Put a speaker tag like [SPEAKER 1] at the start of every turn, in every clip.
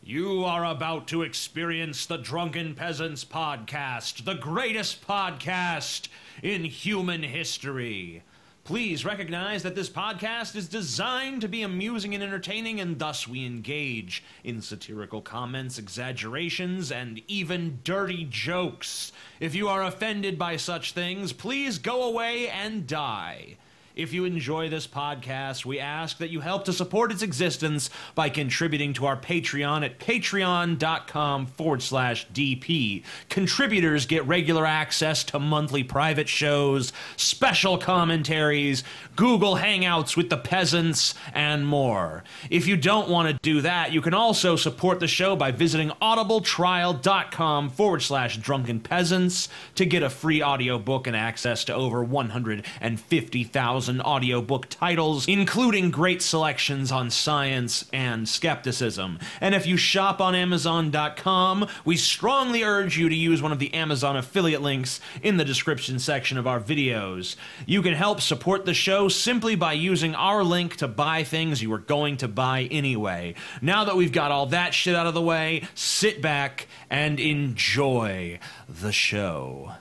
[SPEAKER 1] You are about to experience the Drunken Peasants podcast, the greatest podcast in human history. Please recognize that this podcast is designed to be amusing and entertaining, and thus we engage in satirical comments, exaggerations, and even dirty jokes. If you are offended by such things, please go away and die. If you enjoy this podcast, we ask that you help to support its existence by contributing to our Patreon at patreon.com/DP. Contributors get regular access to monthly private shows, special commentaries, Google Hangouts with the peasants, and more. If you don't want to do that, you can also support the show by visiting audibletrial.com/Drunken Peasants to get a free audiobook and access to over 150,000 audiobook titles, including great selections on science and skepticism. And if you shop on Amazon.com, we strongly urge you to use one of the Amazon affiliate links in the description section of our videos. You can help support the show simply by using our link to buy things you were going to buy anyway. Now that we've got all that shit out of the way, sit back and enjoy the show.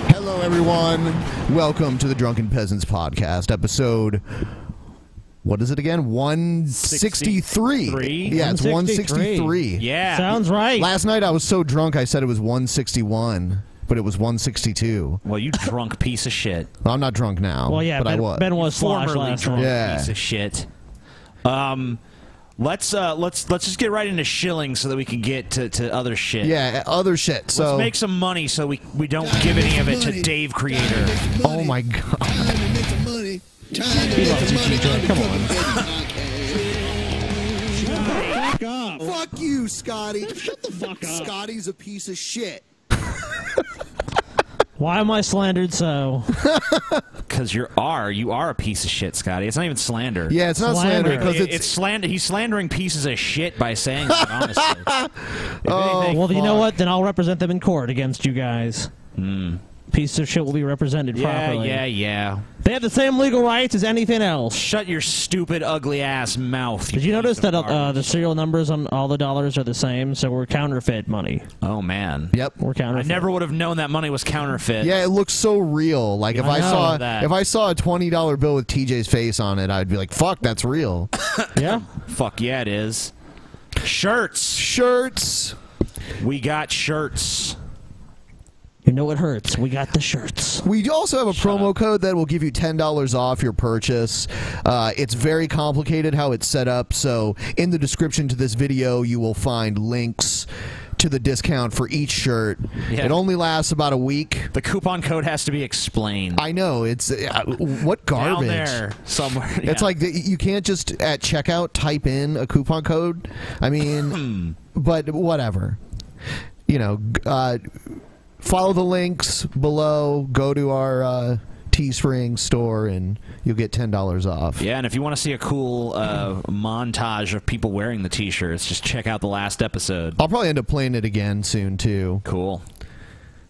[SPEAKER 2] Hello, everyone. Welcome to the Drunken Peasants podcast, episode. What is it again? 163. Yeah, it's 163.
[SPEAKER 3] Yeah.
[SPEAKER 4] Sounds right.
[SPEAKER 2] Last night I was so drunk I said it was 161, but it was 162.
[SPEAKER 3] Well, you drunk piece of shit.
[SPEAKER 2] Well, I'm not drunk now.
[SPEAKER 4] Well, yeah,
[SPEAKER 2] but I was.
[SPEAKER 4] Ben was slosh
[SPEAKER 3] Formerly
[SPEAKER 4] last
[SPEAKER 3] drunk
[SPEAKER 4] night.
[SPEAKER 2] Yeah.
[SPEAKER 3] piece of shit. Let's just get right into shilling so that we can get to other shit.
[SPEAKER 2] Yeah, other shit. So
[SPEAKER 3] Let's make some money so we don't give any of it to Dave Creator.
[SPEAKER 2] Oh my god.
[SPEAKER 4] He loves you, TJ. Come on.
[SPEAKER 5] Fuck you, Scotty.
[SPEAKER 4] Shut the fuck up.
[SPEAKER 5] Scotty's a piece of shit.
[SPEAKER 4] Why am I slandered so?
[SPEAKER 3] Because you are a piece of shit, Scotty. It's not even slander.
[SPEAKER 2] Yeah, it's not slander because
[SPEAKER 3] It's slander. He's slandering pieces of shit by saying that, honestly.
[SPEAKER 4] Well, you know what? Then I'll represent them in court against you guys. Piece of shit will be represented properly.
[SPEAKER 3] Yeah.
[SPEAKER 4] They have the same legal rights as anything else.
[SPEAKER 3] Shut your stupid, ugly ass mouth.
[SPEAKER 4] Did you notice that the serial numbers on all the dollars are the same? So we're counterfeit money.
[SPEAKER 3] Oh man.
[SPEAKER 2] Yep.
[SPEAKER 4] We're
[SPEAKER 3] I
[SPEAKER 4] counterfeit.
[SPEAKER 3] never would have known that money was counterfeit.
[SPEAKER 2] Yeah, it looks so real. Like if I saw
[SPEAKER 3] that.
[SPEAKER 2] a $20 bill with TJ's face on it, I'd be like, "Fuck, that's real."
[SPEAKER 4] Yeah.
[SPEAKER 3] Fuck yeah, it is. Shirts. We got shirts.
[SPEAKER 4] You know it hurts. We got the shirts.
[SPEAKER 2] We also have a promo code that will give you $10 off your purchase. It's very complicated how it's set up, so in the description to this video, you will find links to the discount for each shirt.
[SPEAKER 3] Yeah.
[SPEAKER 2] It only lasts about a week.
[SPEAKER 3] The coupon code has to be explained.
[SPEAKER 2] I know. It's what garbage.
[SPEAKER 3] Down there somewhere.
[SPEAKER 2] It's like you can't just at checkout type in a coupon code. I mean, but whatever. You know, follow the links below. Go to our Teespring store, and you'll get $10 off.
[SPEAKER 3] Yeah, and if you want to see a cool montage of people wearing the T-shirts, just check out the last episode.
[SPEAKER 2] I'll probably end up playing it again soon, too.
[SPEAKER 3] Cool.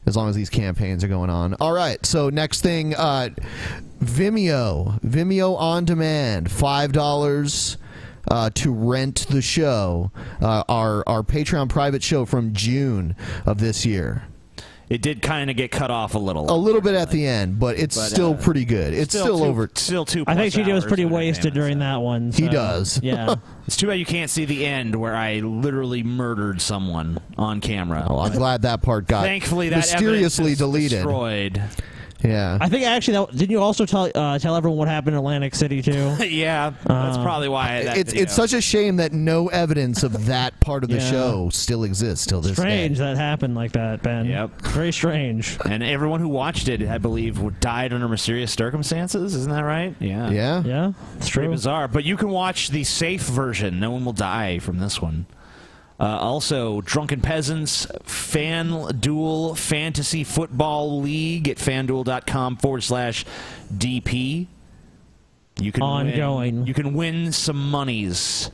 [SPEAKER 2] As long as these campaigns are going on. All right, so next thing, Vimeo On Demand, $5 to rent the show. Our Patreon private show from June of this year.
[SPEAKER 3] It did kind of get cut off a little
[SPEAKER 2] bit at the end, but it's still pretty good. It's still 2
[SPEAKER 4] I think TJ was pretty wasted during that one. So.
[SPEAKER 2] He does.
[SPEAKER 4] Yeah.
[SPEAKER 3] It's too bad you can't see the end where I literally murdered someone on camera.
[SPEAKER 2] Oh, I'm glad that part got
[SPEAKER 3] thankfully that
[SPEAKER 2] mysteriously deleted.
[SPEAKER 3] Destroyed.
[SPEAKER 2] Yeah.
[SPEAKER 4] I think actually, didn't you also tell everyone what happened in Atlantic City too?
[SPEAKER 3] Yeah, that's probably why.
[SPEAKER 2] It's such a shame that no evidence of that part of the show still exists till this day.
[SPEAKER 4] Strange that happened like that, Ben.
[SPEAKER 3] Yep.
[SPEAKER 4] Very strange.
[SPEAKER 3] And everyone who watched it, I believe, died under mysterious circumstances. Isn't that right? Yeah.
[SPEAKER 2] Yeah.
[SPEAKER 4] Yeah. It's
[SPEAKER 3] Pretty
[SPEAKER 4] true.
[SPEAKER 3] bizarre. But you can watch the safe version. No one will die from this one. Also, Drunken Peasants FanDuel Fantasy Football League at fanduel.com/DP. You can
[SPEAKER 4] Ongoing.
[SPEAKER 3] You can win some monies.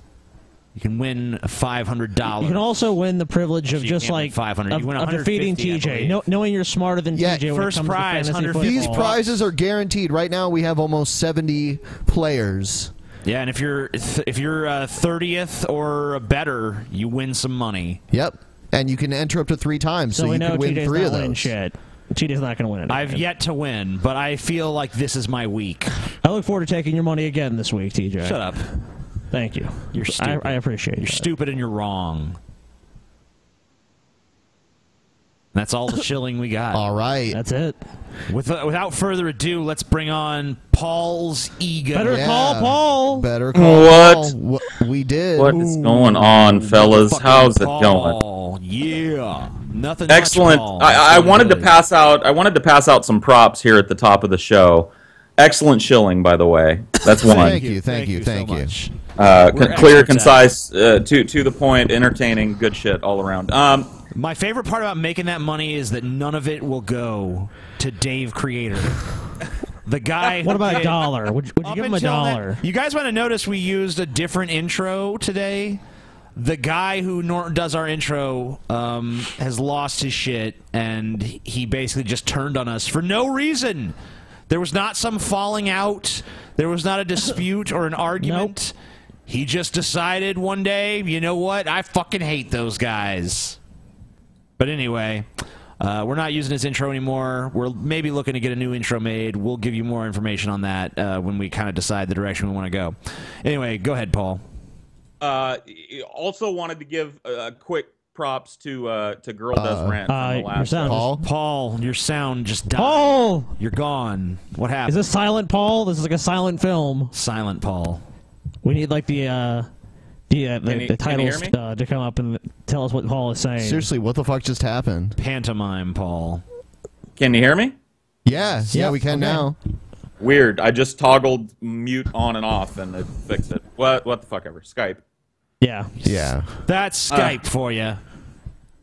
[SPEAKER 3] You can win $500.
[SPEAKER 4] You can also win the privilege of
[SPEAKER 3] You
[SPEAKER 4] just
[SPEAKER 3] can't win
[SPEAKER 4] like
[SPEAKER 3] 500. You win
[SPEAKER 4] of defeating
[SPEAKER 3] 150, I
[SPEAKER 4] TJ,
[SPEAKER 3] believe.
[SPEAKER 4] knowing you're smarter than
[SPEAKER 2] Yeah,
[SPEAKER 4] TJ. When
[SPEAKER 3] first
[SPEAKER 4] it comes
[SPEAKER 3] prize,
[SPEAKER 4] to fantasy
[SPEAKER 3] 150.
[SPEAKER 2] These
[SPEAKER 4] football.
[SPEAKER 2] prizes are guaranteed. Right now, we have almost 70 players.
[SPEAKER 3] Yeah, and if you're 30th or better, you win some money.
[SPEAKER 2] Yep. And you can enter up to 3 times, so
[SPEAKER 4] we
[SPEAKER 2] you
[SPEAKER 4] know
[SPEAKER 2] can win
[SPEAKER 4] TJ's
[SPEAKER 2] 3
[SPEAKER 4] not
[SPEAKER 2] of
[SPEAKER 4] winning
[SPEAKER 2] those.
[SPEAKER 4] shit. TJ's not going to win it.
[SPEAKER 3] I've yet to win, but I feel like this is my week.
[SPEAKER 4] I look forward to taking your money again this week, TJ.
[SPEAKER 3] Shut up.
[SPEAKER 4] Thank you.
[SPEAKER 3] You're stupid.
[SPEAKER 4] I appreciate it.
[SPEAKER 3] You're stupid and you're wrong. That's all the shilling we got.
[SPEAKER 2] All right.
[SPEAKER 4] That's it.
[SPEAKER 3] Without further ado, let's bring on Paul's ego.
[SPEAKER 4] Better call Paul.
[SPEAKER 2] Better call
[SPEAKER 6] What?
[SPEAKER 2] Paul. We did.
[SPEAKER 6] What is going on, fellas?
[SPEAKER 3] Fucking
[SPEAKER 6] How's it going?
[SPEAKER 3] Paul. Yeah. Nothing.
[SPEAKER 6] Excellent.
[SPEAKER 3] Much, Paul.
[SPEAKER 6] I
[SPEAKER 3] Nothing
[SPEAKER 6] wanted to
[SPEAKER 3] good.
[SPEAKER 6] pass out. I wanted to pass out some props here at the top of the show. Excellent shilling, by the way. That's one.
[SPEAKER 2] Thank you. Thank you.
[SPEAKER 3] so
[SPEAKER 2] Thank you.
[SPEAKER 3] much.
[SPEAKER 6] Clear,
[SPEAKER 3] experts at
[SPEAKER 6] concise, to the point, entertaining, good shit all around.
[SPEAKER 3] My favorite part about making that money is that none of it will go to Dave Creator. The guy.
[SPEAKER 4] What about a dollar? Would you give him a dollar?
[SPEAKER 3] You guys want to notice we used a different intro today? The guy who does our intro has lost his shit, and he basically just turned on us for no reason. There was not some falling out. There was not a dispute or an argument.
[SPEAKER 4] Nope.
[SPEAKER 3] He just decided one day, you know what? I fucking hate those guys. But anyway, we're not using his intro anymore. We're maybe looking to get a new intro made. We'll give you more information on that when we kind of decide the direction we want to go. Anyway, go ahead, Paul.
[SPEAKER 6] Also wanted to give quick props to Girl Does Rant from the
[SPEAKER 4] your
[SPEAKER 6] last
[SPEAKER 4] sound
[SPEAKER 3] Paul, your sound just died.
[SPEAKER 4] Paul!
[SPEAKER 3] You're gone. What happened?
[SPEAKER 4] Is this silent Paul? This is like a silent film.
[SPEAKER 3] Silent Paul?
[SPEAKER 4] We need like the
[SPEAKER 6] Can
[SPEAKER 4] titles
[SPEAKER 6] you hear
[SPEAKER 4] to come up and tell us what Paul is saying.
[SPEAKER 2] Seriously, what the fuck just happened?
[SPEAKER 3] Pantomime Paul.
[SPEAKER 6] Can you hear me?
[SPEAKER 2] Yeah. Yeah, we can
[SPEAKER 4] okay.
[SPEAKER 2] now.
[SPEAKER 6] Weird. I just toggled mute on and off, and it fixed it. What the fuck ever. Skype.
[SPEAKER 4] Yeah.
[SPEAKER 2] Yeah.
[SPEAKER 3] That's Skype for you.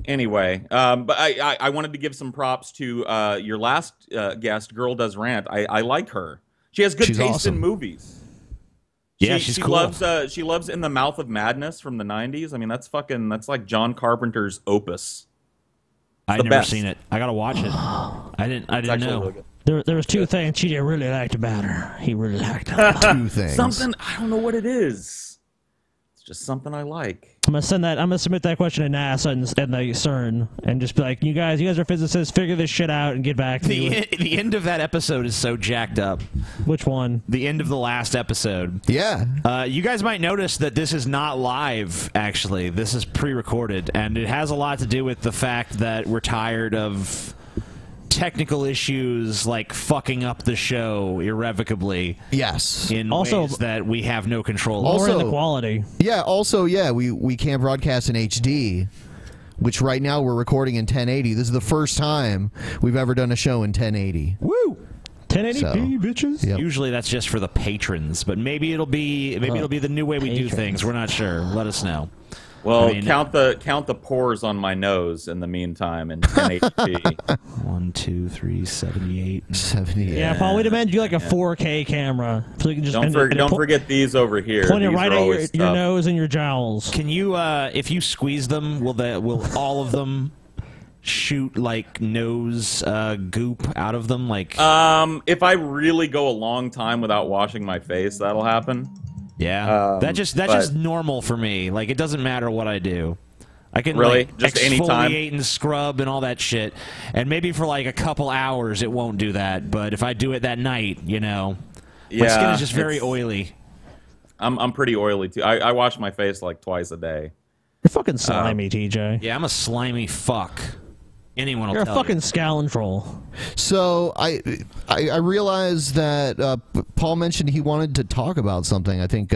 [SPEAKER 6] Anyway, but I wanted to give some props to your last guest, Girl Does Rant. I like her. She has good
[SPEAKER 2] She's
[SPEAKER 6] taste
[SPEAKER 2] awesome.
[SPEAKER 6] in movies.
[SPEAKER 3] Yeah, she's cool.
[SPEAKER 6] She loves In the Mouth of Madness from the 90s. I mean, that's like John Carpenter's opus.
[SPEAKER 3] I've
[SPEAKER 6] the
[SPEAKER 3] never
[SPEAKER 6] best.
[SPEAKER 3] seen it. I gotta watch it. I didn't
[SPEAKER 6] It's actually
[SPEAKER 3] know.
[SPEAKER 6] really good.
[SPEAKER 4] There was two things TJ really liked about her. He really liked her.
[SPEAKER 2] 2 things.
[SPEAKER 6] Something, I don't know what it is. It's just something I like.
[SPEAKER 4] I'm gonna submit that question to NASA and the CERN and just be like, you guys are physicists, figure this shit out and get back to me.
[SPEAKER 3] The end of that episode is so jacked up.
[SPEAKER 4] Which one?
[SPEAKER 3] The end of the last episode.
[SPEAKER 2] Yeah.
[SPEAKER 3] You guys might notice that this is not live, actually. This is pre-recorded, and it has a lot to do with the fact that we're tired of technical issues like fucking up the show irrevocably
[SPEAKER 2] Yes.
[SPEAKER 3] in
[SPEAKER 4] Also-
[SPEAKER 3] ways that we have no control
[SPEAKER 4] Or
[SPEAKER 3] over.
[SPEAKER 4] in
[SPEAKER 2] Also-
[SPEAKER 4] the quality.
[SPEAKER 2] Yeah, also, yeah, we can't broadcast in HD, which right now we're recording in 1080. This is the first time we've ever done a show in 1080.
[SPEAKER 3] Woo!
[SPEAKER 4] 1080p, bitches.
[SPEAKER 2] Yep.
[SPEAKER 3] Usually that's just for the patrons, but maybe it'll be the new way we do
[SPEAKER 4] Patrons.
[SPEAKER 3] things. We're not sure. Let us know.
[SPEAKER 6] Well,
[SPEAKER 3] I mean-
[SPEAKER 6] count the pores on my nose in the meantime in 1080p.
[SPEAKER 3] 1, 2, 3, 78.
[SPEAKER 2] 70.
[SPEAKER 4] Yeah, Paul, we'd imagine you like a 4K camera, so you can just
[SPEAKER 6] Don't forget these over here.
[SPEAKER 4] point it
[SPEAKER 6] These
[SPEAKER 4] right
[SPEAKER 6] are
[SPEAKER 4] at
[SPEAKER 6] always
[SPEAKER 4] your
[SPEAKER 6] tough.
[SPEAKER 4] nose and your jowls.
[SPEAKER 3] Can you, if you squeeze them, will all of them shoot like nose goop out of them? Like,
[SPEAKER 6] If I really go a long time without washing my face, that'll happen.
[SPEAKER 3] yeah, that's just
[SPEAKER 6] but-
[SPEAKER 3] normal for me. Like, it doesn't matter what I do. I can
[SPEAKER 6] Really?
[SPEAKER 3] like,
[SPEAKER 6] Just any time?
[SPEAKER 3] exfoliate and scrub and all that shit, and maybe for like a couple hours it won't do that. But if I do it that night, my skin is just very
[SPEAKER 6] it's-
[SPEAKER 3] oily.
[SPEAKER 6] I'm pretty oily too. I wash my face like twice a day.
[SPEAKER 4] You're fucking slimy, TJ.
[SPEAKER 3] Yeah, I'm a slimy fuck. Anyone will
[SPEAKER 4] You're a
[SPEAKER 3] tell
[SPEAKER 4] fucking
[SPEAKER 3] you.
[SPEAKER 4] scoundrel.
[SPEAKER 2] So I realized that Paul mentioned he wanted to talk about something. I think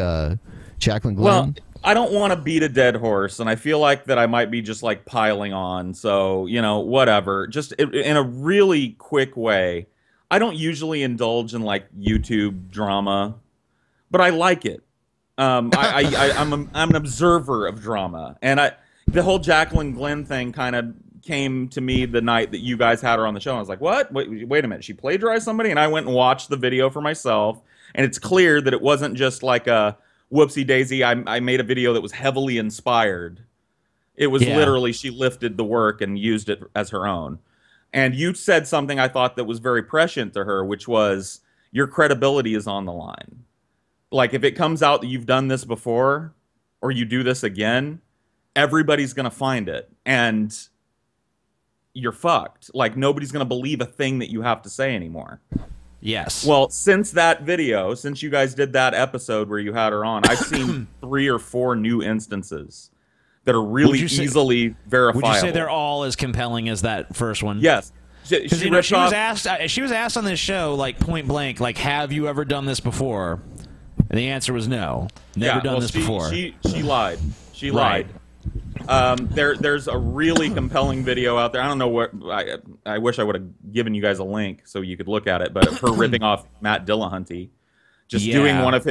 [SPEAKER 2] Jacqueline Glenn.
[SPEAKER 6] Well, I don't want to beat a dead horse, and I feel like that I might be just like piling on. So, whatever. Just in a really quick way. I don't usually indulge in like YouTube drama, but I like it. I'm an observer of drama, and the whole Jacqueline Glenn thing kind of came to me the night that you guys had her on the show. And I was like, what? Wait a minute. She plagiarized somebody? And I went and watched the video for myself. And it's clear that it wasn't just like a whoopsie daisy. I made a video that was heavily inspired. It was literally she lifted the work and used it as her own. And you said something I thought that was very prescient to her, which was your credibility is on the line. Like if it comes out that you've done this before or you do this again, everybody's going to find it. And you're fucked. Like nobody's going to believe a thing that you have to say anymore.
[SPEAKER 3] Yes.
[SPEAKER 6] Well, since that video, since you guys did that episode where you had her on, I've seen 3 or 4 new instances that are really easily verifiable.
[SPEAKER 3] Would you say they're all as compelling as that first one?
[SPEAKER 6] Yes.
[SPEAKER 3] Because she was asked on this show, like point blank, like, have you ever done this before? And the answer was no. Never done this before.
[SPEAKER 6] She lied. She lied. There's a really compelling video out there. I don't know what. I wish I would have given you guys a link so you could look at it. But her ripping off Matt Dillahunty, just doing one of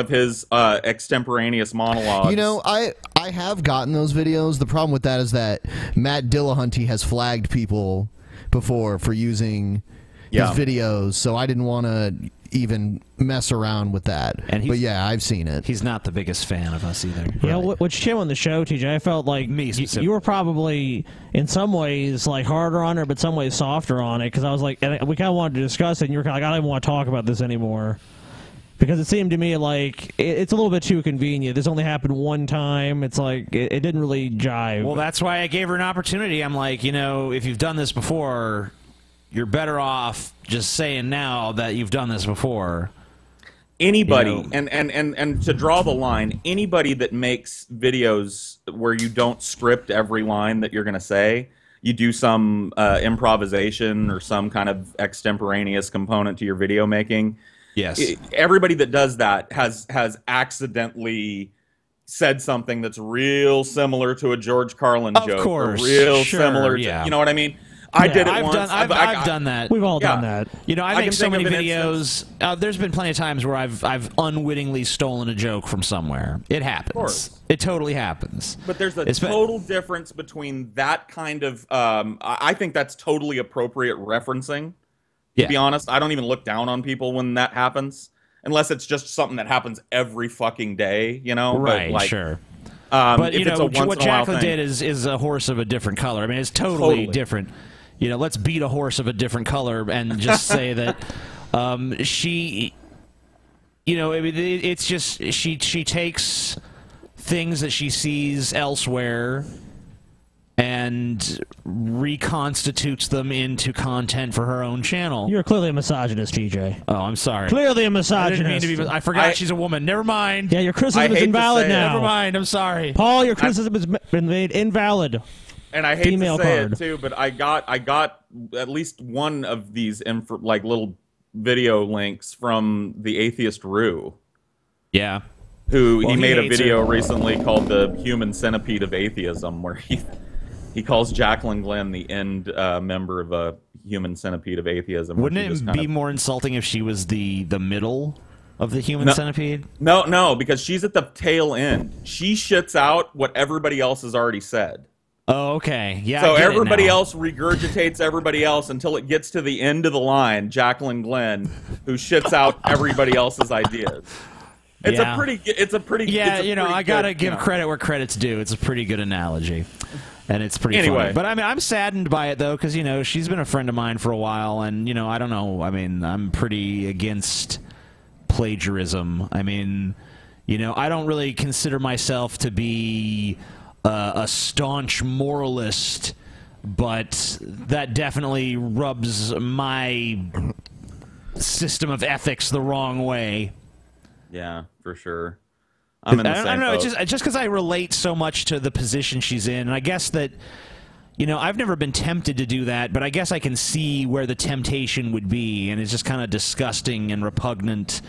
[SPEAKER 6] his extemporaneous monologues.
[SPEAKER 2] You know, I have gotten those videos. The problem with that is that Matt Dillahunty has flagged people before for using his videos, so I didn't want to even mess around with that. But yeah, I've seen it.
[SPEAKER 3] He's not the biggest fan of us either.
[SPEAKER 4] Yeah, which came on the show, TJ, I felt like you were probably in some ways like harder on her, but some ways softer on it, because I was like, and we kind of wanted to discuss it, and you were kind of like, I don't even want to talk about this anymore. Because it seemed to me like it's a little bit too convenient. This only happened one time. It's like it didn't really jive.
[SPEAKER 3] Well, that's why I gave her an opportunity. I'm like, you know, if you've done this before, you're better off just saying now that you've done this before.
[SPEAKER 6] Anybody, you know, and to draw the line, anybody that makes videos where you don't script every line that you're going to say, you do some improvisation or some kind of extemporaneous component to your video making.
[SPEAKER 3] Yes.
[SPEAKER 6] Everybody that does that has accidentally said something that's real similar to a George Carlin joke.
[SPEAKER 3] Of course.
[SPEAKER 6] Real similar to, you know what I mean? I did it once.
[SPEAKER 3] I've done that.
[SPEAKER 4] We've all done that.
[SPEAKER 3] You know, I make so many videos. There's been plenty of times where I've unwittingly stolen a joke from somewhere. It happens. Of course. It totally happens.
[SPEAKER 6] But there's a total difference between that kind of, I think that's totally appropriate referencing. To be honest, I don't even look down on people when that happens, unless it's just something that happens every fucking day, you know?
[SPEAKER 3] Right,
[SPEAKER 6] but like,
[SPEAKER 3] sure. But, you know, what Jacqueline did is a horse of a different color. I mean, it's totally different. You know, let's beat a horse of a different color and just say that she, you know, it's just, she takes things that she sees elsewhere and reconstitutes them into content for her own channel.
[SPEAKER 4] You're clearly a misogynist, TJ.
[SPEAKER 3] Oh, I'm sorry.
[SPEAKER 4] Clearly a misogynist.
[SPEAKER 3] I forgot she's a woman. Never mind.
[SPEAKER 4] Yeah, your criticism is invalid now.
[SPEAKER 3] Never mind. I'm sorry.
[SPEAKER 4] Paul, your criticism has been made invalid.
[SPEAKER 6] And I hate to say it too, but I got at least one of these like little video links from the atheist Rue.
[SPEAKER 3] Yeah.
[SPEAKER 6] He made a video recently called "The Human Centipede of Atheism," where he calls Jacqueline Glenn the end member of a human centipede of atheism.
[SPEAKER 3] Wouldn't it be more insulting if she was the middle of the human centipede?
[SPEAKER 6] No, because she's at the tail end. She shits out what everybody else has already said.
[SPEAKER 3] Oh, okay. Yeah.
[SPEAKER 6] So everybody else regurgitates everybody else until it gets to the end of the line, Jacqueline Glenn, who shits out everybody else's ideas. It's a pretty
[SPEAKER 3] Yeah, you know, I gotta give credit where credit's due. It's a pretty good analogy. And it's pretty funny. But I mean, I'm saddened by it, though, because, you know, she's been a friend of mine for a while, and, you know, I don't know. I mean, I'm pretty against plagiarism. I mean, you know, I don't really consider myself to be a staunch moralist, but that definitely rubs my system of ethics the wrong way.
[SPEAKER 6] Yeah, for sure. I'm in the same
[SPEAKER 3] I don't know.
[SPEAKER 6] boat.
[SPEAKER 3] It's just because I relate so much to the position she's in, and I guess that, you know, I've never been tempted to do that, but I guess I can see where the temptation would be, and it's just kind of disgusting and repugnant,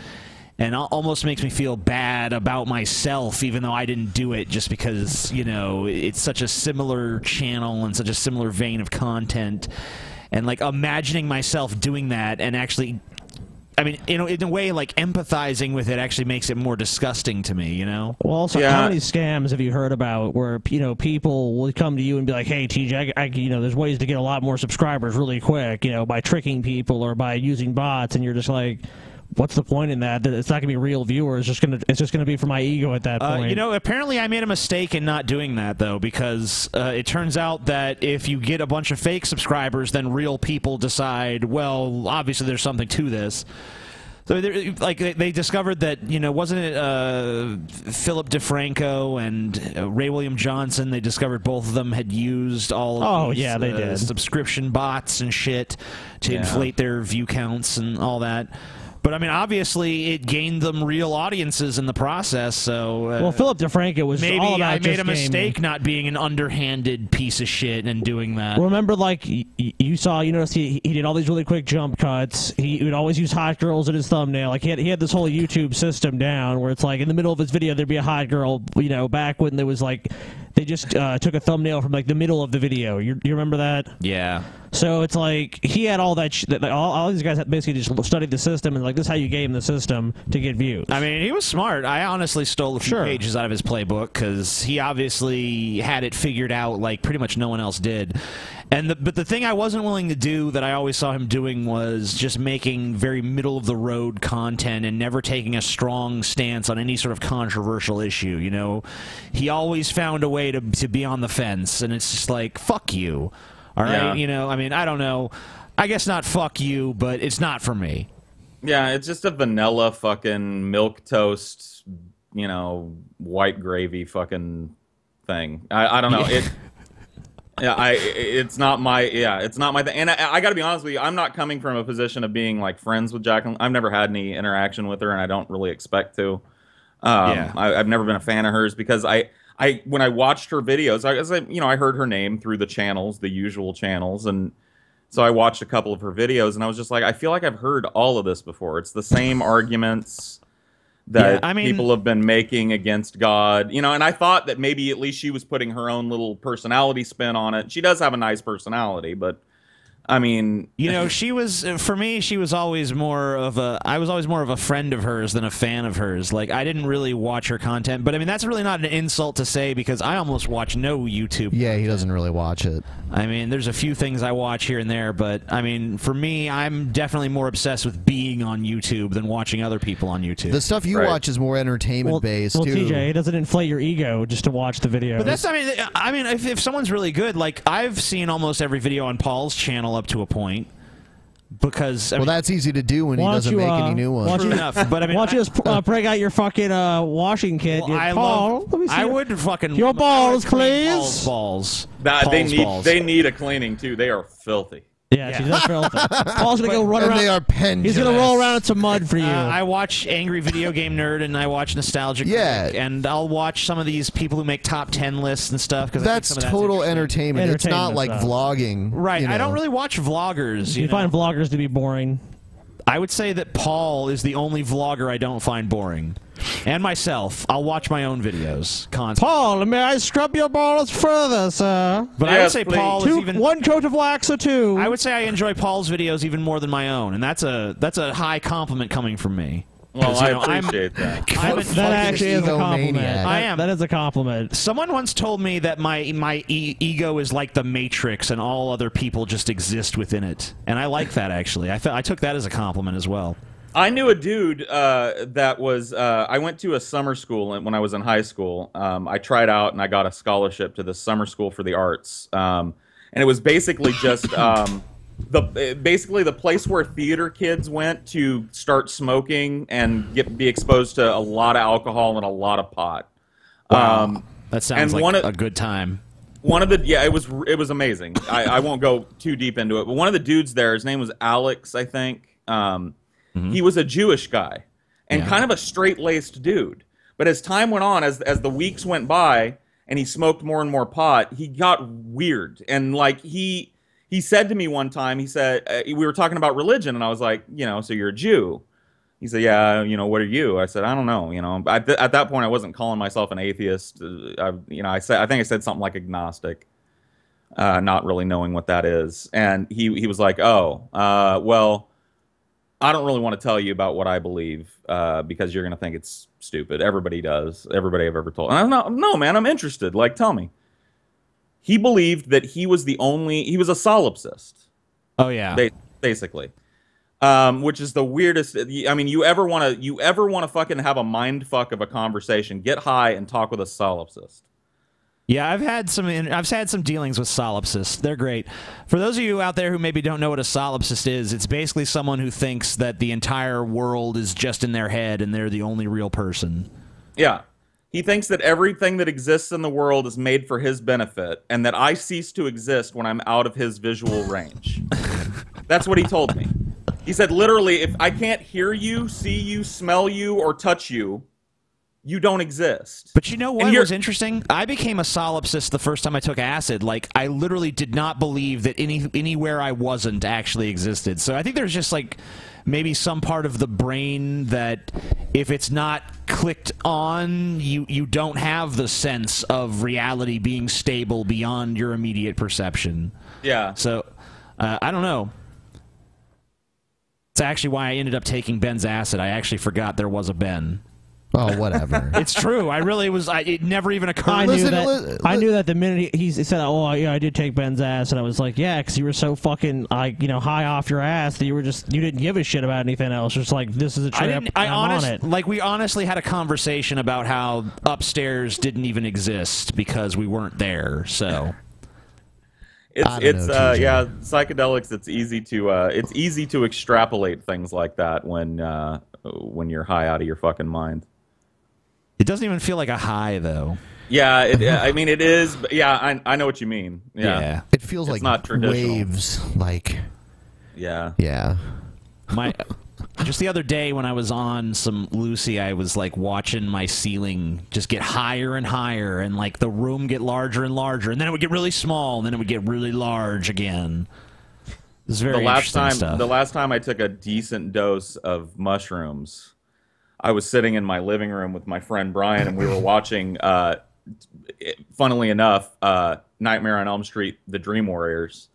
[SPEAKER 3] and almost makes me feel bad about myself, even though I didn't do it, just because, you know, it's such a similar channel and such a similar vein of content, and like imagining myself doing that and actually I mean, in a way, like empathizing with it actually makes it more disgusting to me.
[SPEAKER 4] Well, also, how many scams have you heard about where people will come to you and be like, "Hey, TJ, there's ways to get a lot more subscribers really quick, by tricking people or by using bots," and you're just like, what's the point in that? It's not going to be real viewers. It's just going to be for my ego at that point.
[SPEAKER 3] Apparently I made a mistake in not doing that, though, because it turns out that if you get a bunch of fake subscribers, then real people decide, well, obviously there's something to this. So they discovered that, wasn't it Philip DeFranco and Ray William Johnson? They discovered both of them had used all of these,
[SPEAKER 4] they did.
[SPEAKER 3] subscription bots and shit to inflate their view counts and all that. But, I mean, obviously, it gained them real audiences in the process, so...
[SPEAKER 4] well, Philip DeFranco was
[SPEAKER 3] maybe
[SPEAKER 4] all about
[SPEAKER 3] I made a mistake not being an underhanded piece of shit and doing that.
[SPEAKER 4] Remember, you noticed he did all these really quick jump cuts. He would always use hot girls in his thumbnail. Like, he had this whole YouTube system down where it's like, in the middle of his video, there'd be a hot girl, back when there was, they just took a thumbnail from, the middle of the video. You remember that?
[SPEAKER 3] Yeah.
[SPEAKER 4] So it's like he had all that all these guys basically just studied the system and this is how you game the system to get views.
[SPEAKER 3] I mean, he was smart. I honestly stole a few pages out of his playbook because he obviously had it figured out like pretty much no one else did. But the thing I wasn't willing to do that I always saw him doing was just making very middle of the road content and never taking a strong stance on any sort of controversial issue. He always found a way to be on the fence, and it's just like, fuck you. All right, I mean, I don't know. I guess not fuck you, but it's not for me.
[SPEAKER 6] Yeah, it's just a vanilla fucking milquetoast, white gravy fucking thing. I don't know. It's not my thing. And I got to be honest with you, I'm not coming from a position of being friends with Jacqueline. I've never had any interaction with her, and I don't really expect to. I've never been a fan of hers because when I watched her videos, I heard her name through the channels, the usual channels, and so I watched a couple of her videos, and I was just like, I feel like I've heard all of this before. It's the same arguments that people have been making against God, and I thought that maybe at least she was putting her own little personality spin on it. She does have a nice personality, but I mean,
[SPEAKER 3] she was, for me, she was always I was always more of a friend of hers than a fan of hers. I didn't really watch her content, but I mean, that's really not an insult to say because I almost watch no YouTube.
[SPEAKER 2] Yeah, he doesn't really watch it.
[SPEAKER 3] I mean, there's a few things I watch here and there, but I mean, for me, I'm definitely more obsessed with being on YouTube than watching other people on YouTube.
[SPEAKER 2] The stuff you watch is more entertainment based, too.
[SPEAKER 4] TJ, it doesn't inflate your ego just to watch the video.
[SPEAKER 3] But that's, I mean, if someone's really good, I've seen almost every video on Paul's channel up to a point. Because
[SPEAKER 2] that's easy to do when he doesn't make any new ones.
[SPEAKER 3] True enough, but I mean,
[SPEAKER 4] why don't you just break out your fucking washing kit?
[SPEAKER 3] Well, I would fucking
[SPEAKER 4] your balls, please.
[SPEAKER 3] Balls.
[SPEAKER 6] They need a cleaning too. They are filthy.
[SPEAKER 4] Yeah, she's filthy. Paul's gonna go run around.
[SPEAKER 2] And they are pendulous.
[SPEAKER 4] He's gonna roll around in some mud for you.
[SPEAKER 3] I watch Angry Video Game Nerd and I watch Nostalgic.
[SPEAKER 2] Yeah,
[SPEAKER 3] and I'll watch some of these people who make top 10 lists and stuff. Because
[SPEAKER 2] that's total entertainment. It's not like vlogging,
[SPEAKER 3] right? I don't really watch vloggers.
[SPEAKER 4] You find vloggers to be boring.
[SPEAKER 3] I would say that Paul is the only vlogger I don't find boring. And myself. I'll watch my own videos constantly.
[SPEAKER 4] Paul, may I scrub your balls further, sir?
[SPEAKER 3] But I would say Paul is even...
[SPEAKER 4] One coat of wax or two.
[SPEAKER 3] I would say I enjoy Paul's videos even more than my own. And that's a high compliment coming from me.
[SPEAKER 6] Well, I appreciate that.
[SPEAKER 4] That actually is a compliment.
[SPEAKER 3] I am.
[SPEAKER 4] That is a compliment.
[SPEAKER 3] Someone once told me that my ego is like the Matrix and all other people just exist within it. And I like that, actually. I took that as a compliment as well.
[SPEAKER 6] I knew a dude that was... I went to a summer school when I was in high school. I tried out and I got a scholarship to the summer school for the arts. And it was basically just... basically the place where theater kids went to start smoking and be exposed to a lot of alcohol and a lot of pot.
[SPEAKER 3] Wow. That sounds like a good time.
[SPEAKER 6] It was amazing. I won't go too deep into it, but one of the dudes there, his name was Alex, I think. He was a Jewish guy and kind of a straight-laced dude. But as time went on, as the weeks went by and he smoked more and more pot, he got weird. And he said to me one time, he said, we were talking about religion, and I was like, so you're a Jew. He said, yeah, what are you? I said, I don't know. At that point, I wasn't calling myself an atheist. I think I said something like agnostic, not really knowing what that is. And he was like, well, I don't really want to tell you about what I believe because you're going to think it's stupid. Everybody does. Everybody I've ever told. And I'm not, no, man, I'm interested. Like, tell me. He believed that he was he was a solipsist.
[SPEAKER 3] Oh, yeah.
[SPEAKER 6] Basically. Which is the weirdest. I mean, you ever want to fucking have a mind fuck of a conversation, get high and talk with a solipsist.
[SPEAKER 3] Yeah, I've had some dealings with solipsists. They're great. For those of you out there who maybe don't know what a solipsist is, it's basically someone who thinks that the entire world is just in their head and they're the only real person.
[SPEAKER 6] Yeah. He thinks that everything that exists in the world is made for his benefit and that I cease to exist when I'm out of his visual range. That's what he told me. He said, literally, if I can't hear you, see you, smell you, or touch you, you don't exist.
[SPEAKER 3] But you know what was interesting? I became a solipsist the first time I took acid. Like, I literally did not believe that anywhere I wasn't actually existed. So I think there's just, like, maybe some part of the brain that if it's not clicked on, you don't have the sense of reality being stable beyond your immediate perception.
[SPEAKER 6] Yeah.
[SPEAKER 3] So, I don't know. It's actually why I ended up taking Ben's acid. I actually forgot there was a Ben.
[SPEAKER 2] Oh, whatever.
[SPEAKER 3] It's true. I really was. It never even occurred.
[SPEAKER 4] I knew that the minute he said, "Oh, yeah, I did take Ben's ass," and I was like, "Yeah," because you were so fucking, high off your ass that you didn't give a shit about anything else. Just like, this is a trip. I'm on it.
[SPEAKER 3] Like, we honestly had a conversation about how upstairs didn't even exist because we weren't there. So.
[SPEAKER 6] Yeah, psychedelics. It's easy to extrapolate things like that when you're high out of your fucking mind.
[SPEAKER 3] It doesn't even feel like a high, though.
[SPEAKER 6] Yeah, I mean, it is. But yeah, I know what you mean. Yeah.
[SPEAKER 2] It feels like
[SPEAKER 6] not traditional.
[SPEAKER 2] Waves. Like,
[SPEAKER 6] yeah.
[SPEAKER 3] Just the other day when I was on some Lucy, I was like watching my ceiling just get higher and higher, and like the room get larger and larger, and then it would get really small, and then it would get really large again. It was very interesting stuff.
[SPEAKER 6] The last time I took a decent dose of mushrooms, I was sitting in my living room with my friend Brian, and we were watching, funnily enough, Nightmare on Elm Street: The Dream Warriors.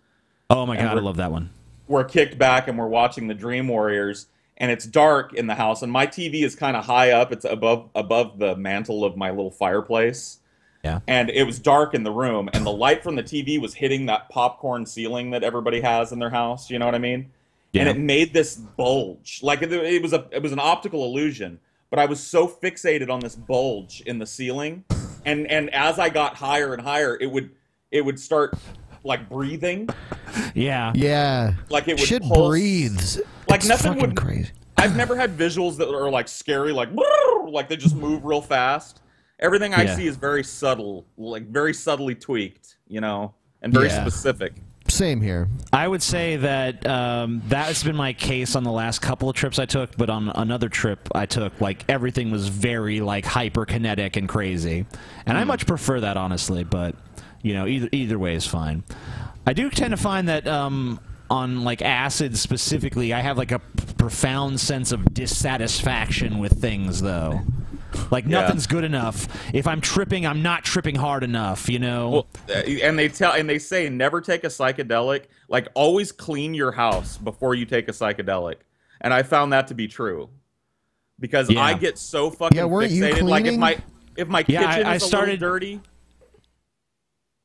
[SPEAKER 3] Oh my god, I love that one.
[SPEAKER 6] We're kicked back and we're watching The Dream Warriors, and it's dark in the house, and my TV is kind of high up. It's above the mantle of my little fireplace.
[SPEAKER 3] Yeah.
[SPEAKER 6] And it was dark in the room, and the light from the TV was hitting that popcorn ceiling that everybody has in their house. You know what I mean? Yeah. And it made this bulge. Like it was an optical illusion, but I was so fixated on this bulge in the ceiling, and as I got higher and higher, it would start like breathing.
[SPEAKER 3] Yeah.
[SPEAKER 6] Like it would
[SPEAKER 2] shit
[SPEAKER 6] pulse.
[SPEAKER 2] Breathes.
[SPEAKER 6] Like
[SPEAKER 2] it's
[SPEAKER 6] nothing would.
[SPEAKER 2] Crazy.
[SPEAKER 6] I've never had visuals that are like scary, like they just move real fast. Everything I see is very subtle, like very subtly tweaked, and very specific.
[SPEAKER 2] Same here.
[SPEAKER 3] I would say that that's been my case on the last couple of trips I took, but on another trip I took, like, everything was very, like, hyperkinetic and crazy. And I much prefer that, honestly, but, either way is fine. I do tend to find that on, like, acid specifically, I have, like, a profound sense of dissatisfaction with things, though. Like, nothing's good enough. If I'm tripping, I'm not tripping hard enough, Well,
[SPEAKER 6] and they say never take a psychedelic. Like, always clean your house before you take a psychedelic. And I found that to be true. Because I get so fucking fixated. Like, if my kitchen is a little dirty.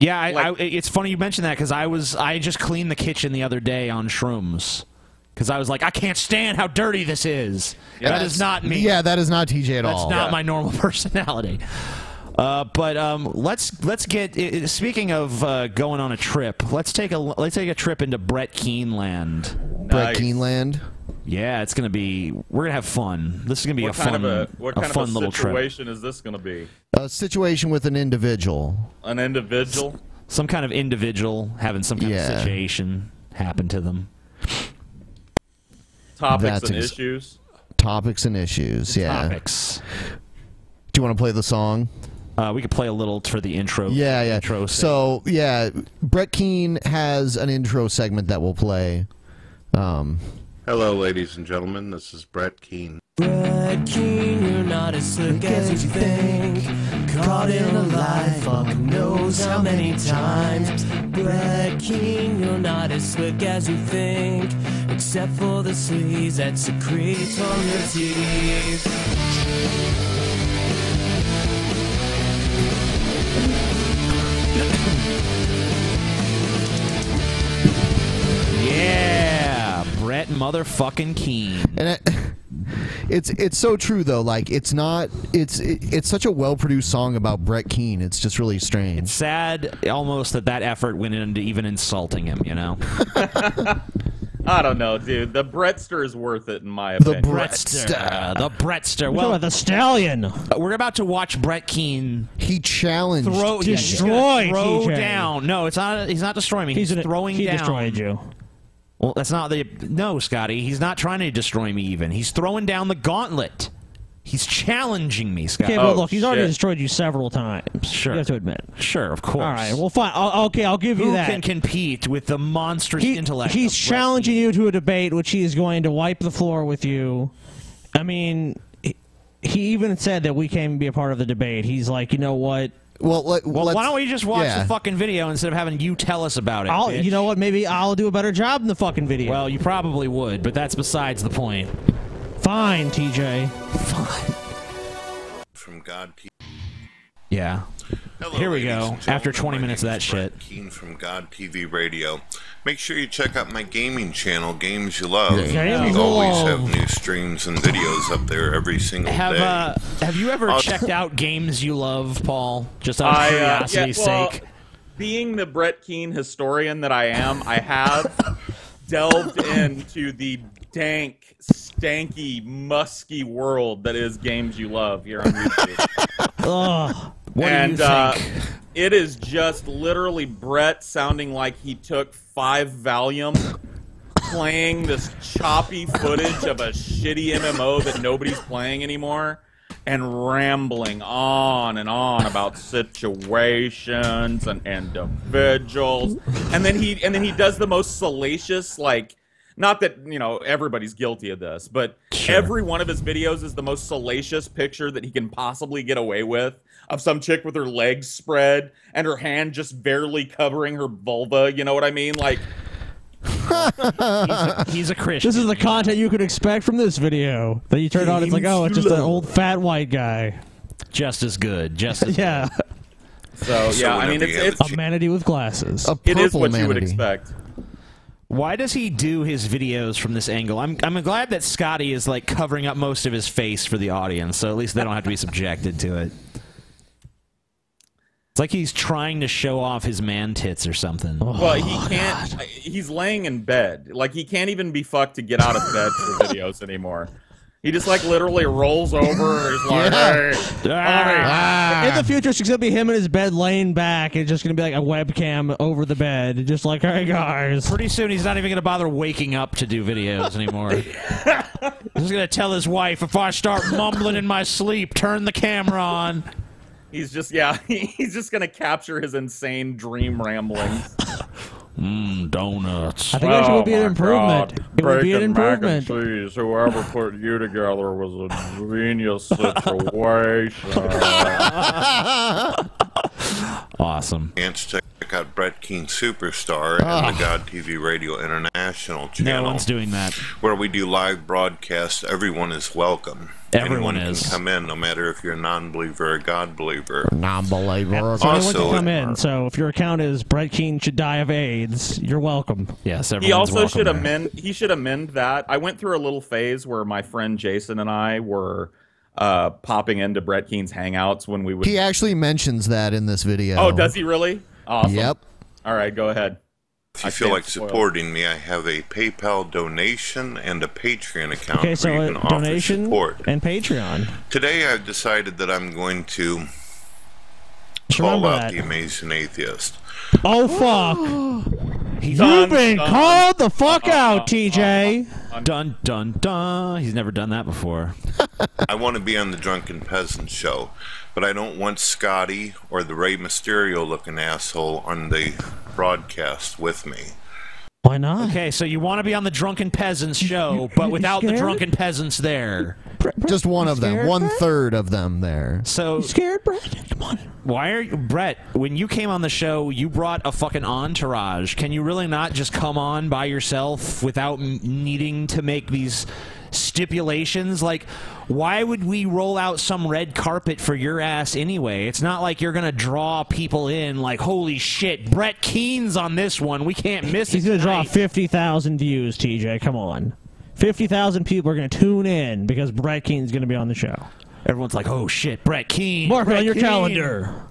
[SPEAKER 3] Yeah, it's funny you mentioned that, because I just cleaned the kitchen the other day on shrooms. Because I was like, I can't stand how dirty this is. Yeah, that is not me.
[SPEAKER 2] Yeah, that is not TJ at all.
[SPEAKER 3] That's not my normal personality. But let's get. Speaking of going on a trip, let's take a trip into Brett Keane land.
[SPEAKER 2] Brett Keane land.
[SPEAKER 3] Yeah, it's gonna be. We're gonna have fun. This is gonna be a fun little trip.
[SPEAKER 6] What situation is this gonna be?
[SPEAKER 2] A situation with an individual.
[SPEAKER 6] An individual.
[SPEAKER 3] Some kind of individual having some kind of situation happen to them.
[SPEAKER 6] Topics and issues.
[SPEAKER 2] Topics and issues,
[SPEAKER 3] Topics.
[SPEAKER 2] Do you want to play the song?
[SPEAKER 3] We could play a little for the intro.
[SPEAKER 2] Yeah.
[SPEAKER 3] Intro
[SPEAKER 2] so, Brett Keane has an intro segment that we'll play.
[SPEAKER 7] Hello, ladies and gentlemen. This is Brett Keane.
[SPEAKER 8] Brett Keane, you're not as slick as you think. Caught in a lie, fuck knows how many times. Brett Keane, you're not as slick as you think. except for the sleaze that secretes on your teeth.
[SPEAKER 3] Yeah, Brett motherfucking Keane.
[SPEAKER 2] And it's so true though. Like it's such a well produced song about Brett Keane. It's just really strange.
[SPEAKER 3] It's sad almost that effort went into even insulting him. You know.
[SPEAKER 6] I don't know, dude. The Brettster is worth it in my opinion.
[SPEAKER 3] The Brettster.
[SPEAKER 4] Well, the stallion.
[SPEAKER 3] We're about to watch Brett Keane.
[SPEAKER 2] He challenged,
[SPEAKER 4] destroy,
[SPEAKER 3] throw
[SPEAKER 4] TJ.
[SPEAKER 3] down. No, it's not. He's not destroying me. He's throwing
[SPEAKER 4] he
[SPEAKER 3] down.
[SPEAKER 4] He destroyed you.
[SPEAKER 3] Well, that's not the... No, Scotty. He's not trying to destroy me even. He's throwing down the gauntlet. He's challenging me, Scotty.
[SPEAKER 4] Okay, but look, he's already destroyed you several times.
[SPEAKER 3] Sure.
[SPEAKER 4] You have to admit.
[SPEAKER 3] Sure, of course.
[SPEAKER 4] All right, well, fine. I'll give you that.
[SPEAKER 3] Who can compete with the monstrous intellect
[SPEAKER 4] He's
[SPEAKER 3] of
[SPEAKER 4] challenging you to a debate, which he is going to wipe the floor with you. I mean, he even said that we can't be a part of the debate. He's like, you know what?
[SPEAKER 2] Well,
[SPEAKER 3] why don't we just watch the fucking video instead of having you tell us about it?
[SPEAKER 4] You know what? Maybe I'll do a better job in the fucking video.
[SPEAKER 3] Well, you probably would, but that's besides the point.
[SPEAKER 4] Fine, TJ.
[SPEAKER 3] Fine.
[SPEAKER 7] From God TV.
[SPEAKER 3] Yeah.
[SPEAKER 7] Hello,
[SPEAKER 3] here we
[SPEAKER 7] ladies
[SPEAKER 3] go.
[SPEAKER 7] and
[SPEAKER 3] After
[SPEAKER 7] gentlemen.
[SPEAKER 3] 20 minutes of that shit.
[SPEAKER 7] Keane from God TV Radio. Make sure you check out my gaming channel, Games You Love.
[SPEAKER 4] Games
[SPEAKER 7] We
[SPEAKER 4] You
[SPEAKER 7] always
[SPEAKER 4] Love.
[SPEAKER 7] have new streams and videos up there every single day.
[SPEAKER 3] Have you ever checked out Games You Love, Paul? Just out of curiosity's sake.
[SPEAKER 6] Being the Brett Keane historian that I am, I have delved into the dank, stanky, musky world that is Games You Love here on YouTube.
[SPEAKER 4] Ugh.
[SPEAKER 3] What do you think?
[SPEAKER 6] It is just literally Brett sounding like he took 5 Valium, playing this choppy footage of a shitty MMO that nobody's playing anymore, and rambling on and on about situations and individuals, and then he does the most salacious, like, not that, you know, everybody's guilty of this, but every one of his videos is the most salacious picture that he can possibly get away with, of some chick with her legs spread and her hand just barely covering her vulva, you know what I mean? Like,
[SPEAKER 3] he's a Christian.
[SPEAKER 4] This is the content you could expect from this video. That you turn on, it's like, oh, it's just an old fat white guy.
[SPEAKER 3] Just as good. Just as
[SPEAKER 4] yeah.
[SPEAKER 6] So, yeah, I mean, it's
[SPEAKER 4] a manatee with glasses.
[SPEAKER 6] It is what you would expect.
[SPEAKER 3] Why does he do his videos from this angle? I'm glad that Scotty is like covering up most of his face for the audience, so at least they don't have to be subjected to it. It's like he's trying to show off his man tits or something.
[SPEAKER 6] Well, he can't. God. He's laying in bed. Like, he can't even be fucked to get out of bed for videos anymore. He just, like, literally rolls over. He's like, hey, honey.
[SPEAKER 4] In the future, it's going to be him in his bed laying back. It's just going to be like a webcam over the bed. Just like, hey, guys.
[SPEAKER 3] Pretty soon, he's not even going to bother waking up to do videos anymore. He's just going to tell his wife, if I start mumbling in my sleep, turn the camera on.
[SPEAKER 6] He's just, yeah, he's just going to capture his insane dream ramblings.
[SPEAKER 3] Donuts.
[SPEAKER 4] I think it would be an improvement. It would be an improvement.
[SPEAKER 6] Mac and cheese. Whoever put you together was a genius situation.
[SPEAKER 3] Awesome.
[SPEAKER 7] And check out Brett Keane Superstar and the God TV Radio International channel.
[SPEAKER 3] No one's doing that.
[SPEAKER 7] Where we do live broadcasts. Everyone is welcome.
[SPEAKER 3] Everyone
[SPEAKER 7] Anyone
[SPEAKER 3] is.
[SPEAKER 7] can come in, no matter if you're a non-believer or a God believer.
[SPEAKER 2] Non-believer.
[SPEAKER 4] So anyone can come in. So if your account is Brett Keane should die of AIDS, you're welcome.
[SPEAKER 3] Yes,
[SPEAKER 6] he also should amend. He should amend that. I went through a little phase where my friend Jason and I were popping into Brett Keane's Hangouts when we would.
[SPEAKER 2] He actually mentions that in this video.
[SPEAKER 6] Oh, does he really? Awesome.
[SPEAKER 2] Yep.
[SPEAKER 6] All right, go ahead.
[SPEAKER 7] If you feel like supporting me, I have a PayPal donation and a Patreon account
[SPEAKER 4] Okay, so
[SPEAKER 7] where you can offer
[SPEAKER 4] donation
[SPEAKER 7] support.
[SPEAKER 4] and Patreon.
[SPEAKER 7] Today I've decided that I'm going to call out the Amazing Atheist.
[SPEAKER 4] Oh, fuck. You've been called the fuck out, TJ.
[SPEAKER 3] Dun, dun, dun. He's never done that before.
[SPEAKER 7] I want to be on the Drunken Peasants show, but I don't want Scotty or the Rey Mysterio-looking asshole on the broadcast with me.
[SPEAKER 4] Why not?
[SPEAKER 3] Okay, so you want to be on the Drunken Peasants show, but without the Drunken Peasants there.
[SPEAKER 2] Just one of them.
[SPEAKER 4] scared,
[SPEAKER 2] 1/3 of them there.
[SPEAKER 3] So
[SPEAKER 4] You scared, Brett? Come on.
[SPEAKER 3] why are you, Brett? When you came on the show, you brought a fucking entourage. Can you really not just come on by yourself without needing to make these stipulations? Like, why would we roll out some red carpet for your ass anyway? It's not like you're gonna draw people in like, holy shit, Brett Keane's on this one, we can't miss
[SPEAKER 4] He's
[SPEAKER 3] it
[SPEAKER 4] going to draw
[SPEAKER 3] tonight.
[SPEAKER 4] 50,000 views, TJ. Come on. 50,000 people are going to tune in because Brett Keane's going to be on the show.
[SPEAKER 3] Everyone's like, oh shit, Brett Keane.
[SPEAKER 4] Mark it
[SPEAKER 3] Brett
[SPEAKER 4] on your
[SPEAKER 3] Keane.
[SPEAKER 4] calendar.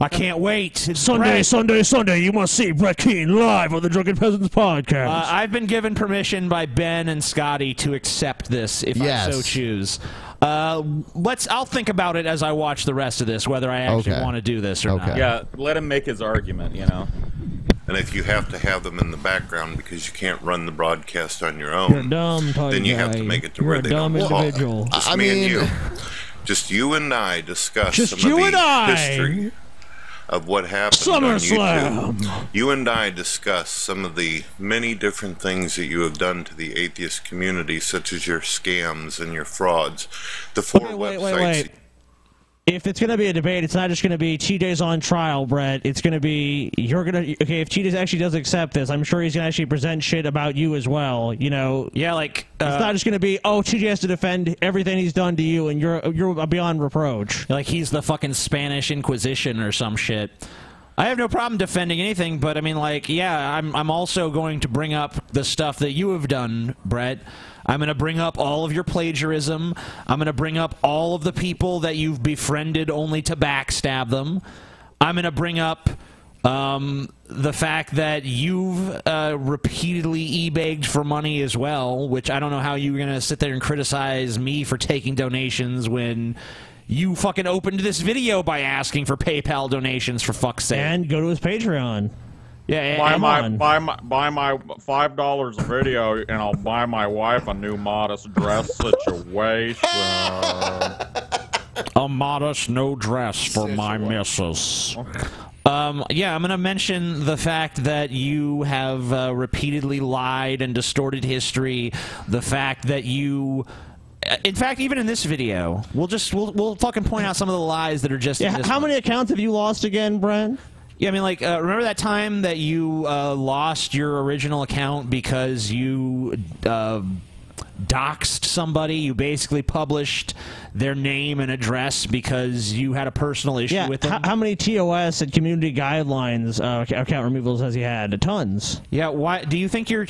[SPEAKER 3] I can't wait. It's
[SPEAKER 4] Sunday,
[SPEAKER 3] Brett.
[SPEAKER 4] Sunday, Sunday, you must see Brett Keane live on the Drunken Peasants podcast.
[SPEAKER 3] I've been given permission by Ben and Scotty to accept this if I so choose. I'll think about it as I watch the rest of this, whether I actually want to do this or not.
[SPEAKER 6] Yeah, let him make his argument, you know.
[SPEAKER 7] And if you have to have them in the background because you can't run the broadcast on your own,
[SPEAKER 4] You're a dumb
[SPEAKER 7] then you have to make it to
[SPEAKER 4] You're
[SPEAKER 7] where
[SPEAKER 4] a
[SPEAKER 7] they
[SPEAKER 4] dumb
[SPEAKER 7] don't
[SPEAKER 4] individual.
[SPEAKER 7] talk. Just
[SPEAKER 2] I
[SPEAKER 7] me
[SPEAKER 2] mean-
[SPEAKER 7] and you. Just you and I discuss
[SPEAKER 4] Just
[SPEAKER 7] some
[SPEAKER 4] you
[SPEAKER 7] of
[SPEAKER 4] and
[SPEAKER 7] the
[SPEAKER 4] I.
[SPEAKER 7] history of what happened on
[SPEAKER 4] SummerSlam.
[SPEAKER 7] YouTube. You and I discuss some of the many different things that you have done to the atheist community, such as your scams and your frauds. The four websites.
[SPEAKER 4] Wait. If it's going to be a debate, it's not just going to be TJ's on trial, Brett. It's going to be, you're going to, okay, if TJ actually does accept this, I'm sure he's going to actually present shit about you as well, you know?
[SPEAKER 3] Yeah, like,
[SPEAKER 4] it's not just going to be, oh, TJ has to defend everything he's done to you, and you're beyond reproach.
[SPEAKER 3] like he's the fucking Spanish Inquisition or some shit. I have no problem defending anything, but I mean, like, yeah, I'm also going to bring up the stuff that you have done, Brett. I'm going to bring up all of your plagiarism. I'm going to bring up all of the people that you've befriended only to backstab them. I'm going to bring up the fact that you've repeatedly e-begged for money as well, which I don't know how you're going to sit there and criticize me for taking donations when you fucking opened this video by asking for PayPal donations, for fuck's sake.
[SPEAKER 4] And go to his Patreon.
[SPEAKER 3] Yeah,
[SPEAKER 9] buy my $5 a video, and I'll buy my wife a new modest dress situation.
[SPEAKER 3] A modest no dress for my missus. Yeah, I'm going to mention the fact that you have repeatedly lied and distorted history. The fact that you... In fact, even in this video, we'll fucking point out some of the lies that are just in this
[SPEAKER 4] how
[SPEAKER 3] one.
[SPEAKER 4] many accounts have you lost again, Brent?
[SPEAKER 3] Yeah, I mean, like, remember that time that you lost your original account because you doxed somebody? You basically published their name and address because you had a personal issue with them?
[SPEAKER 4] How many TOS and community guidelines account removals has he had? Tons.
[SPEAKER 3] Yeah, why do you think are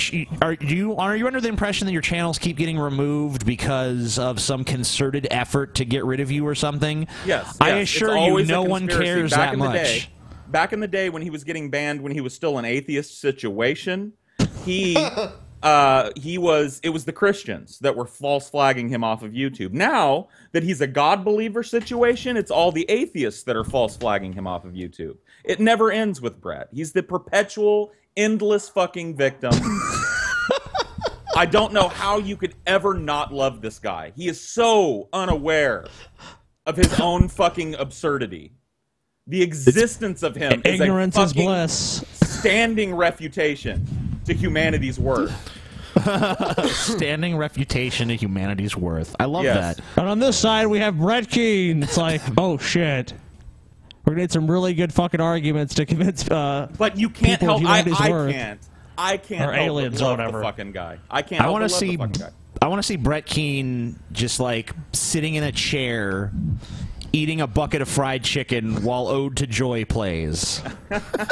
[SPEAKER 3] you under the impression that your channels keep getting removed because of some concerted effort to get rid of you or something?
[SPEAKER 6] Yes.
[SPEAKER 3] I assure
[SPEAKER 6] it's
[SPEAKER 3] you,
[SPEAKER 6] always
[SPEAKER 3] no
[SPEAKER 6] a
[SPEAKER 3] one
[SPEAKER 6] conspiracy.
[SPEAKER 3] cares
[SPEAKER 6] Back
[SPEAKER 3] that
[SPEAKER 6] in the
[SPEAKER 3] much.
[SPEAKER 6] day, back in the day when he was getting banned, when he was still an atheist situation, it was the Christians that were false flagging him off of YouTube. Now that he's a God believer situation, it's all the atheists that are false flagging him off of YouTube. It never ends with Brett. He's the perpetual, endless fucking victim. I don't know how you could ever not love this guy. He is so unaware of his own fucking absurdity. The existence of him
[SPEAKER 4] Ignorance
[SPEAKER 6] is a
[SPEAKER 4] is
[SPEAKER 6] fucking
[SPEAKER 4] bliss.
[SPEAKER 6] standing refutation to humanity's worth.
[SPEAKER 3] Standing refutation to humanity's worth. I love that.
[SPEAKER 4] And on this side, we have Brett Keane. It's like, oh, shit. We're going to need some really good fucking arguments to convince
[SPEAKER 6] But you can't
[SPEAKER 4] people of
[SPEAKER 6] help.
[SPEAKER 4] humanity's worth.
[SPEAKER 6] I can't
[SPEAKER 4] Or
[SPEAKER 6] help
[SPEAKER 4] aliens
[SPEAKER 6] but
[SPEAKER 4] or
[SPEAKER 6] love
[SPEAKER 4] whatever.
[SPEAKER 6] the fucking guy. I can't
[SPEAKER 3] I
[SPEAKER 6] help
[SPEAKER 3] want
[SPEAKER 6] but
[SPEAKER 3] to
[SPEAKER 6] love
[SPEAKER 3] see.
[SPEAKER 6] the fucking guy.
[SPEAKER 3] I want to see Brett Keane just like sitting in a chair, eating a bucket of fried chicken while "Ode to Joy" plays.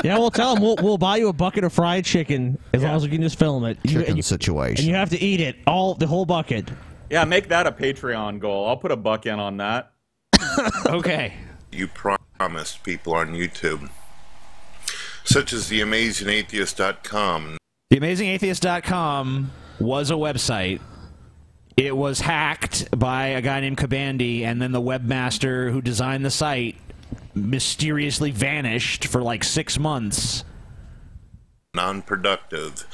[SPEAKER 4] Yeah, we'll tell him we'll buy you a bucket of fried chicken as long as we can just film it.
[SPEAKER 2] Chicken situation.
[SPEAKER 4] And you have to eat it, the whole bucket.
[SPEAKER 6] Yeah, make that a Patreon goal. I'll put a buck in on that.
[SPEAKER 3] Okay.
[SPEAKER 7] You promised people on YouTube, such as theamazingatheist.com.
[SPEAKER 3] TheAmazingAtheist.com was a website. It was hacked by a guy named Kabandi, and then the webmaster who designed the site mysteriously vanished for like 6 months.
[SPEAKER 7] Non-productive.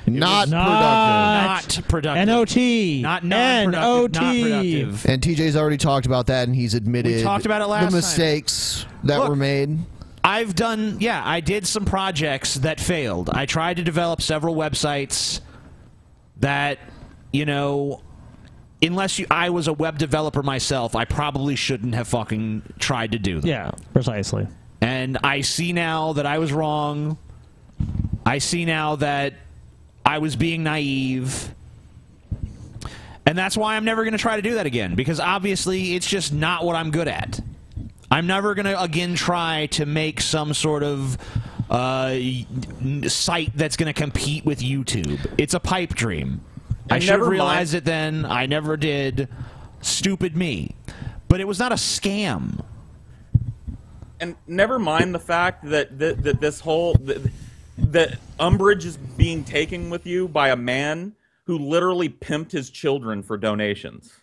[SPEAKER 2] Not
[SPEAKER 3] Not productive.
[SPEAKER 4] N-O-T.
[SPEAKER 3] Not non-productive. Not productive.
[SPEAKER 2] And TJ's already talked about that, and he's admitted
[SPEAKER 3] We talked about it last
[SPEAKER 2] the
[SPEAKER 3] time.
[SPEAKER 2] mistakes that
[SPEAKER 3] Look,
[SPEAKER 2] were made.
[SPEAKER 3] I've done, yeah, I did some projects that failed. I tried to develop several websites that, you know, unless I was a web developer myself, I probably shouldn't have fucking tried to do them.
[SPEAKER 4] Yeah, precisely.
[SPEAKER 3] And I see now that I was wrong. I see now that I was being naive. And that's why I'm never going to try to do that again, because obviously it's just not what I'm good at. I'm never going to again try to make some sort of site that's going to compete with YouTube. It's a pipe dream. I should have realized it then. I never did. Stupid me. But it was not a scam.
[SPEAKER 6] And never mind the fact that this whole that umbrage is being taken with you by a man who literally pimped his children for donations.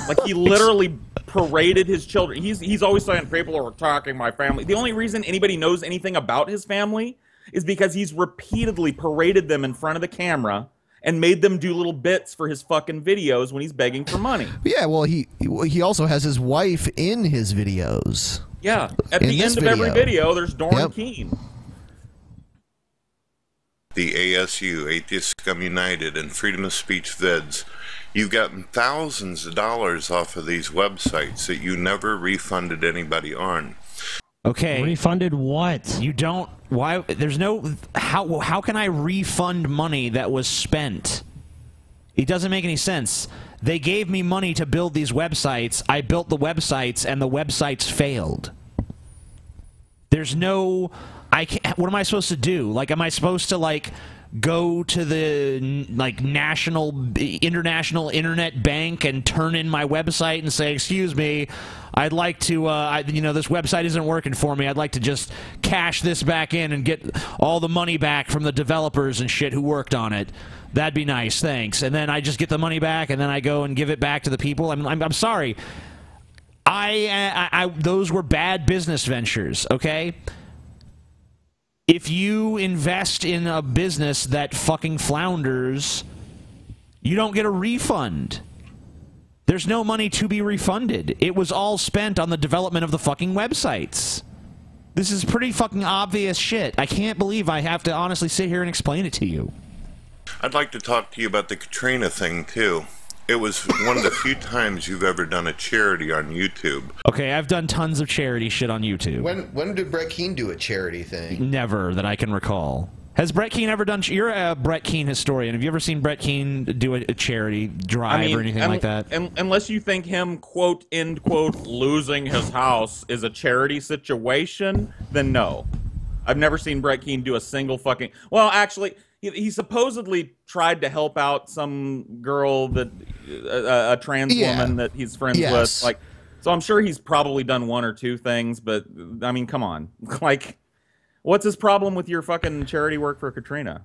[SPEAKER 6] Like, he literally paraded his children. He's always saying people are attacking my family. The only reason anybody knows anything about his family is because he's repeatedly paraded them in front of the camera and made them do little bits for his fucking videos when he's begging for money.
[SPEAKER 2] Yeah, well, he also has his wife in his videos.
[SPEAKER 6] Yeah, at the end of every video, there's Dorn Keane.
[SPEAKER 7] The ASU, Atheist Scum United, and Freedom of Speech Vids, you've gotten thousands of dollars off of these websites that you never refunded anybody on.
[SPEAKER 3] Okay.
[SPEAKER 4] Refunded what?
[SPEAKER 3] You don't... Why? There's no... How can I refund money that was spent? It doesn't make any sense. They gave me money to build these websites. I built the websites, and the websites failed. There's no... what am I supposed to do? Like, am I supposed to, like, go to the, like, international internet bank and turn in my website and say, excuse me, I'd like to, you know, this website isn't working for me. I'd like to just cash this back in and get all the money back from the developers and shit who worked on it. That'd be nice, thanks. And then I just get the money back, and then I go and give it back to the people. I'm sorry. Those were bad business ventures, okay? If you invest in a business that fucking flounders, you don't get a refund. There's no money to be refunded. It was all spent on the development of the fucking websites. This is pretty fucking obvious shit. I can't believe I have to honestly sit here and explain it to you.
[SPEAKER 7] I'd like to talk to you about the Katrina thing, too. It was one of the few times you've ever done a charity on YouTube.
[SPEAKER 3] Okay, I've done tons of charity shit on YouTube.
[SPEAKER 2] When did Brett Keane do a charity thing?
[SPEAKER 3] Never, that I can recall. Has Brett Keane ever done... You're a Brett Keane historian. Have you ever seen Brett Keane do a charity drive or anything like that?
[SPEAKER 6] Unless you think him, quote, end quote, losing his house is a charity situation, then no. I've never seen Brett Keane do a single fucking... Well, actually... He supposedly tried to help out some girl that a trans woman that he's friends with. Like, so I'm sure he's probably done one or two things, but I mean, come on. Like, what's his problem with your fucking charity work for Katrina?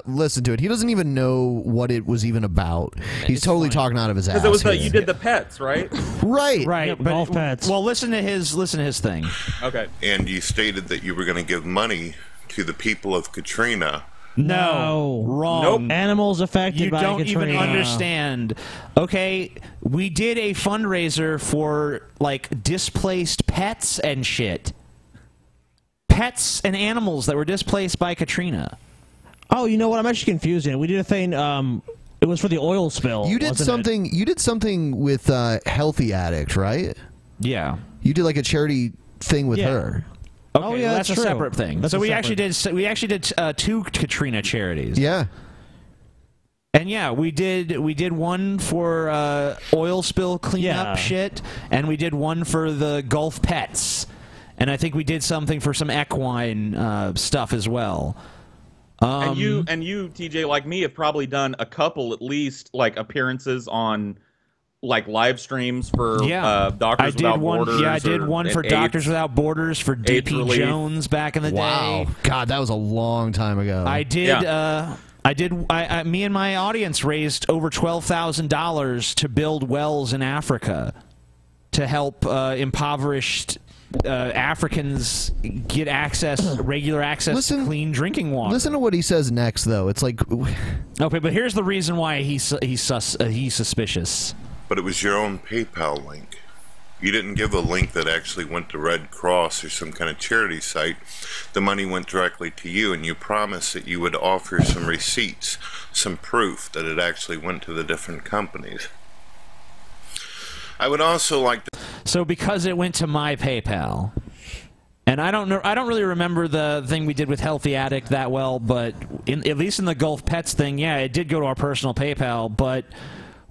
[SPEAKER 2] Listen to it. He doesn't even know what it was even about. He's totally talking out of his ass.
[SPEAKER 6] Because it was you did the pets, right?
[SPEAKER 2] Right.
[SPEAKER 3] Right.
[SPEAKER 4] Yep, golf pets.
[SPEAKER 3] Well, listen to his thing.
[SPEAKER 6] Okay.
[SPEAKER 7] And you stated that you were going to give money to the people of Katrina.
[SPEAKER 3] No, wrong.
[SPEAKER 6] Nope.
[SPEAKER 4] Animals affected by
[SPEAKER 3] Katrina. You don't even
[SPEAKER 4] Katrina.
[SPEAKER 3] understand. Okay, we did a fundraiser for, like, displaced pets and shit. Pets and animals that were displaced by Katrina.
[SPEAKER 4] Oh, you know what? I'm actually confusing. We did a thing. It was for the oil spill.
[SPEAKER 2] You did something. You did something with Healthy Addict, right?
[SPEAKER 3] Yeah.
[SPEAKER 2] You did like a charity thing with her.
[SPEAKER 3] Okay,
[SPEAKER 4] oh, yeah,
[SPEAKER 3] well,
[SPEAKER 4] that's
[SPEAKER 3] a
[SPEAKER 4] true.
[SPEAKER 3] separate thing.
[SPEAKER 4] That's
[SPEAKER 3] so
[SPEAKER 4] a
[SPEAKER 3] we
[SPEAKER 4] separate...
[SPEAKER 3] actually did two Katrina charities.
[SPEAKER 2] Yeah.
[SPEAKER 3] And yeah, we did one for oil spill cleanup shit, and we did one for the Gulf pets, and I think we did something for some equine stuff as well.
[SPEAKER 6] And you, TJ, like me, have probably done a couple, at least, like appearances on, like, live streams for Doctors Without Borders.
[SPEAKER 3] Yeah, I did one for Doctors Without Borders for DP Jones back in the day.
[SPEAKER 2] Wow, God, that was a long time ago.
[SPEAKER 3] I did. Me and my audience raised over $12,000 to build wells in Africa to help impoverished Africans get regular access to clean drinking water.
[SPEAKER 2] Listen to what he says next, though. It's like,
[SPEAKER 3] okay, but here's the reason why he's suspicious.
[SPEAKER 7] But it was your own PayPal link. You didn't give a link that actually went to Red Cross or some kind of charity site. The money went directly to you, and you promised that you would offer some receipts, some proof that it actually went to the different companies. I would also like to...
[SPEAKER 3] So because it went to my PayPal, and I don't really remember the thing we did with Healthy Addict that well, but at least in the Gulf Pets thing, yeah, it did go to our personal PayPal, but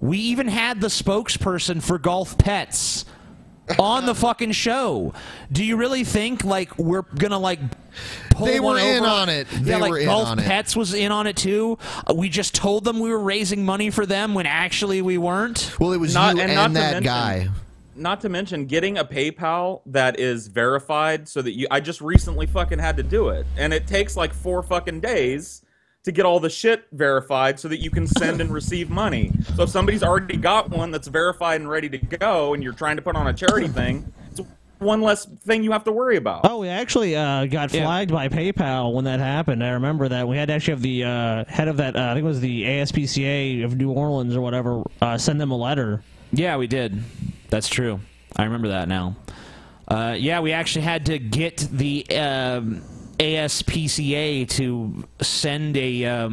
[SPEAKER 3] we even had the spokesperson for Gulf Pets on the fucking show. Do you really think like we're gonna like pull
[SPEAKER 2] They were
[SPEAKER 3] one
[SPEAKER 2] in
[SPEAKER 3] over?
[SPEAKER 2] on it.
[SPEAKER 3] Yeah,
[SPEAKER 2] They
[SPEAKER 3] like
[SPEAKER 2] were in
[SPEAKER 3] Gulf
[SPEAKER 2] on it.
[SPEAKER 3] Pets was in on it too. We just told them we were raising money for them when actually we weren't.
[SPEAKER 2] Well, it was
[SPEAKER 6] Not-
[SPEAKER 2] you
[SPEAKER 6] and
[SPEAKER 2] and,
[SPEAKER 6] not to
[SPEAKER 2] that
[SPEAKER 6] mention-
[SPEAKER 2] guy.
[SPEAKER 6] Not to mention getting a PayPal that is verified so that I just recently fucking had to do it. And it takes like 4 fucking days to get all the shit verified so that you can send and receive money. So if somebody's already got one that's verified and ready to go and you're trying to put on a charity thing, it's one less thing you have to worry about.
[SPEAKER 4] Oh, we actually got flagged by PayPal when that happened. I remember that. We had to actually have the head of that, I think it was the ASPCA of New Orleans or whatever, send them a letter.
[SPEAKER 3] Yeah, we did. That's true. I remember that now. Yeah, we actually had to get the ASPCA to send a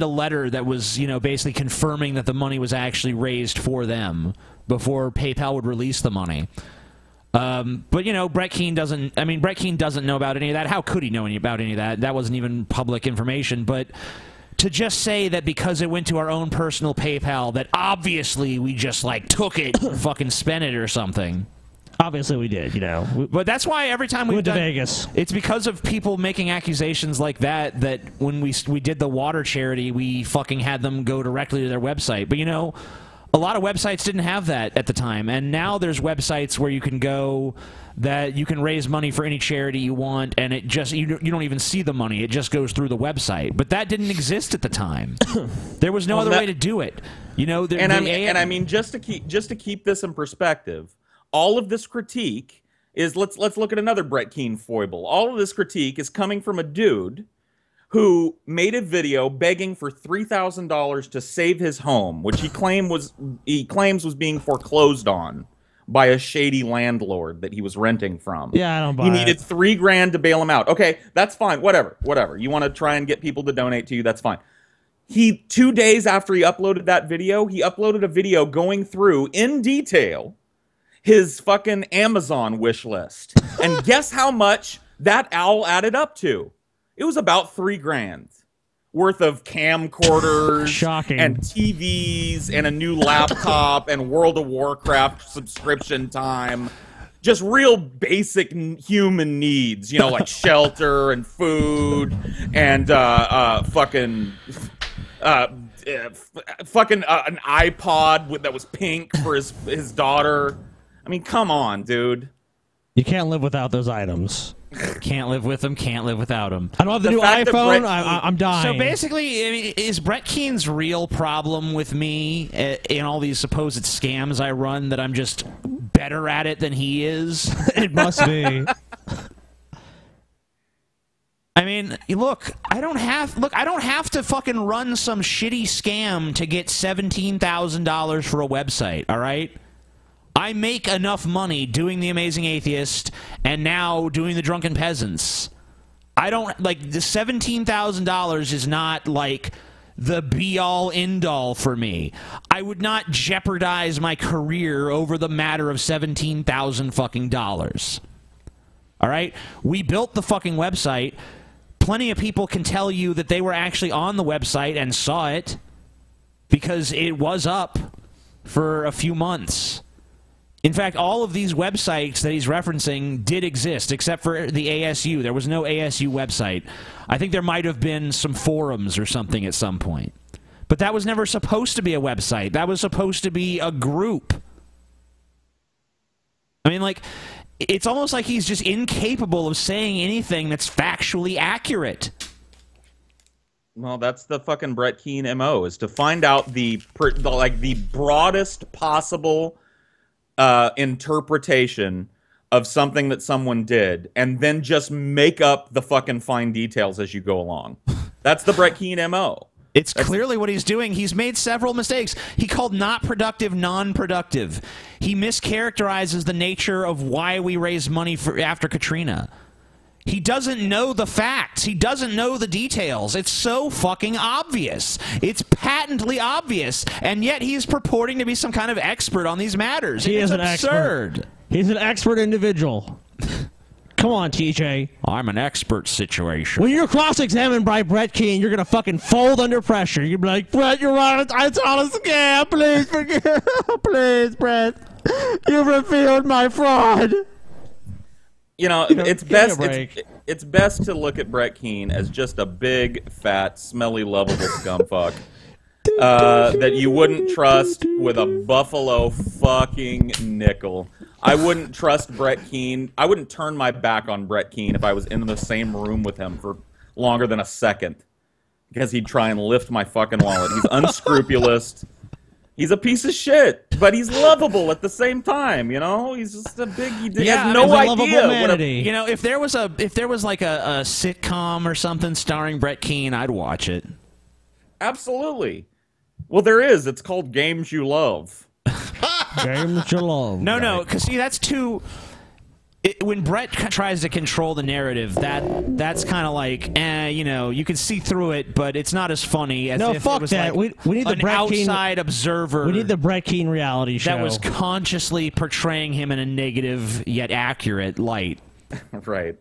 [SPEAKER 3] letter that was, you know, basically confirming that the money was actually raised for them before PayPal would release the money. But you know, Brett Keane doesn't. I mean, Brett Keane doesn't know about any of that. How could he know about any of that? That wasn't even public information. But to just say that because it went to our own personal PayPal, that obviously we just like took it and fucking spent it or something.
[SPEAKER 4] Obviously we did, you know.
[SPEAKER 3] But that's why every time we
[SPEAKER 4] went to Vegas,
[SPEAKER 3] it's because of people making accusations like that. That when we did the water charity, we fucking had them go directly to their website. But you know, a lot of websites didn't have that at the time, and now there's websites where you can go that you can raise money for any charity you want, and it just you don't even see the money; it just goes through the website. But that didn't exist at the time. There was no other way to do it. You know,
[SPEAKER 6] I mean, just to keep this in perspective, all of this critique is let's look at another Brett Keane foible. All of this critique is coming from a dude who made a video begging for $3,000 to save his home, which he claims was being foreclosed on by a shady landlord that he was renting from.
[SPEAKER 4] Yeah, I don't buy
[SPEAKER 6] He needed
[SPEAKER 4] it.
[SPEAKER 6] $3,000 to bail him out. Okay, that's fine. Whatever. You want to try and get people to donate to you, that's fine. 2 days after he uploaded that video, he uploaded a video going through in detail his fucking Amazon wish list. And guess how much that owl added up to? It was about $3,000 worth of camcorders
[SPEAKER 4] Shocking.
[SPEAKER 6] and TVs and a new laptop and World of Warcraft subscription time. Just real basic human needs, you know, like shelter and food and fucking an iPod that was pink for his daughter. I mean, come on, dude.
[SPEAKER 4] You can't live without those items.
[SPEAKER 3] Can't live with them, can't live without them.
[SPEAKER 4] I don't have the new
[SPEAKER 6] fact that
[SPEAKER 4] iPhone.
[SPEAKER 6] Brett
[SPEAKER 4] I'm dying.
[SPEAKER 3] So basically, I mean, is Brett Keane's real problem with me in all these supposed scams I run that I'm just better at it than he is?
[SPEAKER 4] It must be.
[SPEAKER 3] I mean, look, I don't have to fucking run some shitty scam to get $17,000 for a website, all right? I make enough money doing The Amazing Atheist and now doing The Drunken Peasants. I don't, like, the $17,000 is not, like, the be-all, end-all for me. I would not jeopardize my career over the matter of $17,000 fucking dollars. All right? We built the fucking website. Plenty of people can tell you that they were actually on the website and saw it because it was up for a few months. In fact, all of these websites that he's referencing did exist, except for the ASU. There was no ASU website. I think there might have been some forums or something at some point. But that was never supposed to be a website. That was supposed to be a group. I mean, like, it's almost like he's just incapable of saying anything that's factually accurate.
[SPEAKER 6] Well, that's the fucking Brett Keane MO, is to find out the broadest possible interpretation of something that someone did, and then just make up the fucking fine details as you go along. That's the Brett Keane MO.
[SPEAKER 3] It's clearly what he's doing. He's made several mistakes. He called not productive non-productive. He mischaracterizes the nature of why we raised money for after Katrina. He doesn't know the facts. He doesn't know the details. It's so fucking obvious. It's patently obvious, and yet he's purporting to be some kind of expert on these matters.
[SPEAKER 4] He is
[SPEAKER 3] It's
[SPEAKER 4] an
[SPEAKER 3] absurd.
[SPEAKER 4] expert. He's an expert individual. Come on, TJ.
[SPEAKER 3] I'm an expert situation.
[SPEAKER 4] When you're cross-examined by Brett Keane, you're going to fucking fold under pressure. You're going to be like, Brett, you're right. It's all a scam. Please forgive. Please, Brett. You've revealed my fraud.
[SPEAKER 6] It's best. It's best to look at Brett Keane as just a big, fat, smelly, lovable scumfuck that you wouldn't trust with a buffalo fucking nickel. I wouldn't trust Brett Keane. I wouldn't turn my back on Brett Keane if I was in the same room with him for longer than a second, because he'd try and lift my fucking wallet. He's unscrupulous. He's a piece of shit, but he's lovable at the same time. He's just a big. He has no idea what
[SPEAKER 3] if there was like a sitcom or something starring Brett Keane, I'd watch it.
[SPEAKER 6] Absolutely. Well, there is. It's called Games You Love.
[SPEAKER 4] Games You Love.
[SPEAKER 3] No, because see, that's too. When Brett tries to control the narrative, that's kind of like, you can see through it, but it's not as funny as if
[SPEAKER 4] fuck
[SPEAKER 3] it was
[SPEAKER 4] that.
[SPEAKER 3] like
[SPEAKER 4] we need the
[SPEAKER 3] an
[SPEAKER 4] Brett
[SPEAKER 3] outside
[SPEAKER 4] Keane,
[SPEAKER 3] observer.
[SPEAKER 4] We need the Brett Keane reality show
[SPEAKER 3] that was consciously portraying him in a negative yet accurate light.
[SPEAKER 6] Right.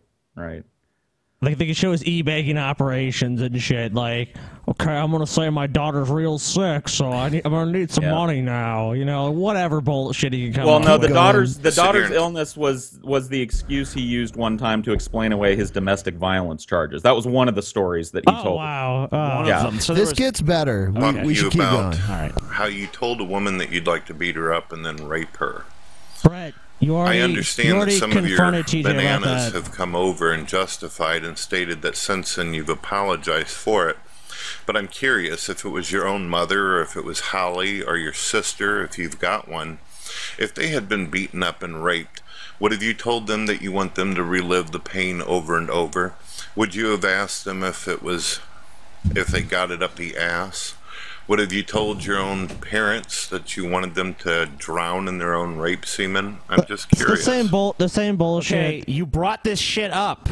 [SPEAKER 4] Like they can show his e-bagging operations and shit. Like, okay, I'm gonna say my daughter's real sick, so I'm gonna need some money now. Whatever bullshit he can come.
[SPEAKER 6] Well, no,
[SPEAKER 4] up
[SPEAKER 6] the
[SPEAKER 4] with.
[SPEAKER 6] daughter's illness was the excuse he used one time to explain away his domestic violence charges. That was one of the stories that he told.
[SPEAKER 4] Wow.
[SPEAKER 3] One of them. So
[SPEAKER 2] This gets better. We should keep going.
[SPEAKER 3] All right.
[SPEAKER 7] How you told a woman that you'd like to beat her up and then rape her.
[SPEAKER 4] Brett,
[SPEAKER 7] I understand that some of your
[SPEAKER 4] TJ
[SPEAKER 7] bananas have come over and justified and stated that since then you've apologized for it. But I'm curious if it was your own mother or if it was Holly or your sister, if you've got one. If they had been beaten up and raped, would have you told them that you want them to relive the pain over and over? Would you have asked them if they got it up the ass? Would have you told your own parents that you wanted them to drown in their own rape semen? I'm just curious.
[SPEAKER 4] The same bullshit.
[SPEAKER 3] Okay, you brought this shit up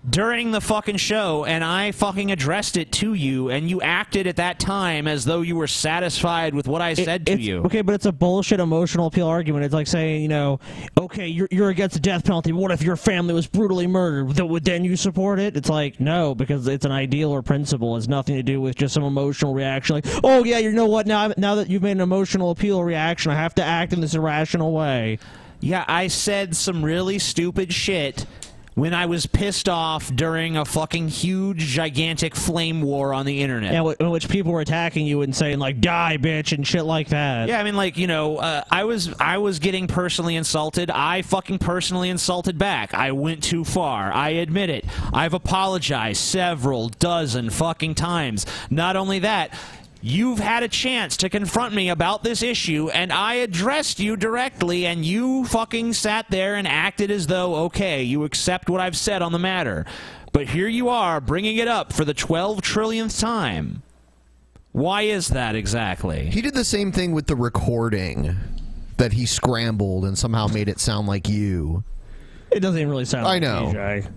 [SPEAKER 3] during the fucking show, and I fucking addressed it to you, and you acted at that time as though you were satisfied with what I said to you.
[SPEAKER 4] Okay, but it's a bullshit emotional appeal argument. It's like saying, okay, you're against the death penalty. What if your family was brutally murdered? Would then you support it? It's like, no, because it's an ideal or principle. It's nothing to do with just some emotional reaction. Like, oh yeah, you know what? Now that you've made an emotional appeal reaction, I have to act in this irrational way.
[SPEAKER 3] Yeah, I said some really stupid shit when I was pissed off during a fucking huge, gigantic flame war on the internet.
[SPEAKER 4] Yeah, in which people were attacking you and saying, like, die, bitch, and shit like that.
[SPEAKER 3] Yeah, I mean, like, I was getting personally insulted. I fucking personally insulted back. I went too far. I admit it. I've apologized several dozen fucking times. Not only that, you've had a chance to confront me about this issue, and I addressed you directly, and you fucking sat there and acted as though, okay, you accept what I've said on the matter. But here you are, bringing it up for the 12 trillionth time. Why is that exactly?
[SPEAKER 2] He did the same thing with the recording that he scrambled and somehow made it sound like you.
[SPEAKER 4] It doesn't even really sound like TJ.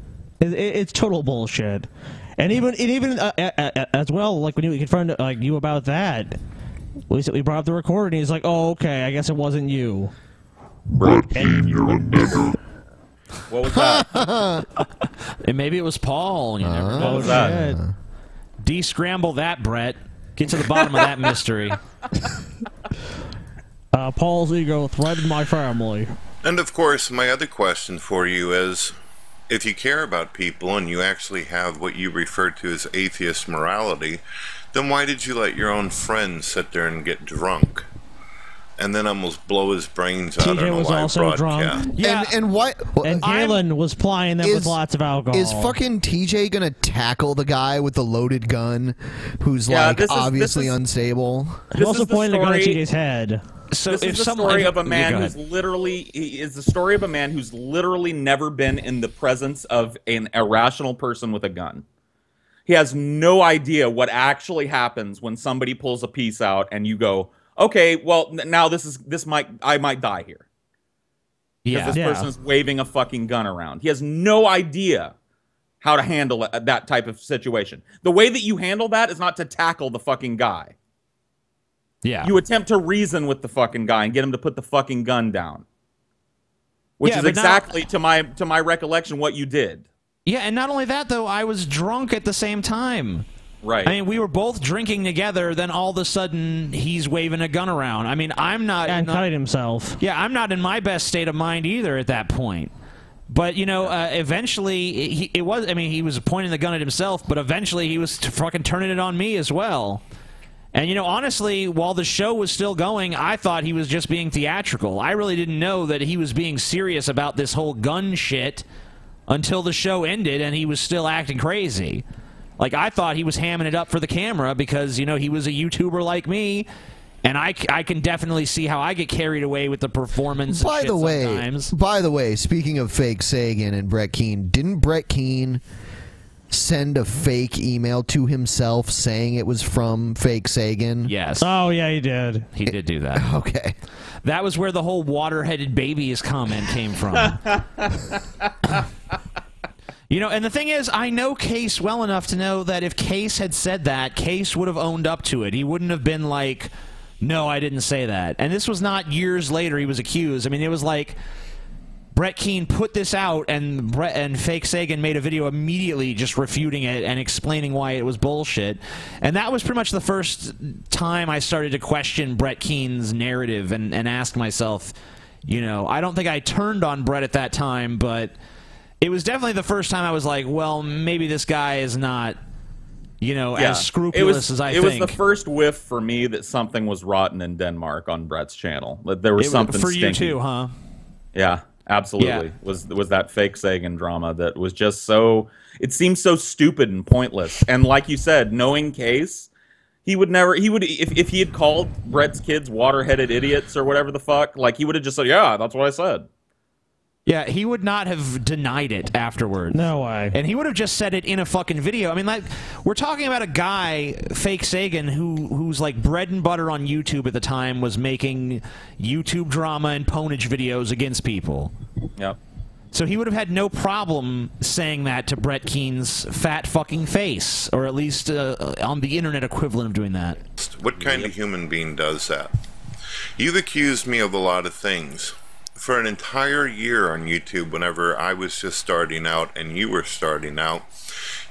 [SPEAKER 4] It's total bullshit. And even as well, like when you confronted you about that, we brought up the recording. He's like, "Oh, okay, I guess it wasn't you."
[SPEAKER 7] Brett Keane, you're a nigger.
[SPEAKER 6] What was that?
[SPEAKER 3] And maybe it was Paul. You never know.
[SPEAKER 6] What was that?
[SPEAKER 3] De-scramble that, Brett. Get to the bottom of that mystery.
[SPEAKER 4] Paul's ego threatened my family.
[SPEAKER 7] And of course, my other question for you is, if you care about people and you actually have what you refer to as atheist morality, then why did you let your own friends sit there and get drunk and then almost blow his brains out
[SPEAKER 4] TJ
[SPEAKER 7] on a
[SPEAKER 4] was
[SPEAKER 7] live
[SPEAKER 4] also
[SPEAKER 7] broadcast?
[SPEAKER 4] drunk.
[SPEAKER 2] Yeah. And what?
[SPEAKER 4] And Galen was plying them with lots of alcohol.
[SPEAKER 2] Is fucking TJ gonna tackle the guy with the loaded gun, who's obviously unstable?
[SPEAKER 4] He also pointed a gun at TJ's head.
[SPEAKER 3] So
[SPEAKER 6] this
[SPEAKER 3] if
[SPEAKER 6] is the
[SPEAKER 3] someone,
[SPEAKER 6] story of a man
[SPEAKER 3] go
[SPEAKER 6] who's
[SPEAKER 3] ahead.
[SPEAKER 6] literally never been in the presence of an irrational person with a gun. He has no idea what actually happens when somebody pulls a piece out and you go, okay, well, now I might die here.
[SPEAKER 3] Yeah.
[SPEAKER 6] Because this person is waving a fucking gun around. He has no idea how to handle that type of situation. The way that you handle that is not to tackle the fucking guy.
[SPEAKER 3] Yeah.
[SPEAKER 6] You attempt to reason with the fucking guy and get him to put the fucking gun down. Which is exactly, to my recollection, what you did.
[SPEAKER 3] Yeah, and not only that, though, I was drunk at the same time.
[SPEAKER 6] Right.
[SPEAKER 3] I mean, we were both drinking together, then all of a sudden, he's waving a gun around. I mean, I'm not...
[SPEAKER 4] And cutting himself.
[SPEAKER 3] Yeah, I'm not in my best state of mind either at that point. But, you know, eventually, he was pointing the gun at himself, but eventually he was fucking turning it on me as well. And, you know, honestly, while the show was still going, I thought he was just being theatrical. I really didn't know that he was being serious about this whole gun shit until the show ended and he was still acting crazy. Like, I thought he was hamming it up for the camera because, you know, he was a YouTuber like me, and I can definitely see how I get carried away with the performance
[SPEAKER 2] By the way,
[SPEAKER 3] sometimes.
[SPEAKER 2] Speaking of fake Sagan and Brett Keane, didn't Brett Keane send a fake email to himself saying it was from fake Sagan?
[SPEAKER 3] Yes.
[SPEAKER 4] Oh, yeah, he did.
[SPEAKER 3] He did do that.
[SPEAKER 2] Okay.
[SPEAKER 3] That was where the whole water-headed babies comment came from. You know, and the thing is, I know Case well enough to know that if Case had said that, Case would have owned up to it. He wouldn't have been like, no, I didn't say that. And this was not years later he was accused. I mean, it was like Brett Keane put this out, and fake Sagan made a video immediately just refuting it and explaining why it was bullshit. And that was pretty much the first time I started to question Brett Keane's narrative and ask myself, you know, I don't think I turned on Brett at that time, but it was definitely the first time I was like, well, maybe this guy is not, you know, as scrupulous as I think.
[SPEAKER 6] It was the first whiff for me that something was rotten in Denmark on Brett's channel. That there was something
[SPEAKER 3] for
[SPEAKER 6] stinky.
[SPEAKER 3] you too, huh?
[SPEAKER 6] Yeah, absolutely.
[SPEAKER 3] Yeah.
[SPEAKER 6] Was that fake Sagan drama that was just so... It seemed so stupid and pointless. And like you said, knowing Case, he would never... If he had called Brett's kids water-headed idiots or whatever the fuck, like, he would have just said, yeah, that's what I said.
[SPEAKER 3] Yeah, he would not have denied it afterwards.
[SPEAKER 4] No way.
[SPEAKER 3] And he would have just said it in a fucking video. I mean, like, we're talking about a guy, fake Sagan, who's like bread and butter on YouTube at the time, was making YouTube drama and ponage videos against people.
[SPEAKER 6] Yep.
[SPEAKER 3] So he would have had no problem saying that to Brett Keane's fat fucking face, or at least on the internet equivalent of doing that.
[SPEAKER 7] What kind of human being does that? You've accused me of a lot of things. For an entire year on YouTube, whenever I was just starting out and you were starting out,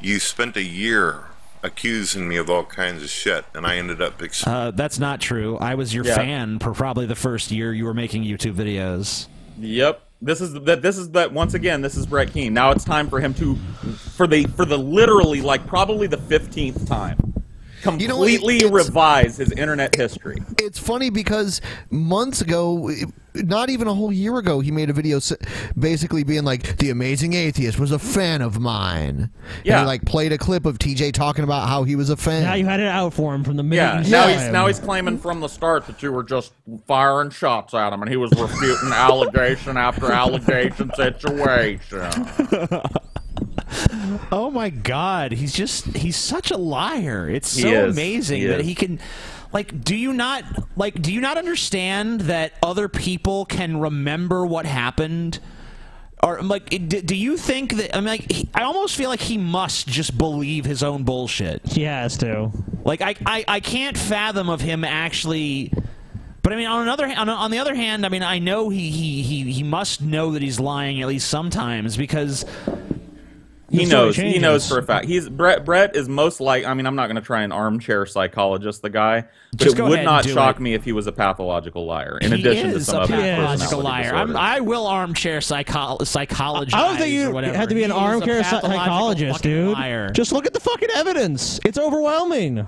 [SPEAKER 7] you spent a year accusing me of all kinds of shit, and I ended up...
[SPEAKER 3] That's not true. I was your fan for probably the first year you were making YouTube videos.
[SPEAKER 6] Yep. This is once again, this is Brett Keane. Now it's time for him to, for the literally, like, probably the 15th time, completely revise his internet history.
[SPEAKER 2] It's funny because months ago, not even a whole year ago, he made a video basically being like, the Amazing Atheist was a fan of mine.
[SPEAKER 6] Yeah.
[SPEAKER 2] And he like played a clip of TJ talking about how he was a fan.
[SPEAKER 4] Now you had it out for him from the minute.
[SPEAKER 6] Yeah, now he's claiming from the start that you were just firing shots at him, and he was refuting allegation after allegation situation.
[SPEAKER 3] Oh my God, he's such a liar. It's so amazing that he can, like, do you not understand that other people can remember what happened? Or like, do you think that, I mean, like, I almost feel like he must just believe his own bullshit.
[SPEAKER 4] He has to.
[SPEAKER 3] Like, I can't fathom of him actually. But I mean, on the other hand, I mean, I know he must know that he's lying at least sometimes, because
[SPEAKER 6] he knows for a fact. Brett is most like, I mean, I'm not going to try and armchair psychologist the guy, but it would not shock me if he was a pathological liar, in addition to some other
[SPEAKER 3] pathological liar. I will armchair psychologize.
[SPEAKER 4] I don't think you have to be an armchair psychologist, dude.
[SPEAKER 3] Liar.
[SPEAKER 4] Just look at the fucking evidence. It's overwhelming.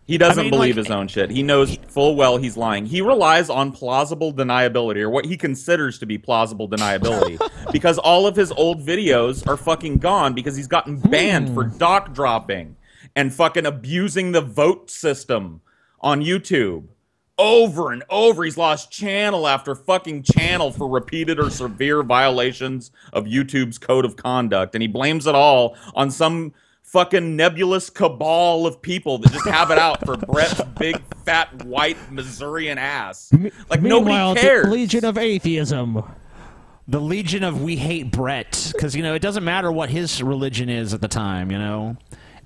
[SPEAKER 6] He doesn't believe his own shit. He knows full well he's lying. He relies on plausible deniability, or what he considers to be plausible deniability, because all of his old videos are fucking gone because he's gotten banned for doc dropping and fucking abusing the vote system on YouTube. Over and over, he's lost channel after fucking channel for repeated or severe violations of YouTube's code of conduct, and he blames it all on some fucking nebulous cabal of people that just have it out for Brett's big, fat, white Missourian ass. Like,
[SPEAKER 4] Meanwhile,
[SPEAKER 6] nobody cares.
[SPEAKER 4] the Legion of Atheism.
[SPEAKER 3] The Legion of We Hate Brett. Because, you know, it doesn't matter what his religion is at the time, you know?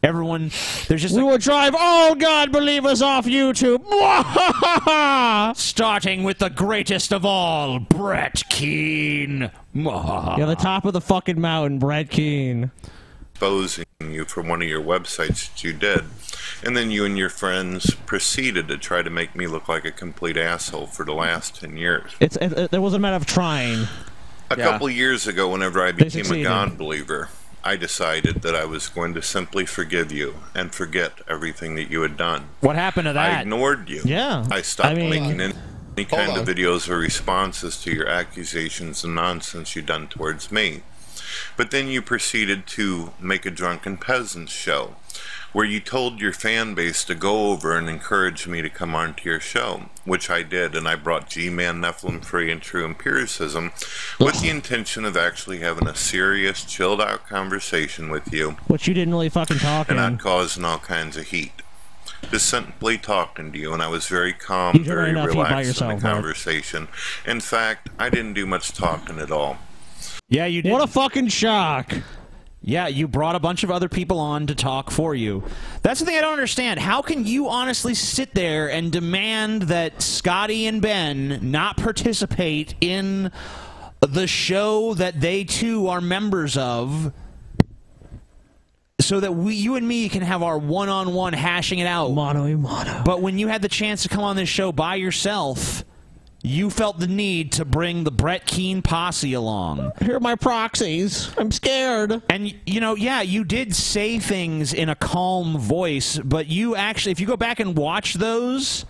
[SPEAKER 3] Everyone, there's just...
[SPEAKER 4] We will drive all God believers off YouTube.
[SPEAKER 3] Starting with the greatest of all, Brett Keane.
[SPEAKER 4] Yeah, the top of the fucking mountain, Brett Keane.
[SPEAKER 7] Exposing you for one of your websites that you did, and then you and your friends proceeded to try to make me look like a complete asshole for the last 10 years.
[SPEAKER 4] There was a matter of trying.
[SPEAKER 7] A couple years ago, whenever I became a God believer, I decided that I was going to simply forgive you and forget everything that you had done.
[SPEAKER 3] What happened to that?
[SPEAKER 7] I ignored you.
[SPEAKER 4] Yeah.
[SPEAKER 7] I stopped making any kind of videos or responses to your accusations and nonsense you'd done towards me. But then you proceeded to make a Drunken Peasants show, where you told your fan base to go over and encourage me to come onto your show, which I did, and I brought G-Man, Nephilim Free, and True Empiricism with the intention of actually having a serious, chilled-out conversation with you.
[SPEAKER 4] Which you didn't really fucking talk
[SPEAKER 7] and
[SPEAKER 4] in.
[SPEAKER 7] not causing all kinds of heat. Just simply talking to you, and I was very calm, very relaxed in the conversation. In fact, I didn't do much talking at all.
[SPEAKER 3] Yeah, you did.
[SPEAKER 4] What a fucking shock.
[SPEAKER 3] Yeah, you brought a bunch of other people on to talk for you. That's the thing I don't understand. How can you honestly sit there and demand that Scotty and Ben not participate in the show that they too are members of, so that you and me can have our one-on-one hashing it out?
[SPEAKER 4] Mano a mano.
[SPEAKER 3] But when you had the chance to come on this show by yourself, you felt the need to bring the Brett Keane posse along.
[SPEAKER 4] Here are my proxies. I'm scared.
[SPEAKER 3] And, you know, yeah, you did say things in a calm voice, but you actually, if you go back and watch those,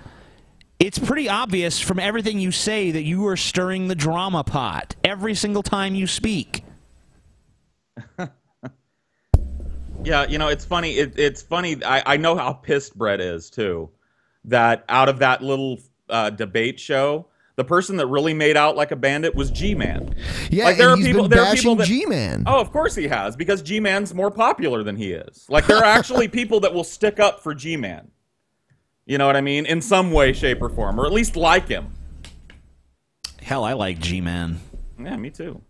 [SPEAKER 3] it's pretty obvious from everything you say that you are stirring the drama pot every single time you speak.
[SPEAKER 6] Yeah, you know, it's funny. It's funny. I know how pissed Brett is, too, that out of that little debate show, the person that really made out like a bandit was G-Man.
[SPEAKER 2] Yeah,
[SPEAKER 6] like, there
[SPEAKER 2] and he's been bashing G-Man.
[SPEAKER 6] Oh, of course he has, because G-Man's more popular than he is. Like, there are actually people that will stick up for G-Man. You know what I mean? In some way, shape, or form, or at least like him.
[SPEAKER 3] Hell, I like G-Man.
[SPEAKER 6] Yeah, me too.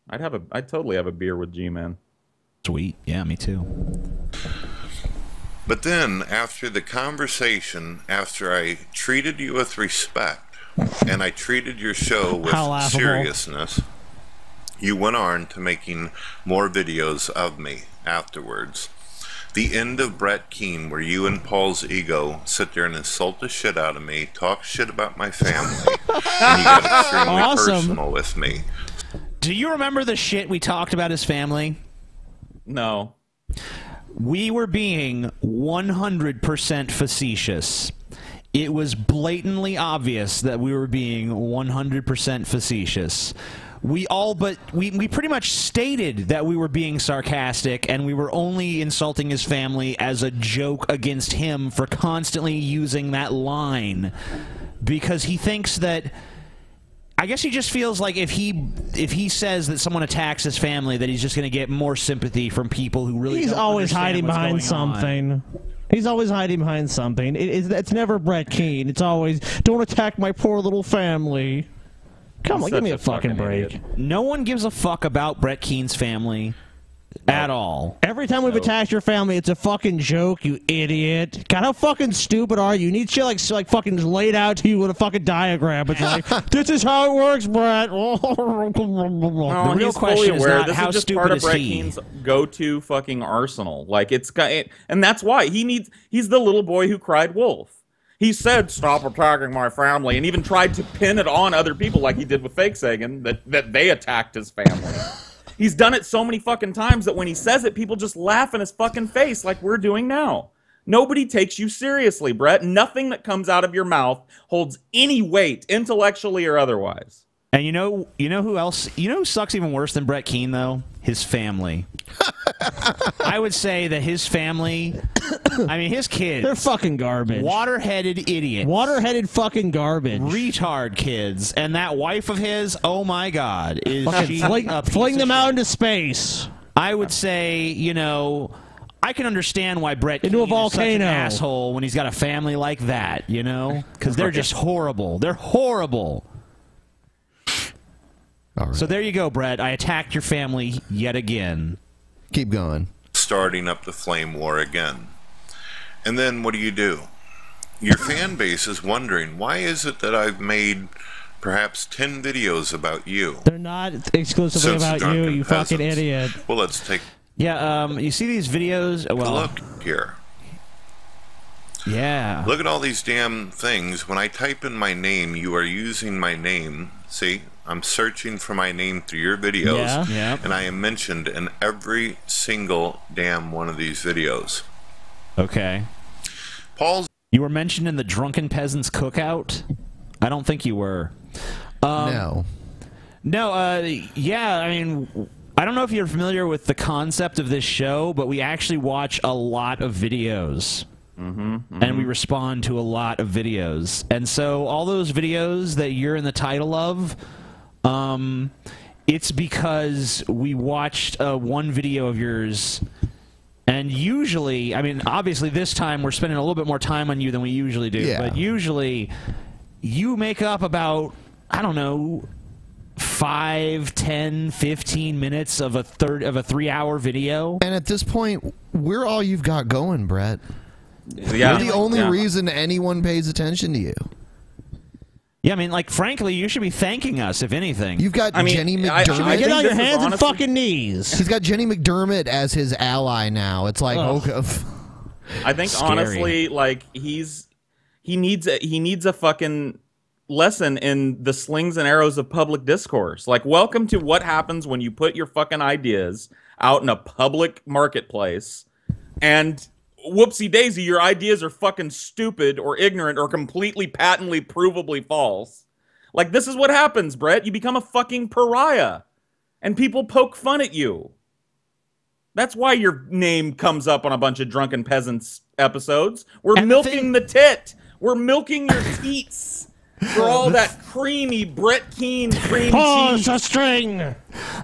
[SPEAKER 6] I'd totally have a beer with G-Man.
[SPEAKER 3] Sweet. Yeah, me too.
[SPEAKER 7] But then, after the conversation, after I treated you with respect, and I treated your show with seriousness, you went on to making more videos of me afterwards. The end of Brett Keane, where you and Paul's ego sit there and insult the shit out of me, talk shit about my family, and you got extremely personal with me.
[SPEAKER 3] Do you remember the shit we talked about his family?
[SPEAKER 6] No.
[SPEAKER 3] We were being 100% facetious. It was blatantly obvious that we were being 100% facetious. We pretty much stated that we were being sarcastic, and we were only insulting his family as a joke against him for constantly using that line, because he thinks that, I guess he just feels like if he says that someone attacks his family, that he's just going to get more sympathy from people who really
[SPEAKER 4] He's always hiding behind something. He's always hiding behind something. It's never Brett Keane. It's always, don't attack my poor little family. Come on, give me a fucking break.
[SPEAKER 3] Idiot. No one gives a fuck about Brett Keane's family at all.
[SPEAKER 4] Every time we've attacked your family, it's a fucking joke, you idiot. God, how fucking stupid are you? You need shit like fucking laid out to you with a fucking diagram. It's like, this is how it works, Brett.
[SPEAKER 6] The real question is not how stupid part of Brett Keane's go-to fucking arsenal. Like, and that's why he's the little boy who cried wolf. He said, stop attacking my family, and even tried to pin it on other people like he did with Fake Sagan, that they attacked his family. He's done it so many fucking times that when he says it, people just laugh in his fucking face like we're doing now. Nobody takes you seriously, Brett. Nothing that comes out of your mouth holds any weight, intellectually or otherwise.
[SPEAKER 3] And you know who else? You know who sucks even worse than Brett Keane, though? His family. I would say that his family, I mean, his kids,
[SPEAKER 4] they're fucking garbage.
[SPEAKER 3] Water-headed idiots.
[SPEAKER 4] Water-headed fucking garbage.
[SPEAKER 3] Retard kids. And that wife of his, oh my God, is she
[SPEAKER 4] fling them out into space.
[SPEAKER 3] I would say, you know, I can understand why Brett
[SPEAKER 4] Into a
[SPEAKER 3] Keane is such an
[SPEAKER 4] volcano.
[SPEAKER 3] asshole when he's got a family like that, you know? Because they're just horrible. They're horrible.
[SPEAKER 2] All right.
[SPEAKER 3] So there you go, Brett. I attacked your family yet again.
[SPEAKER 2] Keep going.
[SPEAKER 7] Starting up the flame war again. And then what do? Your fan base is wondering, why is it that I've made perhaps 10 videos about you?
[SPEAKER 4] They're not exclusively
[SPEAKER 7] Since
[SPEAKER 4] about you,
[SPEAKER 7] Drunken
[SPEAKER 4] you fucking
[SPEAKER 7] Peasants.
[SPEAKER 4] idiot.
[SPEAKER 7] Well, let's take
[SPEAKER 3] Yeah, you see these videos?
[SPEAKER 7] a
[SPEAKER 3] Well,
[SPEAKER 7] look here.
[SPEAKER 3] yeah.
[SPEAKER 7] Look at all these damn things. When I type in my name, you are using my name. See? I'm searching for my name through your videos.
[SPEAKER 4] Yeah.
[SPEAKER 3] Yeah.
[SPEAKER 7] And I am mentioned in every single damn one of these videos.
[SPEAKER 3] Okay.
[SPEAKER 7] Paul's...
[SPEAKER 3] You were mentioned in the Drunken Peasants cookout? I don't think you were.
[SPEAKER 2] No.
[SPEAKER 3] No, yeah, I mean, I don't know if you're familiar with the concept of this show, but we actually watch a lot of videos. And we respond to a lot of videos. And so all those videos that you're in the title of, it's because we watched one video of yours. And usually, I mean, obviously this time we're spending a little bit more time on you than we usually do.
[SPEAKER 2] Yeah.
[SPEAKER 3] But usually you make up about, I don't know, 5, 10, 15 minutes of a 3-hour video.
[SPEAKER 2] And at this point, we're all you've got going, Brett.
[SPEAKER 6] Yeah.
[SPEAKER 2] You're the only reason anyone pays attention to you.
[SPEAKER 3] Yeah, I mean, like, frankly, you should be thanking us, if anything.
[SPEAKER 2] You've got Jenny McDermott.
[SPEAKER 6] I
[SPEAKER 4] Get
[SPEAKER 6] think
[SPEAKER 4] on your
[SPEAKER 6] this is
[SPEAKER 4] hands and
[SPEAKER 6] honestly-
[SPEAKER 4] fucking knees.
[SPEAKER 2] He's got Jenny McDermott as his ally now. It's like, okay.
[SPEAKER 6] I think
[SPEAKER 3] Scary.
[SPEAKER 6] honestly, like he needs a fucking lesson in the slings and arrows of public discourse. Like, welcome to what happens when you put your fucking ideas out in a public marketplace, and whoopsie daisy, your ideas are fucking stupid or ignorant or completely patently provably false. Like, this is what happens, Brett. You become a fucking pariah, and people poke fun at you. That's why your name comes up on a bunch of Drunken Peasants episodes. We're
[SPEAKER 3] And
[SPEAKER 6] milking the tit. We're milking your teats for all that creamy Brett Keane cream
[SPEAKER 4] Pause
[SPEAKER 6] cheese.
[SPEAKER 4] the string.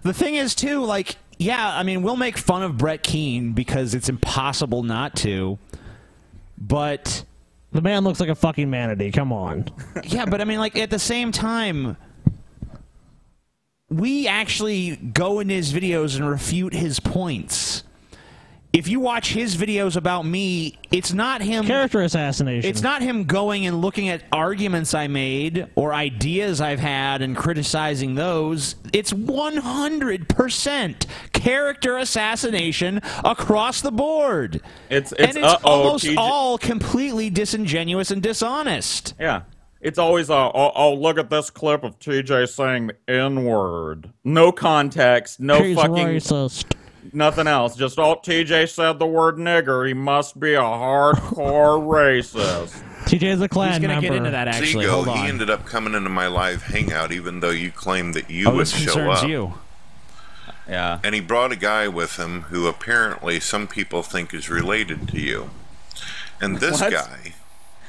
[SPEAKER 3] The thing is, too, like, yeah, I mean, we'll make fun of Brett Keane because it's impossible not to. But
[SPEAKER 4] The man looks like a fucking manatee. Come on.
[SPEAKER 3] yeah, but I mean, like, at the same time, we actually go in his videos and refute his points. If you watch his videos about me, it's not him.
[SPEAKER 4] Character assassination.
[SPEAKER 3] It's not him going and looking at arguments I made or ideas I've had and criticizing those. It's 100% character assassination across the board.
[SPEAKER 6] It's
[SPEAKER 3] almost
[SPEAKER 6] TJ.
[SPEAKER 3] all completely disingenuous and dishonest.
[SPEAKER 6] Yeah. It's always, oh, look at this clip of TJ saying the N-word. No context, no
[SPEAKER 4] He's
[SPEAKER 6] fucking...
[SPEAKER 4] racist.
[SPEAKER 6] Nothing else. Just, TJ said the word nigger. He must be a hardcore racist.
[SPEAKER 4] TJ's a Klan
[SPEAKER 3] He's going to
[SPEAKER 4] member.
[SPEAKER 3] get into that, actually.
[SPEAKER 7] Zigo,
[SPEAKER 3] Hold on.
[SPEAKER 7] he ended up coming into my live hangout even though you claimed that you would
[SPEAKER 3] this
[SPEAKER 7] show
[SPEAKER 3] concerns
[SPEAKER 7] up.
[SPEAKER 3] you.
[SPEAKER 6] Yeah.
[SPEAKER 7] And he brought a guy with him who apparently some people think is related to you. And this
[SPEAKER 6] What?
[SPEAKER 7] guy...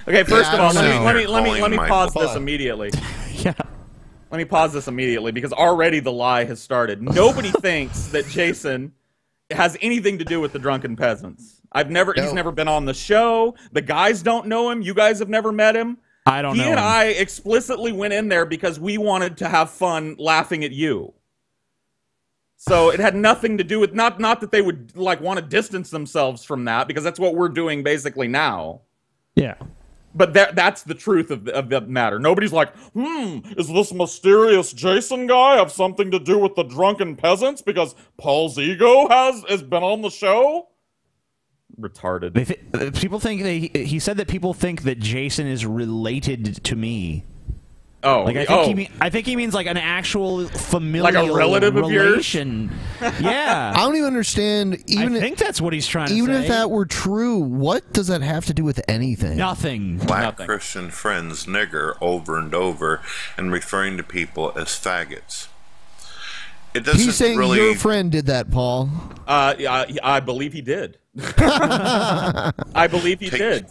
[SPEAKER 6] Okay, first of all,
[SPEAKER 2] I don't
[SPEAKER 6] let
[SPEAKER 7] know.
[SPEAKER 6] me pause this
[SPEAKER 2] Fuck.
[SPEAKER 6] immediately.
[SPEAKER 3] Yeah.
[SPEAKER 6] Let me pause this immediately because already the lie has started. Nobody thinks that Jason has anything to do with the Drunken Peasants. He's never been on the show. The guys don't know him. You guys have never met him.
[SPEAKER 3] I don't know.
[SPEAKER 6] He and
[SPEAKER 3] him.
[SPEAKER 6] I explicitly went in there because we wanted to have fun laughing at you. So it had nothing to do with not that they would like want to distance themselves from that, because that's what we're doing basically now.
[SPEAKER 4] Yeah.
[SPEAKER 6] But that's the truth of the matter. Nobody's like, is this mysterious Jason guy have something to do with the Drunken Peasants because Paul's ego has been on the show? Retarded.
[SPEAKER 3] People think he said that people think that Jason is related to me.
[SPEAKER 6] Oh,
[SPEAKER 3] Like I think he means like an actual familial
[SPEAKER 6] Like a relative of yours?
[SPEAKER 3] relation. Yeah.
[SPEAKER 2] I don't even understand. Even
[SPEAKER 3] I think that's what he's trying to
[SPEAKER 2] even
[SPEAKER 3] say.
[SPEAKER 2] if that were true, what does that have to do with anything?
[SPEAKER 3] Nothing.
[SPEAKER 7] Black
[SPEAKER 6] Nothing.
[SPEAKER 7] Christian friends nigger over and over and referring to people as faggots. It doesn't
[SPEAKER 2] He's saying
[SPEAKER 7] really...
[SPEAKER 2] your friend did that, Paul.
[SPEAKER 6] I believe he did. I believe he did.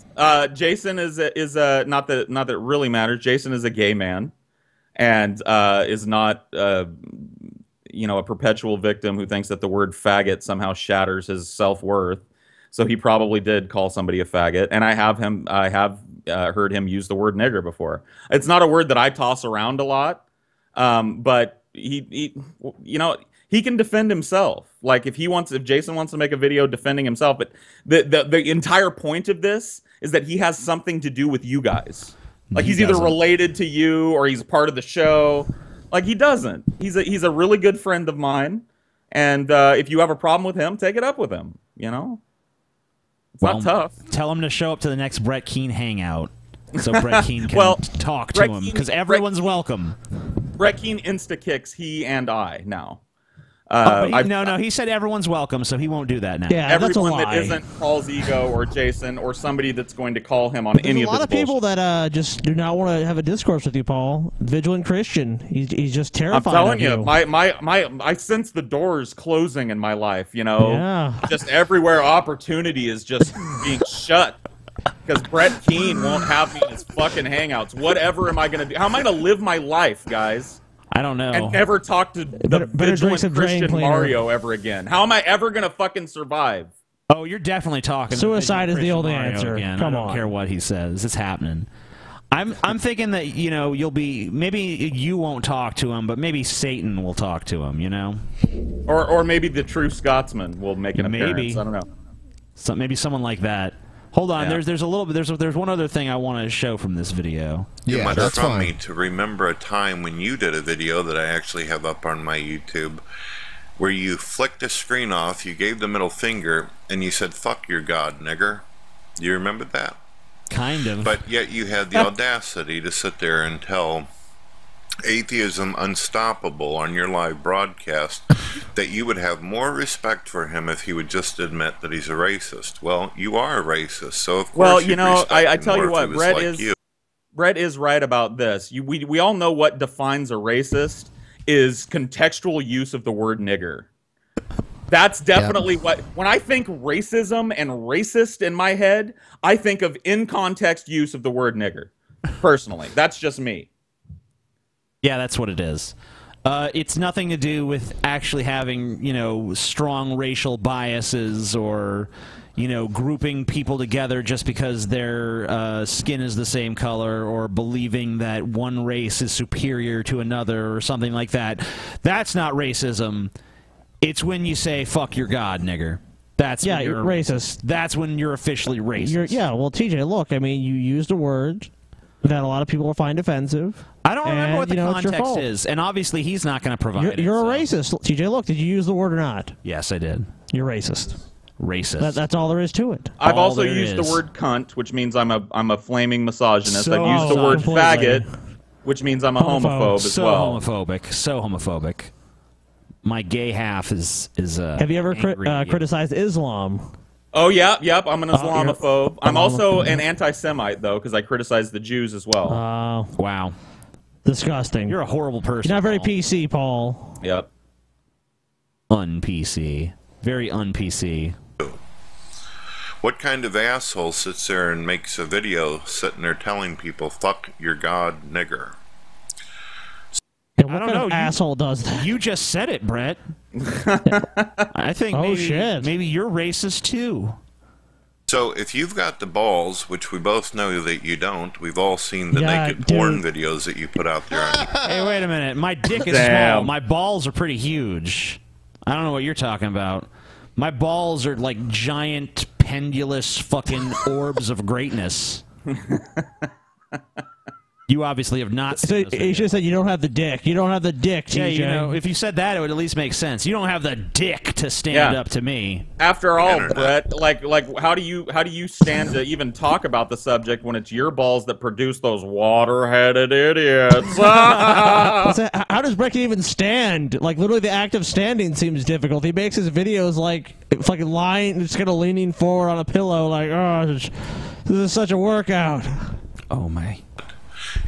[SPEAKER 6] Jason is not that it really matters. Jason is a gay man, and is not a perpetual victim who thinks that the word faggot somehow shatters his self-worth. So he probably did call somebody a faggot, and I have heard him use the word nigger before. It's not a word that I toss around a lot, but he he can defend himself. Like if Jason wants to make a video defending himself, but the entire point of this is that he has something to do with you guys. Like he's either related to you or he's part of the show. Like he doesn't. He's a really good friend of mine, and if you have a problem with him, take it up with him. You know. It's not tough.
[SPEAKER 3] Tell him to show up to the next Brett Keane hangout so Brett Keane can talk to him, because everyone's welcome.
[SPEAKER 6] Brett Keane insta-kicks he and I now.
[SPEAKER 3] No, he said everyone's welcome, so he won't do that now.
[SPEAKER 4] Yeah,
[SPEAKER 6] everyone that isn't Paul's Ego or Jason or somebody that's going to call him on any of this
[SPEAKER 4] There's a lot of people that just do not want to have a discourse with you, Paul. Vigilant Christian. He's just terrified.
[SPEAKER 6] I'm telling you, I sense the doors closing in my life. You know, just everywhere opportunity is just being shut. Because Brett Keane won't have me in his fucking hangouts. Whatever am I going to do? How am I going to live my life, guys?
[SPEAKER 3] I don't know.
[SPEAKER 6] And never talk to the vigilant Christian Mario ever again. How am I ever going to fucking survive?
[SPEAKER 3] Oh, you're definitely talking.
[SPEAKER 4] Suicide is the only
[SPEAKER 3] Mario
[SPEAKER 4] answer.
[SPEAKER 3] Again.
[SPEAKER 4] Come
[SPEAKER 3] I don't care what he says. It's happening. I'm thinking that, you know, maybe you won't talk to him, but maybe Satan will talk to him, you know?
[SPEAKER 6] Or maybe the true Scotsman will make an appearance. I don't know.
[SPEAKER 3] Maybe someone like that. Hold on, there's a little bit. There's one other thing I want to show from this video.
[SPEAKER 7] You might have from me to remember a time when you did a video that I actually have up on my YouTube, where you flicked a screen off, you gave the middle finger, and you said "fuck your god, nigger." Do you remember that?
[SPEAKER 3] Kind of.
[SPEAKER 7] But yet you had the audacity to sit there and tell Atheism Unstoppable on your live broadcast that you would have more respect for him if he would just admit that he's a racist. Well, you are a racist, so of course.
[SPEAKER 6] Well, you know, I tell you what, Brett is right about this. We all know what defines a racist is contextual use of the word nigger. That's definitely what. When I think racism and racist in my head, I think of in context use of the word nigger. Personally, that's just me.
[SPEAKER 3] Yeah, that's what it is. It's nothing to do with actually having, you know, strong racial biases or, you know, grouping people together just because their skin is the same color or believing that one race is superior to another or something like that. That's not racism. It's when you say, fuck your god, nigger. That's when
[SPEAKER 4] you're racist.
[SPEAKER 3] That's when you're officially racist.
[SPEAKER 4] Well, TJ, look, I mean, you used a word that a lot of people will find offensive.
[SPEAKER 3] I don't remember what the context is, and obviously he's not going to provide it.
[SPEAKER 4] You're a racist. TJ, look, did you use the word or not?
[SPEAKER 3] Yes, I did.
[SPEAKER 4] You're racist.
[SPEAKER 3] Racist.
[SPEAKER 4] That's all there is to it.
[SPEAKER 6] I've also used the word cunt, which means I'm a flaming misogynist. I've used the word faggot, which means I'm a homophobe as well.
[SPEAKER 3] So homophobic. My gay half is
[SPEAKER 4] Have you ever criticized Islam?
[SPEAKER 6] Oh, yeah, yep, I'm an Islamophobe. I'm also an anti-Semite, though, because I criticize the Jews as well.
[SPEAKER 3] Wow.
[SPEAKER 4] Disgusting.
[SPEAKER 3] You're a horrible person.
[SPEAKER 4] You're not very PC, Paul.
[SPEAKER 6] Yep.
[SPEAKER 3] Un-PC. Very un-PC.
[SPEAKER 7] What kind of asshole sits there and makes a video sitting there telling people, fuck your god, nigger?
[SPEAKER 4] What I don't know. Asshole does that?
[SPEAKER 3] You just said it, Brett. I think maybe you're racist too.
[SPEAKER 7] So if you've got the balls, which we both know that you don't, we've all seen the naked porn videos that you put out there.
[SPEAKER 3] Hey, wait a minute. My dick is small. My balls are pretty huge. I don't know what you're talking about. My balls are like giant, pendulous fucking orbs of greatness. You obviously have not seen this video.
[SPEAKER 4] You should have said you don't have the dick. You don't have the dick, TJ.
[SPEAKER 3] Yeah, you know, if you said that, it would at least make sense. You don't have the dick to stand up to me.
[SPEAKER 6] After all, Brett, like, how do you stand to even talk about the subject when it's your balls that produce those water-headed idiots?
[SPEAKER 4] How does Brett even stand? Like, literally, the act of standing seems difficult. He makes his videos like fucking lying, just kind of leaning forward on a pillow, like, oh, this is such a workout.
[SPEAKER 3] Oh my.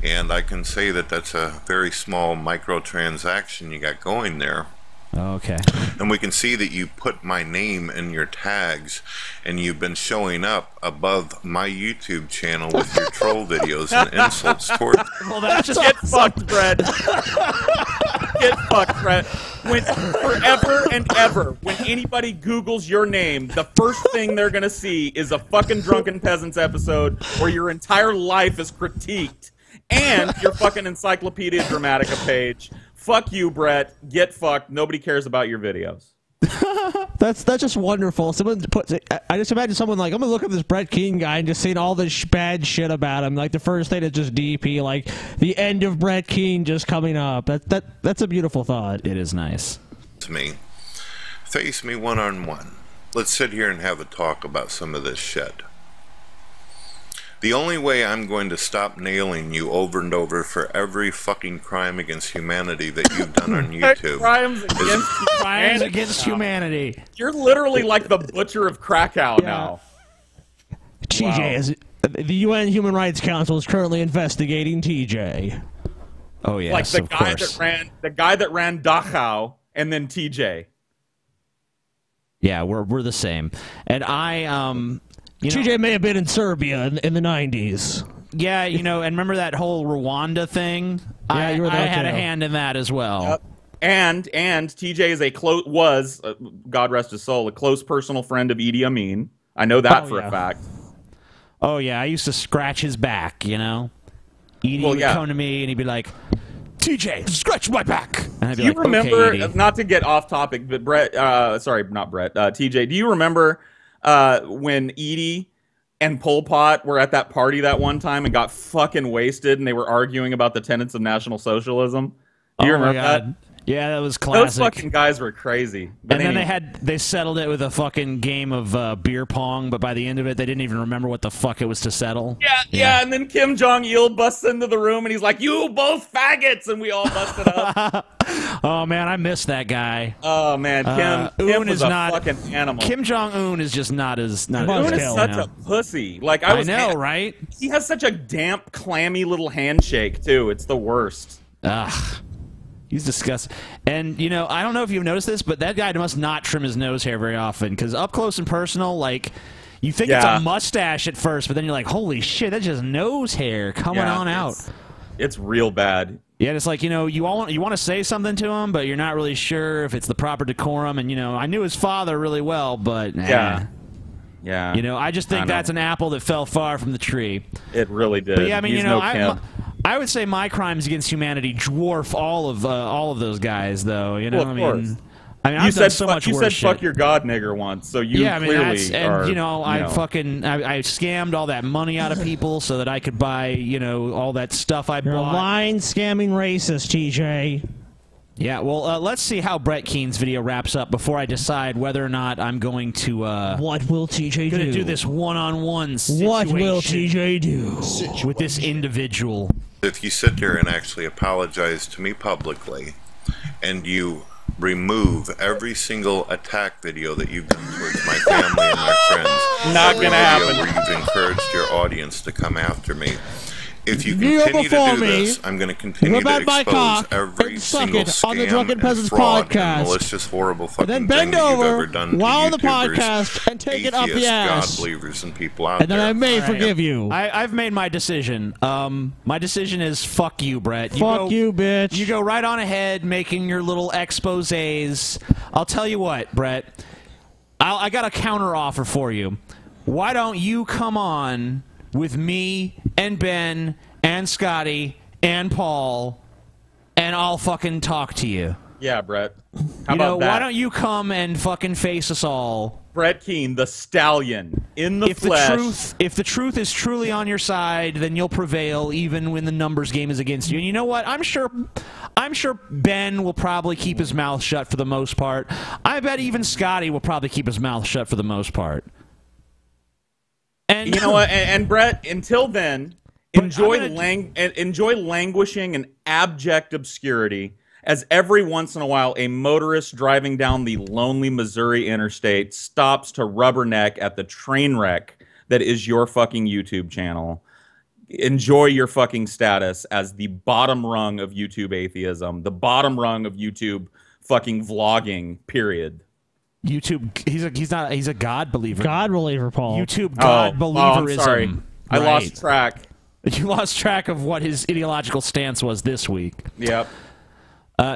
[SPEAKER 7] And I can say that that's a very small microtransaction you got going there.
[SPEAKER 3] Okay.
[SPEAKER 7] And we can see that you put my name in your tags, and you've been showing up above my YouTube channel with your troll videos and insults toward.
[SPEAKER 6] Well, that's just get fucked, Brett. Get fucked, Brett. when forever and ever, when anybody Googles your name, the first thing they're gonna see is a fucking Drunken Peasants episode where your entire life is critiqued, and your fucking Encyclopedia Dramatica page. Fuck you, Brett. Get fucked. Nobody cares about your videos.
[SPEAKER 4] That's just wonderful. Someone puts it, I just imagine someone like, I'm gonna look up this Brett Keane guy and just seeing all this bad shit about him. Like the first thing is just DP, like the end of Brett Keane just coming up. That's a beautiful thought.
[SPEAKER 3] It is nice.
[SPEAKER 7] To me, face me one-on-one. Let's sit here and have a talk about some of this shit. The only way I'm going to stop nailing you over and over for every fucking crime against humanity that you've done on YouTube
[SPEAKER 6] Crimes
[SPEAKER 3] against humanity.
[SPEAKER 6] You're literally like the butcher of Krakow now.
[SPEAKER 4] TJ is the UN Human Rights Council is currently investigating TJ.
[SPEAKER 3] Oh yes,
[SPEAKER 6] like the
[SPEAKER 3] of
[SPEAKER 6] guy
[SPEAKER 3] course.
[SPEAKER 6] that ran Dachau and then TJ.
[SPEAKER 3] Yeah, we're the same. And
[SPEAKER 4] TJ may have been in Serbia in the 90s.
[SPEAKER 3] Yeah, and remember that whole Rwanda thing?
[SPEAKER 4] Yeah, you were there
[SPEAKER 3] I had a
[SPEAKER 4] too.
[SPEAKER 3] hand in that as well.
[SPEAKER 6] And TJ is God rest his soul, a close personal friend of Idi Amin. I know that for a fact.
[SPEAKER 3] Oh yeah, I used to scratch his back. Edie would come to me and he'd be like, "TJ, scratch my back." And I'd be
[SPEAKER 6] do you
[SPEAKER 3] like,
[SPEAKER 6] remember?
[SPEAKER 3] "Okay, Edie."
[SPEAKER 6] Not to get off topic, but Brett. Sorry, not Brett. TJ, do you remember when Edie and Pol Pot were at that party that one time and got fucking wasted, and they were arguing about the tenets of National Socialism? Do you remember that?
[SPEAKER 3] Yeah, that was classic.
[SPEAKER 6] Those fucking guys were crazy. But
[SPEAKER 3] And then they settled it with a fucking game of beer pong, but by the end of it, they didn't even remember what the fuck it was to settle.
[SPEAKER 6] Yeah, and then Kim Jong-il busts into the room, and he's like, "You both faggots!" And we all busted up.
[SPEAKER 3] Oh, man, I miss that guy.
[SPEAKER 6] Oh, man, Kim was
[SPEAKER 3] is
[SPEAKER 6] a
[SPEAKER 3] not,
[SPEAKER 6] fucking animal.
[SPEAKER 3] Kim Jong-un is just not as...
[SPEAKER 6] Kim is such a pussy. Like,
[SPEAKER 3] I know, right?
[SPEAKER 6] He has such a damp, clammy little handshake, too. It's the worst.
[SPEAKER 3] Ugh. He's disgusting. And, I don't know if you've noticed this, but that guy must not trim his nose hair very often, because up close and personal, like, you think it's a mustache at first, but then you're like, holy shit, that's just nose hair coming on out.
[SPEAKER 6] It's real bad.
[SPEAKER 3] Yeah, it's like, you want to say something to him, but you're not really sure if it's the proper decorum, and, I knew his father really well, but...
[SPEAKER 6] Yeah.
[SPEAKER 3] I just think that's an apple that fell far from the tree.
[SPEAKER 6] It really did.
[SPEAKER 3] But yeah, I mean,
[SPEAKER 6] He's no Kim.
[SPEAKER 3] I would say my crimes against humanity dwarf all of those guys, though.
[SPEAKER 6] Well, of course.
[SPEAKER 3] I mean,
[SPEAKER 6] you
[SPEAKER 3] I've
[SPEAKER 6] said
[SPEAKER 3] done so much
[SPEAKER 6] you
[SPEAKER 3] worse
[SPEAKER 6] said
[SPEAKER 3] shit.
[SPEAKER 6] fuck your god nigger once, so you clearly are.
[SPEAKER 3] I scammed all that money out of people so that I could buy, all that stuff I
[SPEAKER 4] You're
[SPEAKER 3] bought.
[SPEAKER 4] a lying, scamming racist, TJ.
[SPEAKER 3] Yeah, well, let's see how Brett Keane's video wraps up before I decide whether or not I'm going to.
[SPEAKER 4] What will TJ do?
[SPEAKER 3] Do this one-on-one situation.
[SPEAKER 4] What will TJ do
[SPEAKER 3] with this individual?
[SPEAKER 7] If you sit there and actually apologize to me publicly, and you remove every single attack video that you've done towards my family and my friends,
[SPEAKER 6] not gonna happen.
[SPEAKER 7] Where you've encouraged your audience to come after me. If you continue to do this, I'm going to continue to expose every single scam
[SPEAKER 4] on the Drunken Peasants
[SPEAKER 7] fraud
[SPEAKER 4] podcast.
[SPEAKER 7] And malicious, horrible fucking
[SPEAKER 4] then bend
[SPEAKER 7] thing that
[SPEAKER 4] over
[SPEAKER 7] you've ever done
[SPEAKER 4] while
[SPEAKER 7] to
[SPEAKER 4] on the
[SPEAKER 7] YouTubers,
[SPEAKER 4] podcast and take it up the
[SPEAKER 7] atheists,
[SPEAKER 4] ass.
[SPEAKER 7] God believers, and people out
[SPEAKER 4] And then
[SPEAKER 7] there.
[SPEAKER 4] I may forgive you.
[SPEAKER 3] I've made my decision. My decision is fuck you, Brett.
[SPEAKER 4] Fuck you, bitch.
[SPEAKER 3] You go right on ahead making your little exposés. I'll tell you what, Brett. I got a counter offer for you. Why don't you come on with me and Ben and Scotty and Paul, and I'll fucking talk to you.
[SPEAKER 6] Yeah, Brett. How about that?
[SPEAKER 3] Why don't you come and fucking face us all?
[SPEAKER 6] Brett Keane, the stallion, in the flesh.
[SPEAKER 3] If the truth is truly on your side, then you'll prevail even when the numbers game is against you. And you know what? I'm sure Ben will probably keep his mouth shut for the most part. I bet even Scotty will probably keep his mouth shut for the most part. And
[SPEAKER 6] you know what? And Brett, until then, enjoy languishing in abject obscurity as every once in a while a motorist driving down the lonely Missouri interstate stops to rubberneck at the train wreck that is your fucking YouTube channel. Enjoy your fucking status as the bottom rung of YouTube atheism, the bottom rung of YouTube fucking vlogging, period.
[SPEAKER 3] YouTube, he's a God believer.
[SPEAKER 4] God believer, Paul.
[SPEAKER 3] YouTube God believerism.
[SPEAKER 6] I'm sorry. I lost track.
[SPEAKER 3] You lost track of what his ideological stance was this week.
[SPEAKER 6] Yep.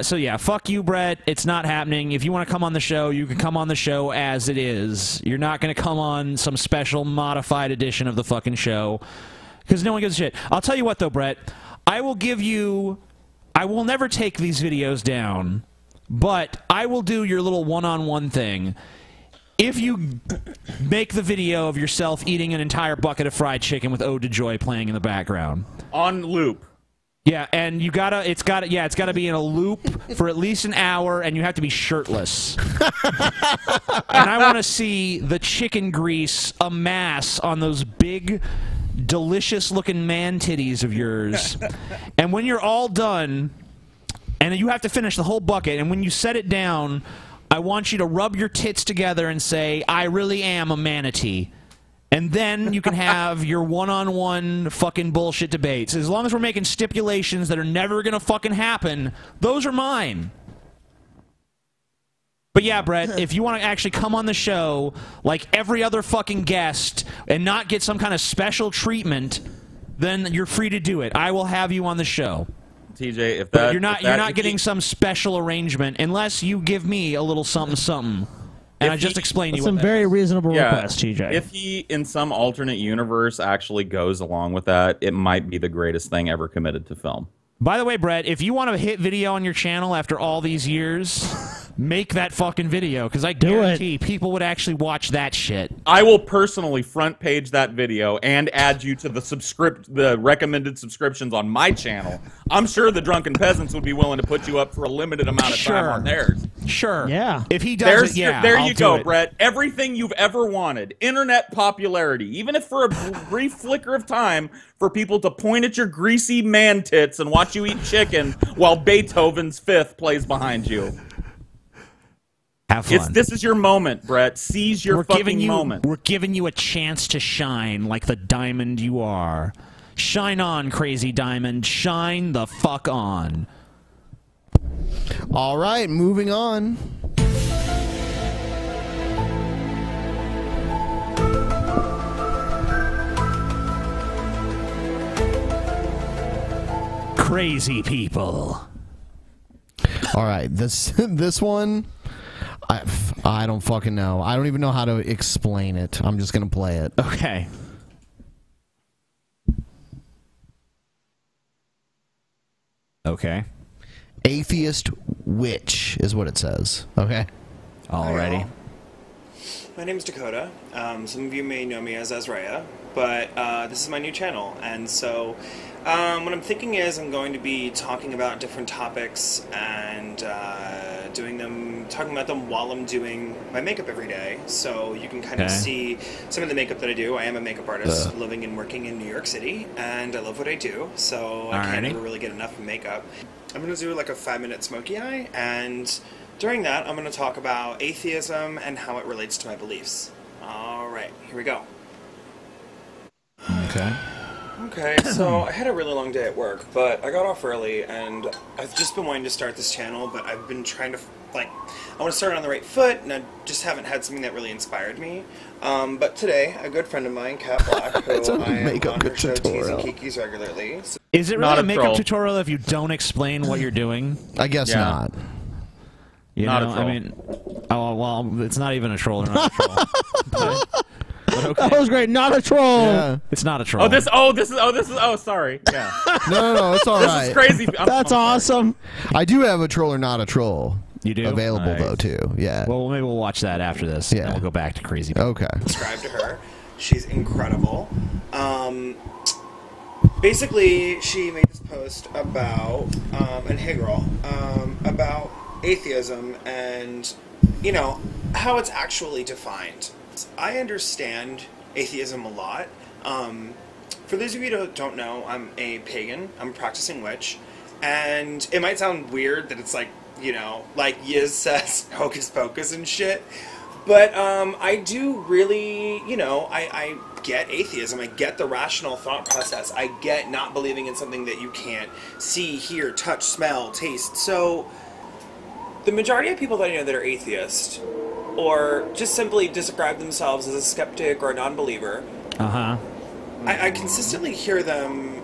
[SPEAKER 3] So yeah, fuck you, Brett. It's not happening. If you want to come on the show, you can come on the show as it is. You're not going to come on some special modified edition of the fucking show because no one gives a shit. I'll tell you what, though, Brett. I will never take these videos down, but I will do your little one-on-one thing. If you make the video of yourself eating an entire bucket of fried chicken with Ode to Joy playing in the background.
[SPEAKER 6] On loop.
[SPEAKER 3] Yeah, and it's gotta be in a loop for at least an hour, and you have to be shirtless. And I want to see the chicken grease amass on those big, delicious-looking man titties of yours. And when you're all done, and you have to finish the whole bucket, and when you set it down, I want you to rub your tits together and say, "I really am a manatee." And then you can have your one-on-one fucking bullshit debates. As long as we're making stipulations that are never gonna fucking happen, those are mine. But yeah, Brett, if you want to actually come on the show like every other fucking guest and not get some kind of special treatment, then you're free to do it. I will have you on the show.
[SPEAKER 6] TJ, if
[SPEAKER 3] But you're not getting some special arrangement unless you give me a little something something. And I just explained you
[SPEAKER 4] some very reasonable request, TJ.
[SPEAKER 6] If he, in some alternate universe, actually goes along with that, it might be the greatest thing ever committed to film.
[SPEAKER 3] By the way, Brett, if you want to hit video on your channel after all these years, make that fucking video, because I guarantee people would actually watch that shit.
[SPEAKER 6] I will personally front page that video and add you to the recommended subscriptions on my channel. I'm sure the Drunken Peasants would be willing to put you up for a limited amount of time on theirs.
[SPEAKER 3] Sure.
[SPEAKER 4] Yeah.
[SPEAKER 3] If he does
[SPEAKER 6] There
[SPEAKER 3] I'll
[SPEAKER 6] you go,
[SPEAKER 3] do it.
[SPEAKER 6] Brett. Everything you've ever wanted. Internet popularity. Even if for a brief flicker of time for people to point at your greasy man tits and watch you eat chicken while Beethoven's Fifth plays behind you.
[SPEAKER 3] Have fun.
[SPEAKER 6] This is your moment, Brett. Seize your fucking moment.
[SPEAKER 3] We're giving you a chance to shine like the diamond you are. Shine on, crazy diamond. Shine the fuck on.
[SPEAKER 2] All right, moving on.
[SPEAKER 3] Crazy people.
[SPEAKER 2] All right, this one, I don't fucking know. I don't even know how to explain it. I'm just gonna play it.
[SPEAKER 3] Okay. Okay.
[SPEAKER 2] Atheist witch is what it says. Okay.
[SPEAKER 3] Alrighty.
[SPEAKER 10] My name is Dakota. Some of you may know me as Azraya, but this is my new channel, and so what I'm thinking is I'm going to be talking about different topics and talking about them while I'm doing my makeup every day, so you can kind of see some of the makeup that I do. I am a makeup artist living and working in New York City, and I love what I do, so I can't ever really get enough of makeup. I'm going to do like a 5-minute smoky eye, and during that, I'm going to talk about atheism and how it relates to my beliefs. Alright, here we go. Okay, so I had a really long day at work, but I got off early, and I've just been wanting to start this channel, but I've been trying to, I want to start it on the right foot, and I just haven't had something that really inspired me. But today, a good friend of mine, Kat Black, who I am on her show Teas and Kikis regularly.
[SPEAKER 3] Is it really a makeup tutorial if you don't explain what you're doing?
[SPEAKER 2] I guess not.
[SPEAKER 3] You
[SPEAKER 6] Not
[SPEAKER 3] know,
[SPEAKER 6] a troll.
[SPEAKER 3] I mean, oh well, it's not even a troll or not a troll. But okay.
[SPEAKER 4] That was great. Not a troll.
[SPEAKER 2] Yeah.
[SPEAKER 3] It's not a troll.
[SPEAKER 6] Sorry. Yeah.
[SPEAKER 2] No, it's all right.
[SPEAKER 6] This is crazy.
[SPEAKER 4] That's awesome.
[SPEAKER 2] I do have a troll or not a troll.
[SPEAKER 3] You do?
[SPEAKER 2] Available
[SPEAKER 3] Nice.
[SPEAKER 2] though too. Yeah.
[SPEAKER 3] Well, maybe we'll watch that after this.
[SPEAKER 2] Yeah.
[SPEAKER 3] And then we'll go back to crazy people.
[SPEAKER 2] Okay.
[SPEAKER 10] Subscribe to her. She's incredible. Basically, she made this post about, and hey girl, about atheism and, you know, how it's actually defined. I understand atheism a lot. For those of you who don't know, I'm a pagan. I'm a practicing witch. And it might sound weird that it's like, you know, like Yiz says, hocus pocus and shit. But I do really, you know, I get atheism. I get the rational thought process. I get not believing in something that you can't see, hear, touch, smell, taste. So the majority of people that I know that are atheist or just simply describe themselves as a skeptic or a non-believer, I consistently hear them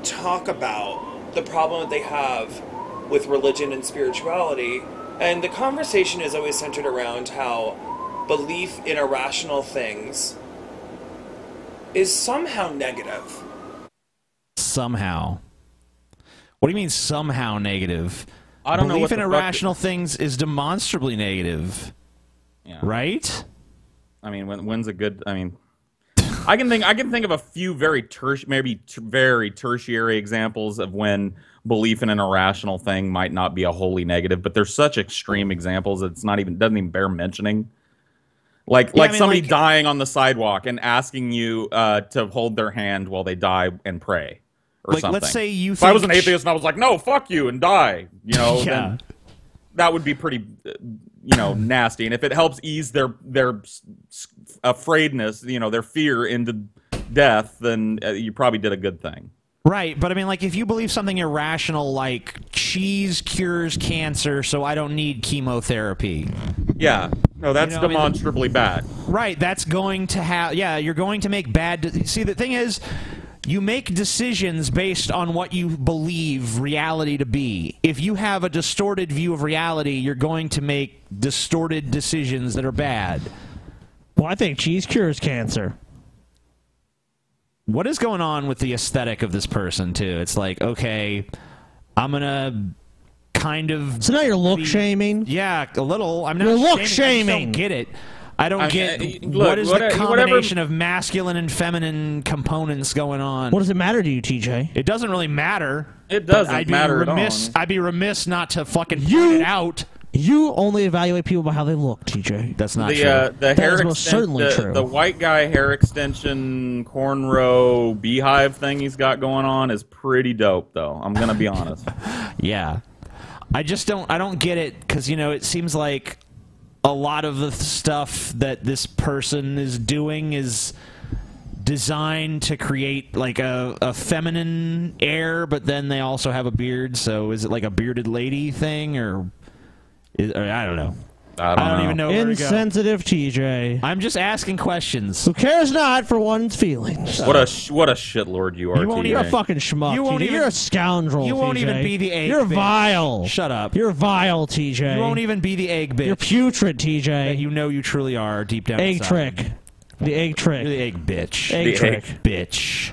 [SPEAKER 10] talk about the problem that they have with religion and spirituality, and the conversation is always centered around how belief in irrational things is somehow negative.
[SPEAKER 3] Somehow. What do you mean somehow negative?
[SPEAKER 6] I don't know.
[SPEAKER 3] Belief
[SPEAKER 6] What
[SPEAKER 3] in
[SPEAKER 6] the fuck-
[SPEAKER 3] irrational things is demonstrably negative.
[SPEAKER 6] Yeah.
[SPEAKER 3] Right?
[SPEAKER 6] I mean, when's a good? I mean, I can think of a few very very tertiary examples of when belief in an irrational thing might not be a wholly negative, but they're such extreme examples that doesn't even bear mentioning. Like somebody dying on the sidewalk and asking you to hold their hand while they die and pray, or something.
[SPEAKER 3] Let's say you.
[SPEAKER 6] If I was an atheist and I was like, "No, fuck you," and die,
[SPEAKER 3] Yeah.
[SPEAKER 6] then that would be pretty, nasty. And if it helps ease their afraidness, their fear into death, then you probably did a good thing.
[SPEAKER 3] Right, but I mean, if you believe something irrational, like cheese cures cancer, so I don't need chemotherapy.
[SPEAKER 6] Yeah, no, that's demonstrably bad.
[SPEAKER 3] Right, that's going to have. Yeah, you're going to make bad. See, the thing is, you make decisions based on what you believe reality to be. If you have a distorted view of reality, you're going to make distorted decisions that are bad.
[SPEAKER 4] Well, I think cheese cures cancer.
[SPEAKER 3] What is going on with the aesthetic of this person, too? It's like, okay, I'm going to kind of...
[SPEAKER 4] So now you're look-shaming?
[SPEAKER 3] Yeah, a little. I'm not
[SPEAKER 4] You're
[SPEAKER 3] shaming.
[SPEAKER 4] look-shaming!
[SPEAKER 3] I just don't get it. I don't get what is the combination of masculine and feminine components going on.
[SPEAKER 4] What does it matter to you, TJ?
[SPEAKER 3] It doesn't really matter.
[SPEAKER 6] It doesn't matter at all.
[SPEAKER 3] I'd be remiss not to fucking point it out.
[SPEAKER 4] You only evaluate people by how they look, TJ.
[SPEAKER 3] That's not true.
[SPEAKER 6] The
[SPEAKER 4] That
[SPEAKER 6] hair
[SPEAKER 4] is most certainly true.
[SPEAKER 6] The white guy hair extension cornrow beehive thing he's got going on is pretty dope, though. I'm gonna be honest.
[SPEAKER 3] Yeah, I don't get it because it seems like a lot of the stuff that this person is doing is designed to create like a feminine air, but then they also have a beard. So is it like a bearded lady thing, or I don't know.
[SPEAKER 6] I don't
[SPEAKER 3] even know where to go.
[SPEAKER 4] Insensitive TJ.
[SPEAKER 3] I'm just asking questions.
[SPEAKER 4] Who cares not for one's feelings?
[SPEAKER 6] What a shitlord you are, TJ.
[SPEAKER 4] You're a fucking schmuck, TJ. You're a scoundrel,
[SPEAKER 3] You won't
[SPEAKER 4] TJ.
[SPEAKER 3] even be the egg
[SPEAKER 4] You're
[SPEAKER 3] bitch.
[SPEAKER 4] vile.
[SPEAKER 3] Shut up.
[SPEAKER 4] You're vile, TJ.
[SPEAKER 3] You won't even be the egg bitch.
[SPEAKER 4] You're putrid, TJ.
[SPEAKER 3] That you know you truly are deep down
[SPEAKER 4] Egg
[SPEAKER 3] inside.
[SPEAKER 4] trick. The egg trick.
[SPEAKER 3] You're the egg bitch.
[SPEAKER 4] Egg trick.
[SPEAKER 3] Bitch.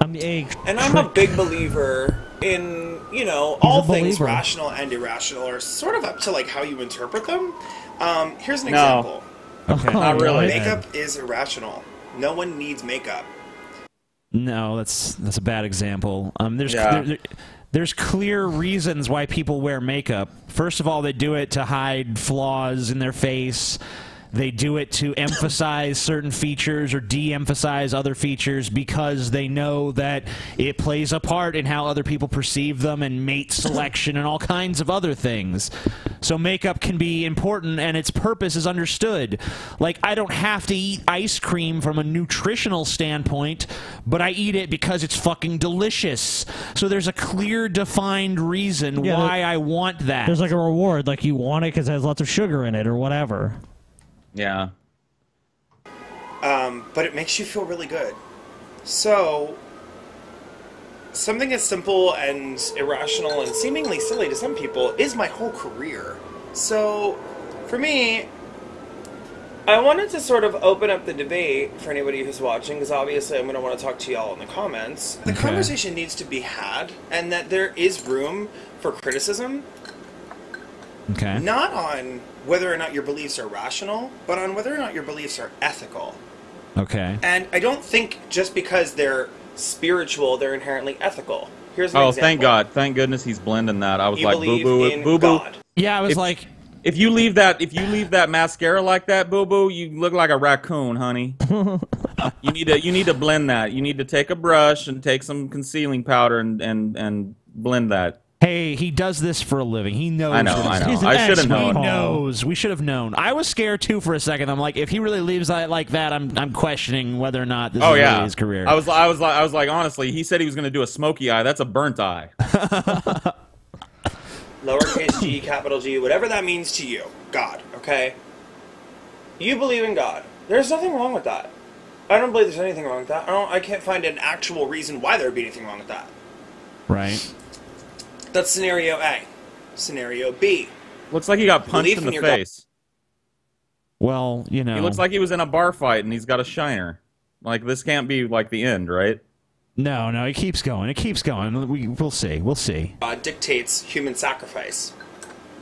[SPEAKER 4] I'm the egg
[SPEAKER 10] And I'm a big believer in, all things rational and irrational are sort of up to how you interpret them. Here's an example.
[SPEAKER 3] Okay.
[SPEAKER 6] Not really.
[SPEAKER 10] Makeup is irrational. No one needs makeup.
[SPEAKER 3] No, that's a bad example.
[SPEAKER 6] Yeah.
[SPEAKER 3] There's clear reasons why people wear makeup. First of all, they do it to hide flaws in their face. They do it to emphasize certain features or de-emphasize other features because they know that it plays a part in how other people perceive them and mate selection and all kinds of other things. So makeup can be important and its purpose is understood. Like, I don't have to eat ice cream from a nutritional standpoint, but I eat it because it's fucking delicious. So there's a clear, defined reason why I want that.
[SPEAKER 4] There's like a reward, like you want it because it has lots of sugar in it or whatever.
[SPEAKER 6] Yeah.
[SPEAKER 10] But it makes you feel really good. So, something as simple and irrational and seemingly silly to some people is my whole career. So, for me, I wanted to sort of open up the debate for anybody who's watching, because obviously I'm going to want to talk to y'all in the comments. The conversation needs to be had, and that there is room for criticism.
[SPEAKER 3] Okay.
[SPEAKER 10] Not on whether or not your beliefs are rational, but on whether or not your beliefs are ethical.
[SPEAKER 3] Okay.
[SPEAKER 10] And I don't think just because they're spiritual, they're inherently ethical. Here's an
[SPEAKER 6] Oh,
[SPEAKER 10] example.
[SPEAKER 6] thank God. Thank goodness he's blending that. I was
[SPEAKER 10] You
[SPEAKER 6] like,
[SPEAKER 10] believe
[SPEAKER 6] boo-boo,
[SPEAKER 10] in
[SPEAKER 6] boo-boo.
[SPEAKER 10] God.
[SPEAKER 3] Yeah, I was
[SPEAKER 6] If you leave that mascara like that, boo-boo, you look like a raccoon, honey. You need to blend that. You need to take a brush and take some concealing powder and blend that.
[SPEAKER 3] Hey, he does this for a living. He knows.
[SPEAKER 6] I know. I should have known.
[SPEAKER 3] He knows. We should have known. I was scared too for a second. I'm like, if he really leaves like that, I'm questioning whether or not this is really his career.
[SPEAKER 6] I was like, honestly, he said he was going to do a smoky eye. That's a burnt eye.
[SPEAKER 10] Lowercase g, capital G, whatever that means to you. God, okay? You believe in God. There's nothing wrong with that. I don't believe there's anything wrong with that. I can't find an actual reason why there would be anything wrong with that.
[SPEAKER 3] Right.
[SPEAKER 10] That's scenario A. Scenario B.
[SPEAKER 6] Looks like he got punched
[SPEAKER 10] Belief
[SPEAKER 6] in
[SPEAKER 10] in
[SPEAKER 6] the
[SPEAKER 10] your
[SPEAKER 6] face.
[SPEAKER 3] Well, you know.
[SPEAKER 6] He looks like he was in a bar fight and he's got a shiner. Like, this can't be, like, the end, right?
[SPEAKER 3] No, it keeps going. It keeps going. We'll see. We'll see.
[SPEAKER 10] Dictates human sacrifice.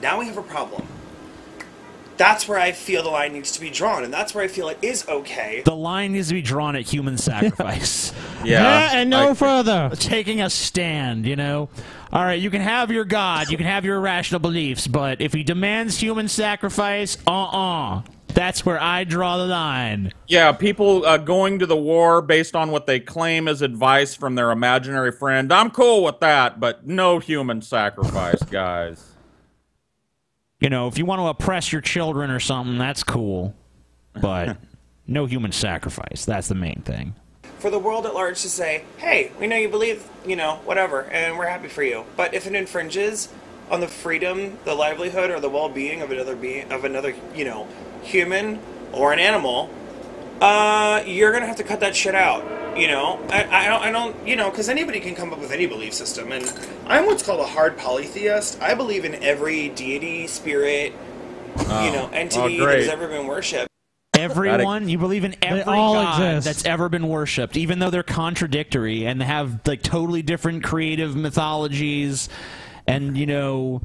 [SPEAKER 10] Now we have a problem. That's where I feel the line needs to be drawn, and that's where I feel it is okay.
[SPEAKER 3] The line needs to be drawn at human sacrifice.
[SPEAKER 4] Yeah, and no further.
[SPEAKER 3] Taking a stand, you know? All right, you can have your God, you can have your irrational beliefs, but if he demands human sacrifice, that's where I draw the line.
[SPEAKER 6] Yeah, people going to the war based on what they claim as advice from their imaginary friend. I'm cool with that, but no human sacrifice, guys.
[SPEAKER 3] You know, if you want to oppress your children or something, that's cool. But no human sacrifice. That's the main thing.
[SPEAKER 10] For the world at large to say, hey, we know you believe, you know, whatever, and we're happy for you. But if it infringes on the freedom, the livelihood, or the well-being of another, you know, human or an animal, you're gonna have to cut that shit out. You know, I don't, you know, because anybody can come up with any belief system, and I'm what's called a hard polytheist. I believe in every deity, spirit, you know, entity that has ever been worshipped.
[SPEAKER 3] Everyone, you believe in every
[SPEAKER 4] all
[SPEAKER 3] god
[SPEAKER 4] exist.
[SPEAKER 3] that's ever been worshipped, even though they're contradictory and have like totally different creative mythologies, and you know,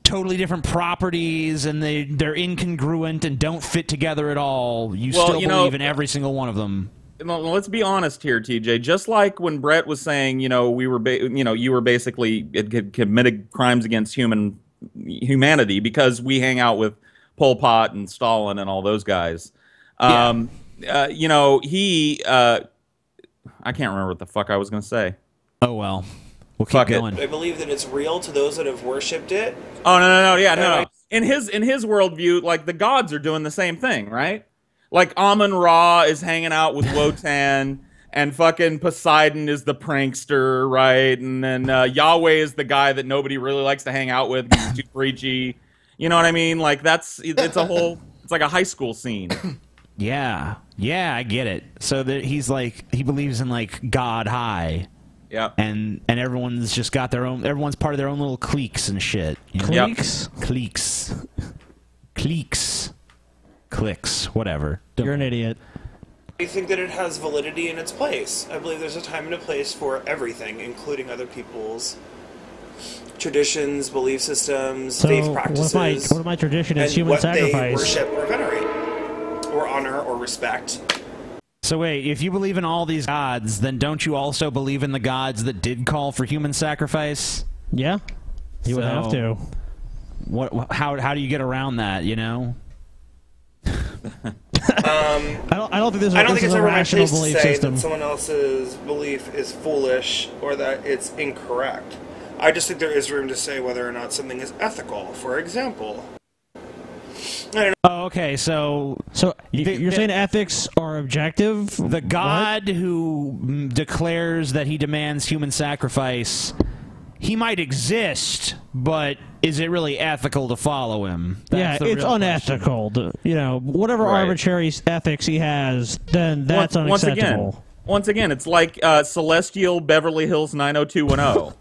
[SPEAKER 3] totally different properties, and they're incongruent and don't fit together at all. You still believe in every single one of them.
[SPEAKER 6] Let's be honest here, TJ. Just like when Brett was saying, you know, you were basically committed crimes against humanity because we hang out with Pol Pot and Stalin and all those guys. You know, I can't remember what the fuck I was going to say.
[SPEAKER 3] Oh well, we'll keep going.
[SPEAKER 10] I believe that it's real to those that have worshipped it.
[SPEAKER 6] Oh no, no. In his worldview, like the gods are doing the same thing, right? Like Amun Ra is hanging out with Wotan, and fucking Poseidon is the prankster, right? And then Yahweh is the guy that nobody really likes to hang out with because he's too preachy. You know what I mean? Like it's like a high school scene.
[SPEAKER 3] Yeah, I get it. So that he believes in like God high.
[SPEAKER 6] Yeah.
[SPEAKER 3] And everyone's just got their own. Everyone's part of their own little cliques and shit. You know?
[SPEAKER 4] Cliques?
[SPEAKER 3] Clicks, whatever.
[SPEAKER 4] You're an idiot.
[SPEAKER 10] I think that it has validity in its place. I believe there's a time and a place for everything, including other people's traditions, belief systems, faith practices.
[SPEAKER 4] What if my tradition is human sacrifice?
[SPEAKER 10] What they worship or venerate, or honor or respect.
[SPEAKER 3] So wait, if you believe in all these gods, then don't you also believe in the gods that did call for human sacrifice?
[SPEAKER 4] Yeah, you would have to.
[SPEAKER 3] How do you get around that? You know.
[SPEAKER 4] I don't think this is a rational belief system.
[SPEAKER 10] That someone else's belief is foolish or that it's incorrect. I just think there is room to say whether or not something is ethical. For example.
[SPEAKER 3] Oh, okay. So
[SPEAKER 4] you're saying ethics are objective?
[SPEAKER 3] The God who declares that he demands human sacrifice, he might exist, but is it really ethical to follow him?
[SPEAKER 4] It's unethical. You know, whatever arbitrary ethics he has, then that's unacceptable.
[SPEAKER 6] Once again, it's like Celestial Beverly Hills 90210.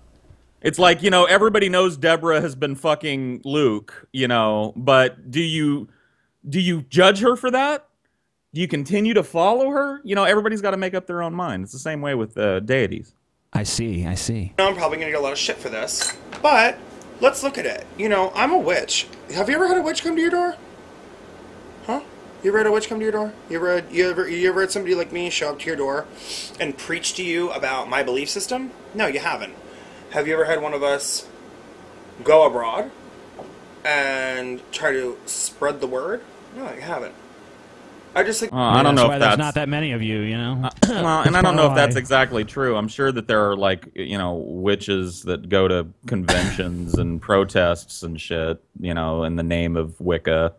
[SPEAKER 6] It's like, you know, everybody knows Deborah has been fucking Luke, you know, but do you judge her for that? Do you continue to follow her? You know, everybody's got to make up their own mind. It's the same way with deities.
[SPEAKER 3] I see.
[SPEAKER 10] I'm probably going to get a lot of shit for this, but let's look at it. You know, I'm a witch. Have you ever had a witch come to your door? Huh? You ever had a witch come to your door? You ever had somebody like me show up to your door and preach to you about my belief system? No, you haven't. Have you ever had one of us go abroad and try to spread the word? No, you haven't. I just think...
[SPEAKER 6] I don't know if
[SPEAKER 3] there's not that many of you, you know?
[SPEAKER 6] Well, and I don't know if that's exactly true. I'm sure that there are, like, you know, witches that go to conventions and protests and shit, you know, in the name of Wicca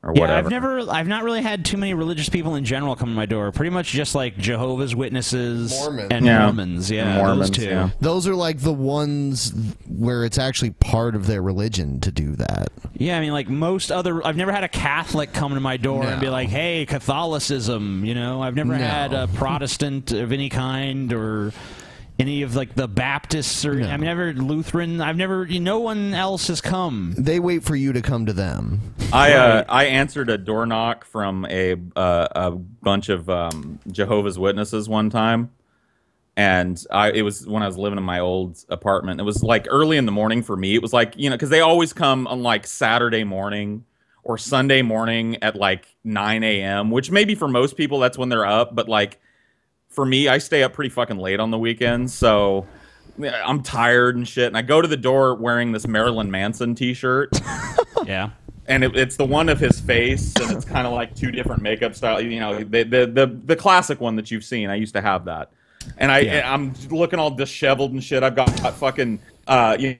[SPEAKER 6] or whatever.
[SPEAKER 3] I've not really had too many religious people in general come to my door. Pretty much just like Jehovah's Witnesses and Mormons. Yeah,
[SPEAKER 6] Mormons,
[SPEAKER 3] those two.
[SPEAKER 6] yeah.
[SPEAKER 2] Those are like the ones where it's actually part of their religion to do that.
[SPEAKER 3] Yeah, I mean, like most other... I've never had a Catholic come to my door and be like, hey, Catholicism, you know? I've never had a Protestant of any kind or... any of like the Baptists or I've never Lutheran. I've never. No one else has come.
[SPEAKER 2] They wait for you to come to them.
[SPEAKER 6] I answered a door knock from a bunch of Jehovah's Witnesses one time, and it was when I was living in my old apartment. It was like early in the morning for me. It was like, because they always come on like Saturday morning or Sunday morning at like 9 a.m., which maybe for most people that's when they're up, but like for me, I stay up pretty fucking late on the weekends, so I'm tired and shit. And I go to the door wearing this Marilyn Manson t-shirt.
[SPEAKER 3] Yeah.
[SPEAKER 6] And it's the one of his face, and it's kind of like two different makeup styles. The classic one that you've seen. I used to have that. And I'm looking all disheveled and shit. I've got fucking a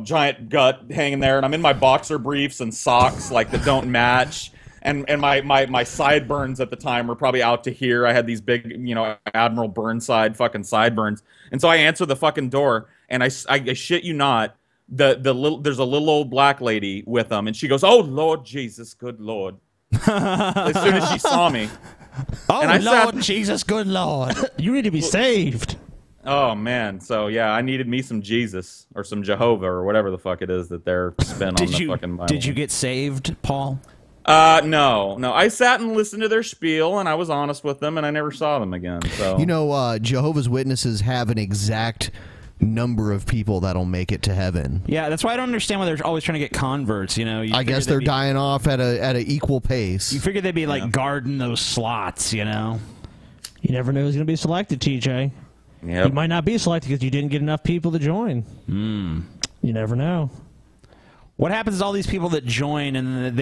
[SPEAKER 6] giant gut hanging there, and I'm in my boxer briefs and socks like that don't match. And my sideburns at the time were probably out to here. I had these big, Admiral Burnside fucking sideburns. And so I answer the fucking door, and I shit you not, there's a little old black lady with them, and she goes, "Oh Lord Jesus, good Lord!" As soon as she saw me.
[SPEAKER 3] Oh Lord Jesus, good Lord!
[SPEAKER 4] You need to be saved.
[SPEAKER 6] Oh man, so yeah, I needed me some Jesus or some Jehovah or whatever the fuck it is that they're spin on the fucking Bible.
[SPEAKER 3] Did you get saved, Paul?
[SPEAKER 6] No. I sat and listened to their spiel, and I was honest with them, and I never saw them again. So
[SPEAKER 2] Jehovah's Witnesses have an exact number of people that'll make it to heaven.
[SPEAKER 3] Yeah, that's why I don't understand why they're always trying to get converts.
[SPEAKER 2] I guess they're dying off at an equal pace.
[SPEAKER 3] You figure they'd be like guarding those slots,
[SPEAKER 4] You never know who's going to be selected, TJ.
[SPEAKER 6] Yep.
[SPEAKER 4] You might not be selected because you didn't get enough people to join. You never know.
[SPEAKER 3] What happens is all these people that join and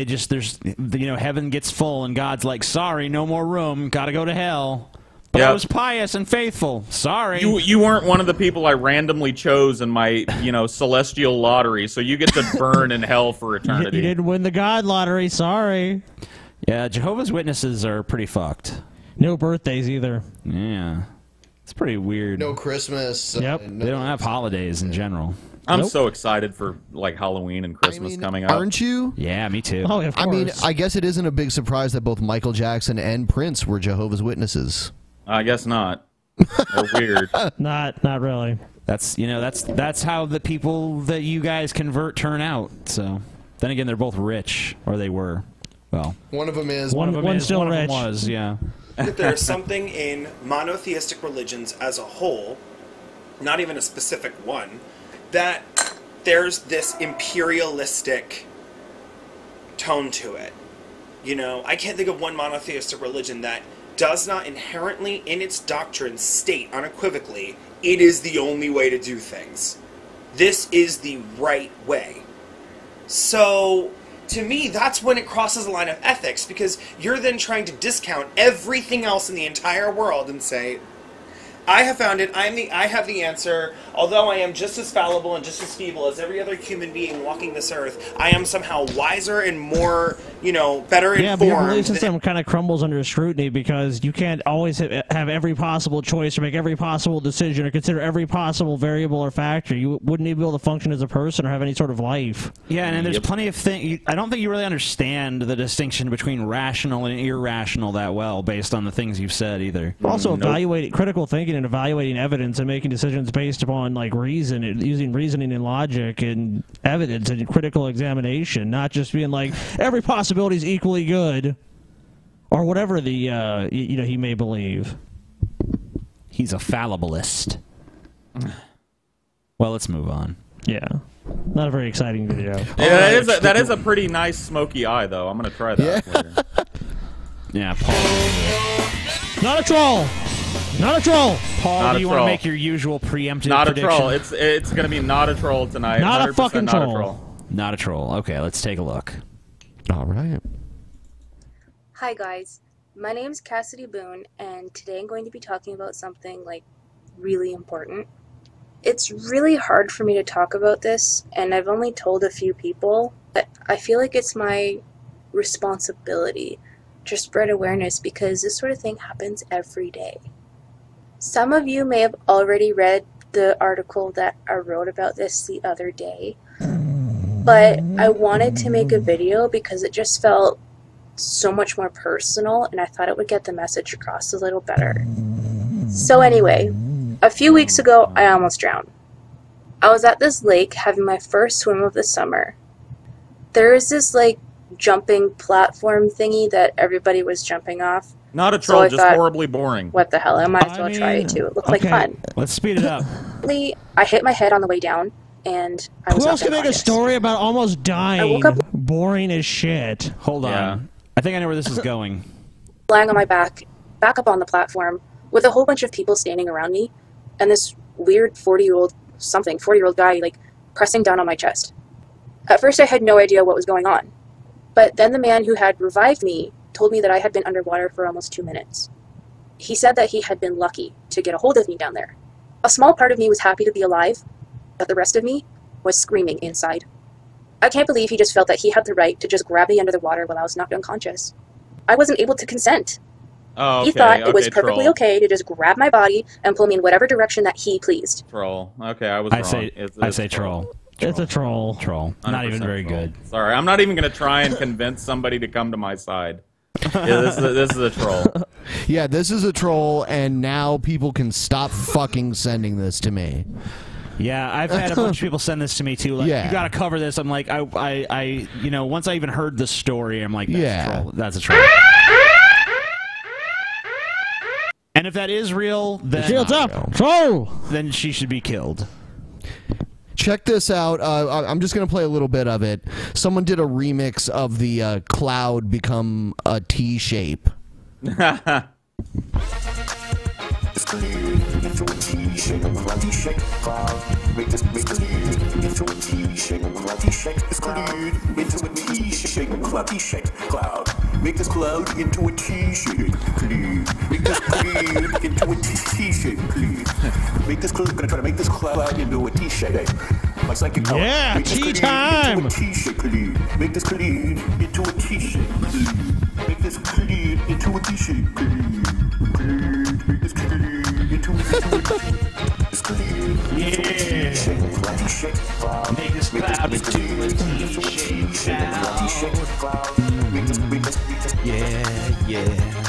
[SPEAKER 3] heaven gets full and God's like, sorry, no more room, gotta go to hell. But I was pious and faithful. Sorry.
[SPEAKER 6] You weren't one of the people I randomly chose in my, celestial lottery, so you get to burn in hell for eternity.
[SPEAKER 4] You didn't win the God lottery, sorry.
[SPEAKER 3] Yeah, Jehovah's Witnesses are pretty fucked.
[SPEAKER 4] No birthdays either.
[SPEAKER 3] Yeah. It's pretty weird.
[SPEAKER 2] No Christmas.
[SPEAKER 4] Yep.
[SPEAKER 3] They don't have holidays in general.
[SPEAKER 6] I'm so excited for like Halloween and Christmas coming up.
[SPEAKER 2] Aren't you?
[SPEAKER 3] Yeah, me too.
[SPEAKER 4] Oh, of course.
[SPEAKER 2] I guess it isn't a big surprise that both Michael Jackson and Prince were Jehovah's Witnesses.
[SPEAKER 6] I guess not. They're weird.
[SPEAKER 4] Not really.
[SPEAKER 3] That's how the people that you guys convert turn out. So then again, they're both rich, or they were. Well,
[SPEAKER 2] one of them is.
[SPEAKER 4] One of them is.
[SPEAKER 3] Still
[SPEAKER 4] one
[SPEAKER 3] rich.
[SPEAKER 4] Of them
[SPEAKER 3] was. Yeah.
[SPEAKER 10] That there's something in monotheistic religions as a whole, not even a specific one, that there's this imperialistic tone to it. I can't think of one monotheistic religion that does not inherently, in its doctrine, state unequivocally, it is the only way to do things. This is the right way. So, to me, that's when it crosses a line of ethics, because you're then trying to discount everything else in the entire world and say, I have found it, I have the answer, although I am just as fallible and just as feeble as every other human being walking this earth, I am somehow wiser and more, better informed.
[SPEAKER 4] Yeah, but your belief system kind of crumbles under scrutiny because you can't always have every possible choice or make every possible decision or consider every possible variable or factor. You wouldn't even be able to function as a person or have any sort of life.
[SPEAKER 3] Yeah, and there's plenty of things. I don't think you really understand the distinction between rational and irrational that well based on the things you've said either.
[SPEAKER 4] Also, evaluating critical thinking and evaluating evidence and making decisions based upon reason, using reasoning and logic and evidence and critical examination, not just being like every possibility is equally good or whatever the he may believe.
[SPEAKER 3] He's a fallibilist. Well, let's move on.
[SPEAKER 4] Yeah, not a very exciting video.
[SPEAKER 6] Yeah, that is a pretty nice smoky eye, though. I'm gonna try that later.
[SPEAKER 3] Yeah, Paul.
[SPEAKER 4] Not a troll. Not a troll.
[SPEAKER 3] Paul, do you want to make your usual preemptive prediction?
[SPEAKER 6] Not a troll. It's going to be not a troll tonight.
[SPEAKER 4] Not a fucking
[SPEAKER 3] troll. Not a troll. Okay, let's take a look.
[SPEAKER 2] All right.
[SPEAKER 11] Hi, guys. My name's Cassidy Boone, and today I'm going to be talking about something, really important. It's really hard for me to talk about this, and I've only told a few people, but I feel like it's my responsibility to spread awareness because this sort of thing happens every day. Some of you may have already read the article that I wrote about this the other day, but I wanted to make a video because it just felt so much more personal and I thought it would get the message across a little better. So anyway, A few weeks ago, I almost drowned. I was at this lake having my first swim of the summer. There is this, like, jumping platform thingy that everybody was jumping off.
[SPEAKER 6] Not a troll, just horribly boring.
[SPEAKER 11] What the hell? I might as well try it too. It looked like fun.
[SPEAKER 3] Let's speed it up.
[SPEAKER 11] I hit my head on the way down, and I was
[SPEAKER 4] Who else can make a story about almost dying?
[SPEAKER 11] I woke up
[SPEAKER 4] boring as shit.
[SPEAKER 3] Hold on. I think I know where this is going.
[SPEAKER 11] lying on my back up on the platform, with a whole bunch of people standing around me, and this weird 40-year-old guy, like, pressing down on my chest. At first I had no idea what was going on, but then the man who had revived me told me that I had been underwater for almost 2 minutes. He said that he had been lucky to get a hold of me down there. A small part of me was happy to be alive, but the rest of me was screaming inside. I can't believe he just felt that he had the right to just grab me under the water while I was knocked unconscious. I wasn't able to consent.
[SPEAKER 6] Oh, okay,
[SPEAKER 11] he thought it was perfectly
[SPEAKER 6] troll.
[SPEAKER 11] okay to just grab my body and pull me in whatever direction that he pleased.
[SPEAKER 6] Troll. Okay, I was wrong.
[SPEAKER 3] I say troll.
[SPEAKER 4] It's a troll.
[SPEAKER 3] Troll. Not even very good.
[SPEAKER 6] Sorry, I'm not even going to try and convince somebody to come to my side. Yeah, this is a troll.
[SPEAKER 2] Yeah, this is a troll, and now people can stop fucking sending this to me.
[SPEAKER 3] Yeah, I've had a bunch of people send this to me too. Like,
[SPEAKER 2] Yeah.
[SPEAKER 3] you got to cover this. I'm like, you know, once I even heard the story, I'm like, that's a troll. That's a troll. And if that is real, then
[SPEAKER 4] Shields up, troll.
[SPEAKER 3] Then she should be killed.
[SPEAKER 2] Check this out. I'm just going to play a little bit of it. Someone did a remix of the cloud become a T shape.
[SPEAKER 12] Make this cloud into a T-shape, please. Make this cloud into a T-shape, please. Make this cloud. Gonna try to make this cloud into a T-shape. My psychic power.
[SPEAKER 4] Yeah,
[SPEAKER 12] Make this
[SPEAKER 4] tea
[SPEAKER 12] cloud
[SPEAKER 4] time.
[SPEAKER 12] Into a T-shape, please. Make this cloud into a T-shape, please. Make this cloud into a T-shape, please. Make this cloud into a T-shape.
[SPEAKER 3] Yeah. Make this cloud into a T-shape cloud. Yeah.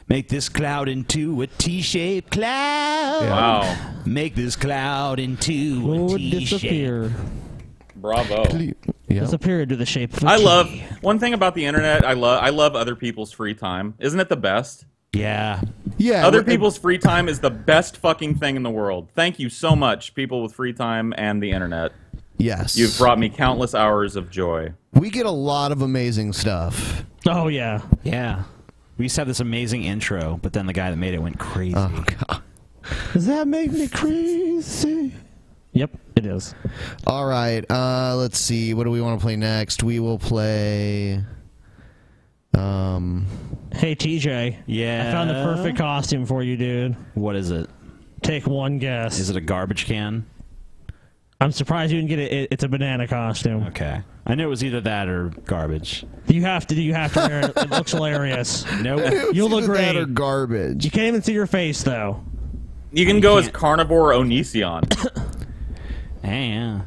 [SPEAKER 3] Make this cloud into a T-shaped cloud.
[SPEAKER 6] Wow.
[SPEAKER 3] Make this cloud into a T-shape.
[SPEAKER 4] Disappear.
[SPEAKER 6] Bravo.
[SPEAKER 4] Disappear into the shape of a
[SPEAKER 6] I
[SPEAKER 4] T.
[SPEAKER 6] love one thing about the internet. I love other people's free time. Isn't it the best?
[SPEAKER 3] Yeah.
[SPEAKER 2] Yeah.
[SPEAKER 6] Other people's free time is the best fucking thing in the world. Thank you so much, people with free time and the internet.
[SPEAKER 2] Yes.
[SPEAKER 6] You've brought me countless hours of joy.
[SPEAKER 2] We get a lot of amazing stuff.
[SPEAKER 4] Oh, yeah.
[SPEAKER 3] Yeah. We used to have this amazing intro, but then the guy that made it went crazy.
[SPEAKER 2] Oh, God.
[SPEAKER 4] Does that make me crazy? Yep, it is.
[SPEAKER 2] All right. Let's see. What do we want to play next? We will play...
[SPEAKER 4] Hey, TJ.
[SPEAKER 3] Yeah.
[SPEAKER 4] I found the perfect costume for you, dude.
[SPEAKER 3] What is it?
[SPEAKER 4] Take one guess.
[SPEAKER 3] Is it a garbage can?
[SPEAKER 4] I'm surprised you didn't get it. It's a banana costume.
[SPEAKER 3] Okay. I knew it was either that or garbage.
[SPEAKER 4] You have to wear it. It looks hilarious.
[SPEAKER 3] Nope.
[SPEAKER 4] You'll look
[SPEAKER 2] Either that
[SPEAKER 4] great.
[SPEAKER 2] or garbage.
[SPEAKER 4] You can't even see your face, though.
[SPEAKER 6] You can go as Carnivore Onision.
[SPEAKER 3] Yeah.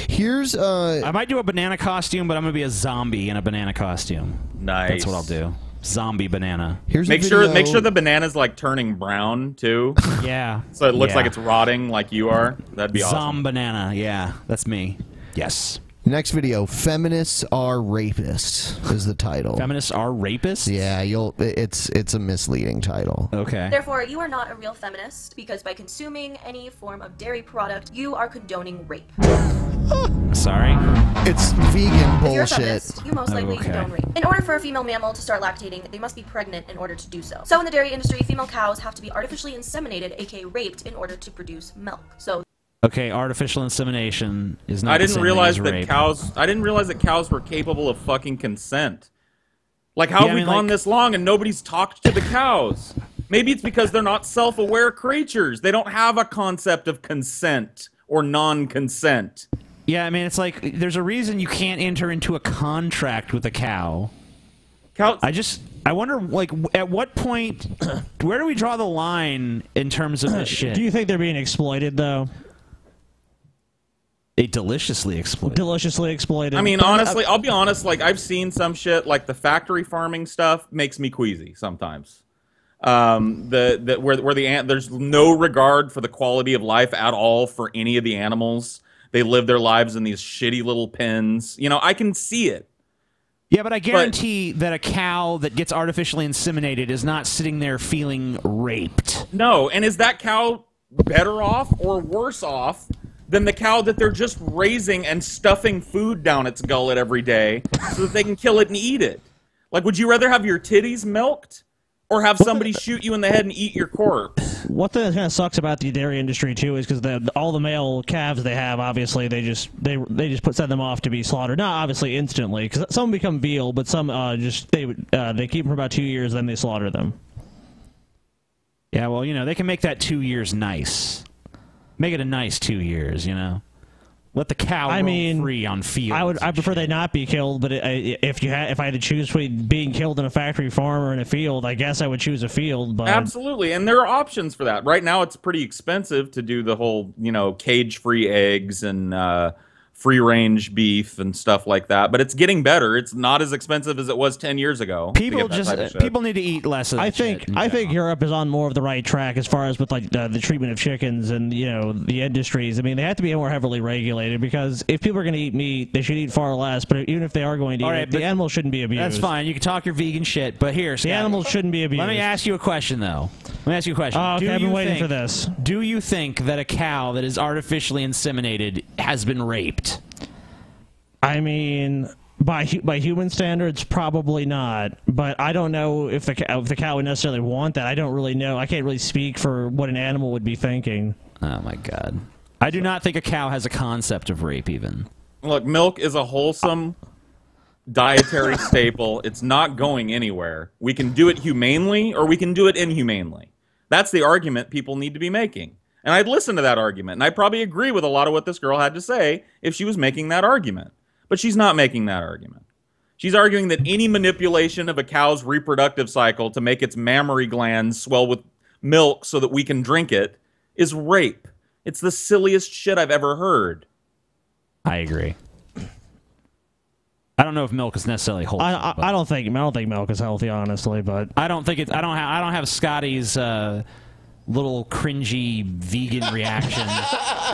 [SPEAKER 2] Here's
[SPEAKER 3] I might do a banana costume, but I'm gonna be a zombie in a banana costume.
[SPEAKER 6] Nice.
[SPEAKER 3] That's what I'll do. Zombie banana.
[SPEAKER 2] Here's
[SPEAKER 6] Make sure the banana's like turning brown too.
[SPEAKER 3] Yeah.
[SPEAKER 6] So it looks
[SPEAKER 3] Yeah.
[SPEAKER 6] like it's rotting like you are. That'd be awesome.
[SPEAKER 3] Banana. Yeah, that's me. Yes.
[SPEAKER 2] Next video, Feminists Are Rapists is the title.
[SPEAKER 3] Feminists are rapists?
[SPEAKER 2] Yeah, it's a misleading title.
[SPEAKER 3] Okay.
[SPEAKER 13] Therefore, you are not a real feminist because by consuming any form of dairy product, you are condoning rape.
[SPEAKER 3] Sorry?
[SPEAKER 2] It's vegan
[SPEAKER 13] If you're a
[SPEAKER 2] bullshit.
[SPEAKER 13] feminist, you most likely condone rape. In order for a female mammal to start lactating, they must be pregnant in order to do so. So in the dairy industry, female cows have to be artificially inseminated, aka raped, in order to produce milk. So
[SPEAKER 3] Okay, artificial insemination is not
[SPEAKER 6] I
[SPEAKER 3] the
[SPEAKER 6] didn't
[SPEAKER 3] same
[SPEAKER 6] realize
[SPEAKER 3] thing as
[SPEAKER 6] that
[SPEAKER 3] rape.
[SPEAKER 6] I didn't realize that cows were capable of fucking consent. Like, how
[SPEAKER 3] Yeah,
[SPEAKER 6] have
[SPEAKER 3] I
[SPEAKER 6] we
[SPEAKER 3] mean,
[SPEAKER 6] gone
[SPEAKER 3] like-
[SPEAKER 6] this long and nobody's talked to the cows? Maybe it's because they're not self-aware creatures. They don't have a concept of consent or non-consent.
[SPEAKER 3] Yeah, I mean, it's like, there's a reason you can't enter into a contract with a cow. I wonder, like, at what point, where do we draw the line in terms of this shit?
[SPEAKER 4] Do you think they're being exploited, though?
[SPEAKER 3] Deliciously exploited.
[SPEAKER 4] Deliciously exploited.
[SPEAKER 6] I mean, honestly, I'll be honest, like, I've seen some shit, like the factory farming stuff makes me queasy sometimes. There's no regard for the quality of life at all for any of the animals. They live their lives in these shitty little pens. You know, I can see it.
[SPEAKER 3] Yeah, but I guarantee that a cow that gets artificially inseminated is not sitting there feeling raped.
[SPEAKER 6] No, and is that cow better off or worse off than the cow that they're just raising and stuffing food down its gullet every day so that they can kill it and eat it? Like, would you rather have your titties milked or have somebody shoot you in the head and eat your corpse?
[SPEAKER 4] What kind of sucks about the dairy industry too is because all the male calves they have, obviously they just send them off to be slaughtered. Not obviously instantly, because some become veal, but some they keep them for about 2 years, then they slaughter them.
[SPEAKER 3] Yeah, well, you know, they can make that 2 years nice. Make it a nice 2 years, you know. Let the cow roam free on fields.
[SPEAKER 4] I prefer they not be killed, but if I had to choose between being killed in a factory farm or in a field, I guess I would choose a field. But
[SPEAKER 6] absolutely, and there are options for that. Right now, it's pretty expensive to do the whole, you know, cage-free eggs and free-range beef and stuff like that. But it's getting better. It's not as expensive as it was 10 years ago.
[SPEAKER 3] People need to eat less of
[SPEAKER 4] I think Europe is on more of the right track as far as with like the treatment of chickens and, you know, the industries. I mean, they have to be more heavily regulated, because if people are going to eat meat, they should eat far less. But even if they are going to eat it, the animals shouldn't be abused.
[SPEAKER 3] That's fine. You can talk your vegan shit, but here, Scotty,
[SPEAKER 4] the animals shouldn't be abused.
[SPEAKER 3] Let me ask you a question, though. Let me ask you a question.
[SPEAKER 4] Oh, okay, I've been waiting for this.
[SPEAKER 3] Do you think that a cow that is artificially inseminated has been raped?
[SPEAKER 4] I mean, by human standards, probably not. But I don't know if the cow would necessarily want that. I don't really know. I can't really speak for what an animal would be thinking.
[SPEAKER 3] Oh my God, I do not think a cow has a concept of rape. Even
[SPEAKER 6] look, milk is a wholesome dietary staple. It's not going anywhere. We can do it humanely, or we can do it inhumanely. That's the argument people need to be making. And I'd listen to that argument, and I'd probably agree with a lot of what this girl had to say if she was making that argument. But she's not making that argument. She's arguing that any manipulation of a cow's reproductive cycle to make its mammary glands swell with milk so that we can drink it is rape. It's the silliest shit I've ever heard.
[SPEAKER 3] I agree. I don't know if milk is necessarily wholesome.
[SPEAKER 4] I don't think milk is healthy, honestly. But
[SPEAKER 3] I don't think it's. I don't have Scotty's little cringy vegan reaction,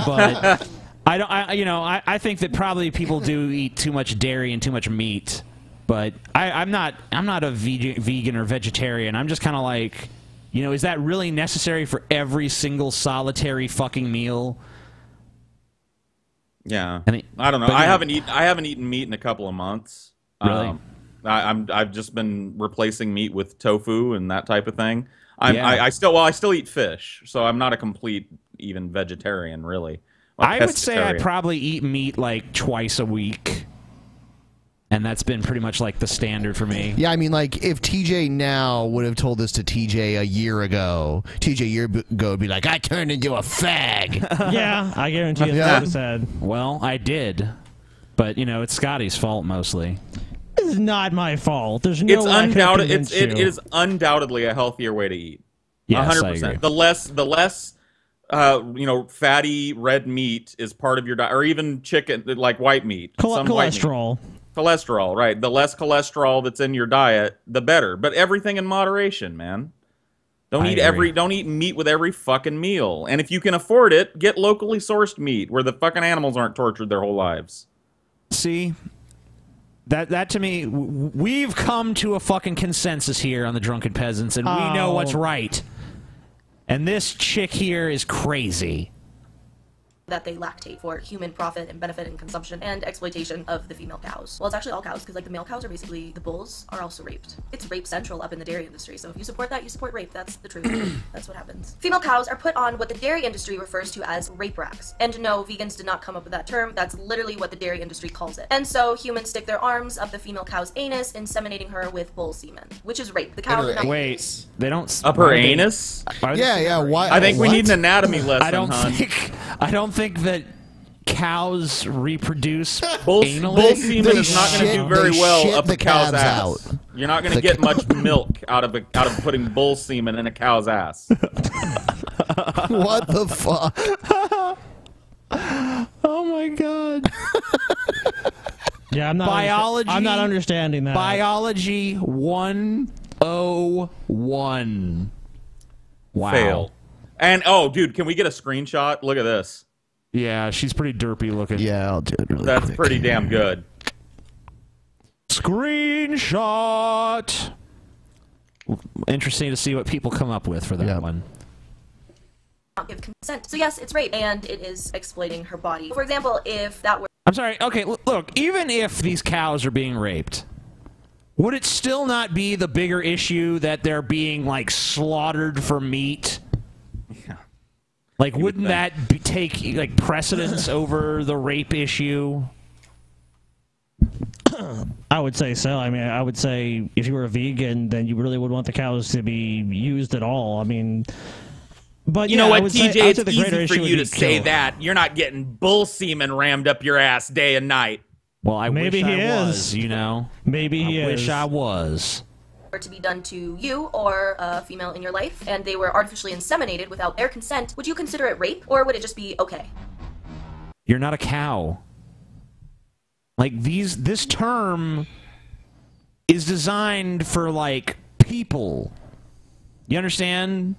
[SPEAKER 3] but. I think that probably people do eat too much dairy and too much meat, but I'm not a vegan or vegetarian. I'm just kind of like, you know, is that really necessary for every single solitary fucking meal?
[SPEAKER 6] Yeah, I don't know. I haven't eaten meat in a couple of months.
[SPEAKER 3] Really?
[SPEAKER 6] I've just been replacing meat with tofu and that type of thing. I still eat fish, so I'm not a complete even vegetarian, really.
[SPEAKER 3] I would say I probably eat meat like twice a week, and that's been pretty much like the standard for me.
[SPEAKER 2] Yeah, I mean, like, if TJ now would have told this to TJ a year ago, TJ a year ago would be like, I turned into a fag.
[SPEAKER 4] Yeah, I guarantee you that's what he said.
[SPEAKER 3] Well, I did, but, you know, it's Scotty's fault mostly.
[SPEAKER 4] It's not my fault. There's no way
[SPEAKER 6] it is undoubtedly a healthier way to eat.
[SPEAKER 3] Yes,
[SPEAKER 6] 100%.
[SPEAKER 3] I agree.
[SPEAKER 6] The less you know, fatty red meat is part of your diet, or even chicken, like white meat.
[SPEAKER 4] Cholesterol.
[SPEAKER 6] Cholesterol, right. The less cholesterol that's in your diet, the better. But everything in moderation, man. Don't eat meat with every fucking meal. And if you can afford it, get locally sourced meat where the fucking animals aren't tortured their whole lives.
[SPEAKER 3] See? That to me, we've come to a fucking consensus here on the Drunken Peasants, and we know what's right. And this chick here is crazy.
[SPEAKER 13] That they lactate for human profit and benefit and consumption and exploitation of the female cows. Well, it's actually all cows, because like the male cows are basically, the bulls are also raped. It's rape central up in the dairy industry, so if you support that, you support rape. That's the truth. That's what happens. Female cows are put on what the dairy industry refers to as rape racks. And no, vegans did not come up with that term. That's literally what the dairy industry calls it. And so humans stick their arms up the female cow's anus, inseminating her with bull semen, which is rape. The cow did not
[SPEAKER 3] Wait, they don't
[SPEAKER 6] up her anus?
[SPEAKER 2] Yeah. Why?
[SPEAKER 6] I think we need an anatomy lesson.
[SPEAKER 3] I don't think that cows reproduce
[SPEAKER 6] bull
[SPEAKER 3] anally.
[SPEAKER 6] Semen is not going to do very well up a cow's ass. Out. You're not going to get much milk out of putting bull semen in a cow's ass.
[SPEAKER 2] What the fuck?
[SPEAKER 3] Oh my god.
[SPEAKER 4] Yeah, I'm not.
[SPEAKER 3] Biology.
[SPEAKER 4] I'm not understanding that.
[SPEAKER 3] Biology 101. Wow.
[SPEAKER 6] Fail. And oh, dude, can we get a screenshot? Look at this.
[SPEAKER 3] Yeah, she's pretty derpy looking.
[SPEAKER 2] Yeah, I'll do it really
[SPEAKER 6] That's
[SPEAKER 2] quick.
[SPEAKER 6] pretty damn good.
[SPEAKER 3] Screenshot. Interesting to see what people come up with for that one.
[SPEAKER 13] Not give consent. So yes, it's rape, and it is exploiting her body. For example, if that were...
[SPEAKER 3] I'm sorry. Okay, look. Even if these cows are being raped, would it still not be the bigger issue that they're being like slaughtered for meat?
[SPEAKER 6] Yeah.
[SPEAKER 3] Like, wouldn't that take like precedence over the rape issue?
[SPEAKER 4] I would say so. I mean, I would say if you were a vegan, then you really would want the cows to be used at all. I mean, but
[SPEAKER 6] You know what,
[SPEAKER 4] I would
[SPEAKER 6] TJ?
[SPEAKER 4] say,
[SPEAKER 6] It's
[SPEAKER 4] the greater
[SPEAKER 6] easy for
[SPEAKER 4] issue would
[SPEAKER 6] you
[SPEAKER 4] be
[SPEAKER 6] to say
[SPEAKER 4] kill.
[SPEAKER 6] that. You're not getting bull semen rammed up your ass day and night.
[SPEAKER 3] Well, I
[SPEAKER 4] Maybe
[SPEAKER 3] wish
[SPEAKER 4] he
[SPEAKER 3] I
[SPEAKER 4] is.
[SPEAKER 3] was, you know.
[SPEAKER 4] Maybe he
[SPEAKER 3] I
[SPEAKER 4] is.
[SPEAKER 3] wish I was.
[SPEAKER 13] to be done to you or a female in your life, and they were artificially inseminated without their consent, would you consider it rape, or would it just be okay?
[SPEAKER 3] You're not a cow. Like this term is designed for like people. You understand?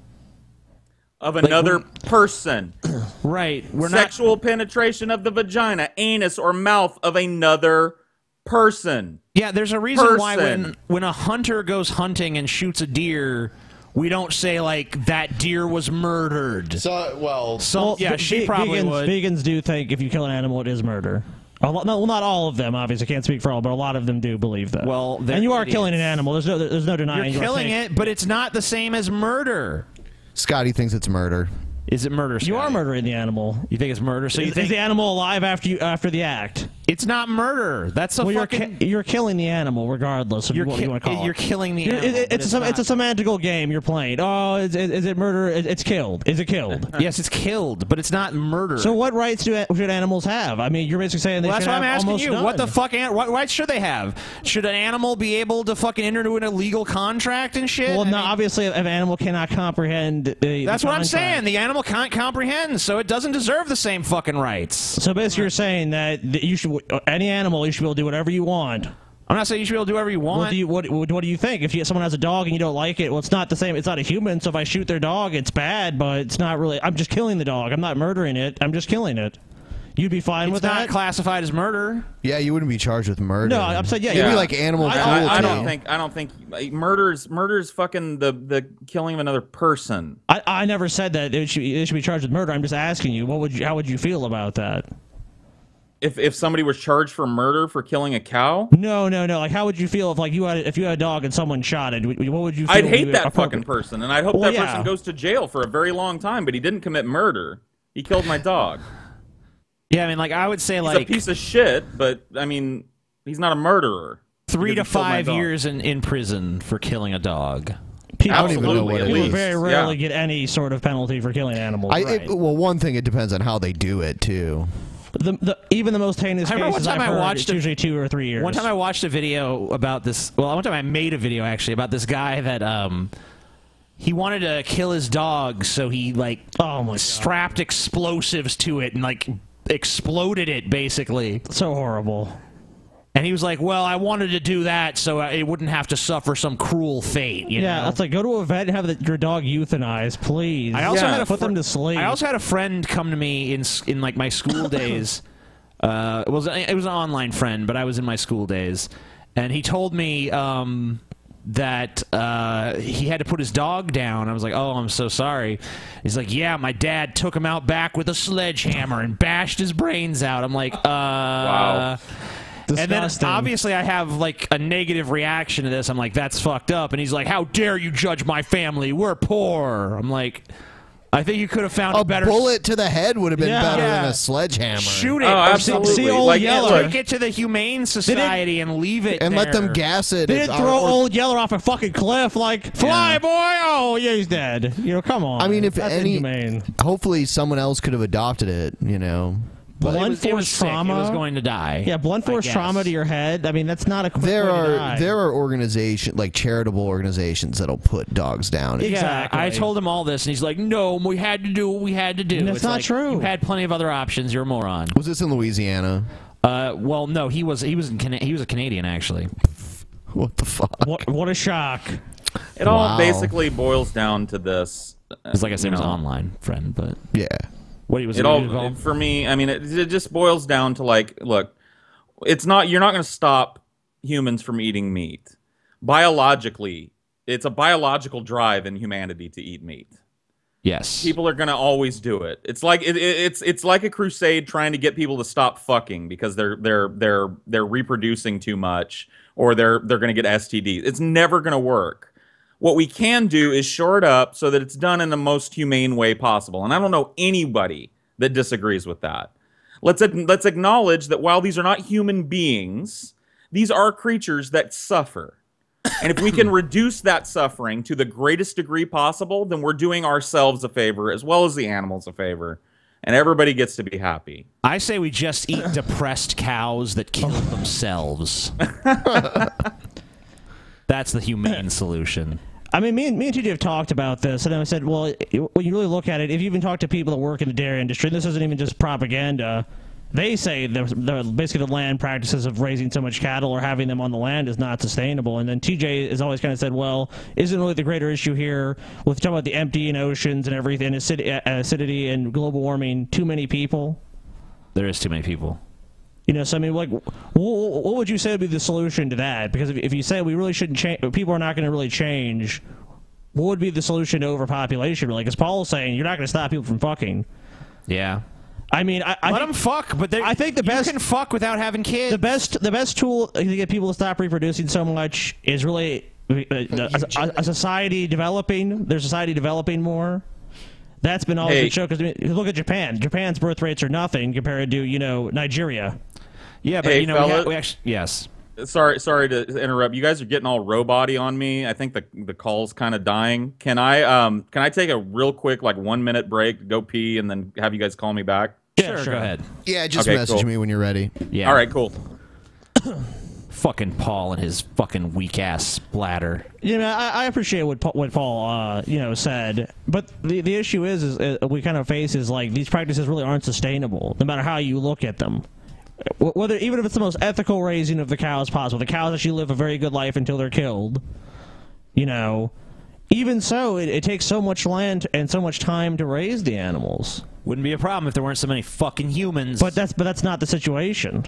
[SPEAKER 6] Of another person.
[SPEAKER 3] Right. We're
[SPEAKER 6] Sexual penetration of the vagina, anus, or mouth of another person.
[SPEAKER 3] Yeah, there's a reason why when a hunter goes hunting and shoots a deer, we don't say like that deer was murdered. Yeah, she probably would.
[SPEAKER 4] Vegans do think if you kill an animal, it is murder. Not all of them, obviously. I can't speak for all, but a lot of them do believe that.
[SPEAKER 3] Well,
[SPEAKER 4] and you are killing an animal. There's no denying.
[SPEAKER 3] You're killing it, but it's not the same as murder.
[SPEAKER 2] Scotty thinks it's murder.
[SPEAKER 3] Is it murder, Scotty?
[SPEAKER 4] You are murdering the animal.
[SPEAKER 3] You think it's murder? So you think
[SPEAKER 4] is the animal alive after the act?
[SPEAKER 3] It's not murder. That's a fucking.
[SPEAKER 4] You're killing the animal regardless of what you want to call it.
[SPEAKER 3] You're killing the animal.
[SPEAKER 4] It's a semantical game you're playing. Oh, is it murder? It's killed. Is it killed?
[SPEAKER 3] Yes, it's killed, but it's not murder.
[SPEAKER 4] So what rights should animals have? I mean, you're basically saying they
[SPEAKER 3] Well, that's
[SPEAKER 4] should
[SPEAKER 3] what I'm
[SPEAKER 4] have
[SPEAKER 3] asking
[SPEAKER 4] almost
[SPEAKER 3] you.
[SPEAKER 4] none.
[SPEAKER 3] What the fuck? What rights should they have? Should an animal be able to fucking enter into an illegal contract and shit?
[SPEAKER 4] Well, no. Obviously, if an animal cannot comprehend,
[SPEAKER 3] that's what I'm saying. The animal can't comprehend, so it doesn't deserve the same fucking rights.
[SPEAKER 4] So basically, you're saying that you should any animal you should be able to do whatever you want.
[SPEAKER 3] I'm not saying you should be able to do whatever you want.
[SPEAKER 4] What do you think? If someone has a dog and you don't like it, well, it's not the same. It's not a human. So if I shoot their dog, it's bad, but it's not really. I'm just killing the dog. I'm not murdering it. I'm just killing it. You'd be fine with that?
[SPEAKER 3] It's not classified as murder.
[SPEAKER 2] Yeah, you wouldn't be charged with murder.
[SPEAKER 4] No, I'm saying
[SPEAKER 2] It'd be like animal cruelty.
[SPEAKER 6] I don't think murder's fucking the killing of another person.
[SPEAKER 4] I never said that it should be charged with murder. I'm just asking you, how would you feel about that?
[SPEAKER 6] If somebody was charged for murder for killing a cow?
[SPEAKER 4] No. Like, how would you feel if you had a dog and someone shot it? What would you feel?
[SPEAKER 6] I'd hate that fucking person, and I'd hope
[SPEAKER 4] Well,
[SPEAKER 6] that person goes to jail for a very long time. But he didn't commit murder. He killed my dog.
[SPEAKER 3] Yeah, I mean, like I would say,
[SPEAKER 6] he's a piece of shit. But I mean, he's not a murderer.
[SPEAKER 3] 3 to 5 years in prison for killing a dog.
[SPEAKER 4] People,
[SPEAKER 2] I don't even know what it
[SPEAKER 4] people
[SPEAKER 2] is.
[SPEAKER 4] very rarely get any sort of penalty for killing animals.
[SPEAKER 2] Well, one thing, it depends on how they do it too.
[SPEAKER 4] Even the most heinous
[SPEAKER 3] I remember
[SPEAKER 4] cases
[SPEAKER 3] one time
[SPEAKER 4] I've
[SPEAKER 3] I
[SPEAKER 4] heard,
[SPEAKER 3] watched
[SPEAKER 4] it's usually 2 or 3 years.
[SPEAKER 3] One time I watched a video about this. Well, one time I made a video actually about this guy that he wanted to kill his dog, so he like strapped explosives to it and like exploded it basically.
[SPEAKER 4] So horrible.
[SPEAKER 3] And he was like, "Well, I wanted to do that so it wouldn't have to suffer some cruel fate." You know?
[SPEAKER 4] That's like go to a vet and have your dog euthanized, please.
[SPEAKER 3] I also had
[SPEAKER 4] put them to sleep.
[SPEAKER 3] I also had a friend come to me in like my school days. It was an online friend, but I was in my school days, and he told me that he had to put his dog down. I was like, "Oh, I'm so sorry." He's like, "Yeah, my dad took him out back with a sledgehammer and bashed his brains out." I'm like,
[SPEAKER 6] Wow.
[SPEAKER 3] And then
[SPEAKER 4] Disgusting.
[SPEAKER 3] obviously I have like a negative reaction to this. I'm like, that's fucked up. And he's like, how dare you judge my family? We're poor. I'm like, I think you could have found a better
[SPEAKER 2] bullet to the head would have been better than a sledgehammer.
[SPEAKER 3] Shoot it.
[SPEAKER 6] Oh, absolutely.
[SPEAKER 4] See old
[SPEAKER 6] Like,
[SPEAKER 4] Yeller.
[SPEAKER 3] Take it to the Humane Society and leave it
[SPEAKER 2] and
[SPEAKER 3] there.
[SPEAKER 2] let them gas it.
[SPEAKER 4] They didn't throw old Yeller off a fucking cliff like, fly, boy! Oh, yeah, he's dead. You know, come on.
[SPEAKER 2] I mean, if
[SPEAKER 4] That's inhumane.
[SPEAKER 2] hopefully someone else could have adopted it. You know.
[SPEAKER 4] Blunt force
[SPEAKER 3] sick.
[SPEAKER 4] trauma.
[SPEAKER 3] It was going to die.
[SPEAKER 4] Yeah, blunt force trauma to your head. I mean, that's not a quick way to die.
[SPEAKER 2] There are organizations like charitable organizations that'll put dogs down.
[SPEAKER 3] Exactly. Yeah, I told him all this, and he's like, "No, we had to do what we had to do."
[SPEAKER 4] That's
[SPEAKER 3] It's
[SPEAKER 4] not
[SPEAKER 3] like,
[SPEAKER 4] true.
[SPEAKER 3] You had plenty of other options. You're a moron.
[SPEAKER 2] Was this in Louisiana?
[SPEAKER 3] Well, no, he was a Canadian actually.
[SPEAKER 2] What the fuck?
[SPEAKER 4] What a shock!
[SPEAKER 6] It all basically boils down to this.
[SPEAKER 3] Because like I said, it was online, friend, but...
[SPEAKER 2] Yeah.
[SPEAKER 3] What was
[SPEAKER 6] it all, for me, I mean, it just boils down to, like, look, you're not going to stop humans from eating meat. Biologically, it's a biological drive in humanity to eat meat.
[SPEAKER 3] Yes.
[SPEAKER 6] People are going to always do it. It's like it's like a crusade trying to get people to stop fucking because they're reproducing too much, or they're going to get STDs. It's never going to work. What we can do is shore it up so that it's done in the most humane way possible. And I don't know anybody that disagrees with that. Let's acknowledge that while these are not human beings, these are creatures that suffer. And if we can reduce that suffering to the greatest degree possible, then we're doing ourselves a favor as well as the animals a favor. And everybody gets to be happy.
[SPEAKER 3] I say we just eat depressed cows that kill themselves. That's the humane solution.
[SPEAKER 4] I mean, me and TJ have talked about this, and I said, well, when you really look at it, if you even talk to people that work in the dairy industry, this isn't even just propaganda, they say basically the land practices of raising so much cattle or having them on the land is not sustainable. And then TJ has always kind of said, well, isn't really the greater issue here with talking about the emptying oceans and everything, acidity and global warming, too many people?
[SPEAKER 3] There is too many people.
[SPEAKER 4] You know, so I mean, like, what would you say would be the solution to that? Because if you say we really shouldn't change, people are not going to really change, what would be the solution to overpopulation? Like, as Paul's saying, you're not going to stop people from fucking.
[SPEAKER 3] Yeah.
[SPEAKER 4] I mean,
[SPEAKER 3] let them fuck, but I think the best, you can fuck without having kids.
[SPEAKER 4] The best tool to get people to stop reproducing so much is really a society developing. Their society developing more. That's been always been shown. Because look at Japan. Japan's birth rates are nothing compared to Nigeria.
[SPEAKER 3] Yeah, but we actually yes.
[SPEAKER 6] Sorry to interrupt. You guys are getting all robot-y on me. I think the call's kind of dying. Can I take a real quick 1 minute break to go pee and then have you guys call me back?
[SPEAKER 3] Yeah, sure. Go ahead.
[SPEAKER 2] Yeah, just message me when you're ready.
[SPEAKER 3] Yeah.
[SPEAKER 6] All right, cool.
[SPEAKER 3] Fucking Paul and his fucking weak ass bladder.
[SPEAKER 4] You know, I appreciate what Paul said, but the issue is we kind of face is like these practices really aren't sustainable, no matter how you look at them. Even if it's the most ethical raising of the cows possible, the cows actually live a very good life until they're killed. You know, even so, it takes so much land and so much time to raise the animals.
[SPEAKER 3] Wouldn't be a problem if there weren't so many fucking humans.
[SPEAKER 4] But that's not the situation.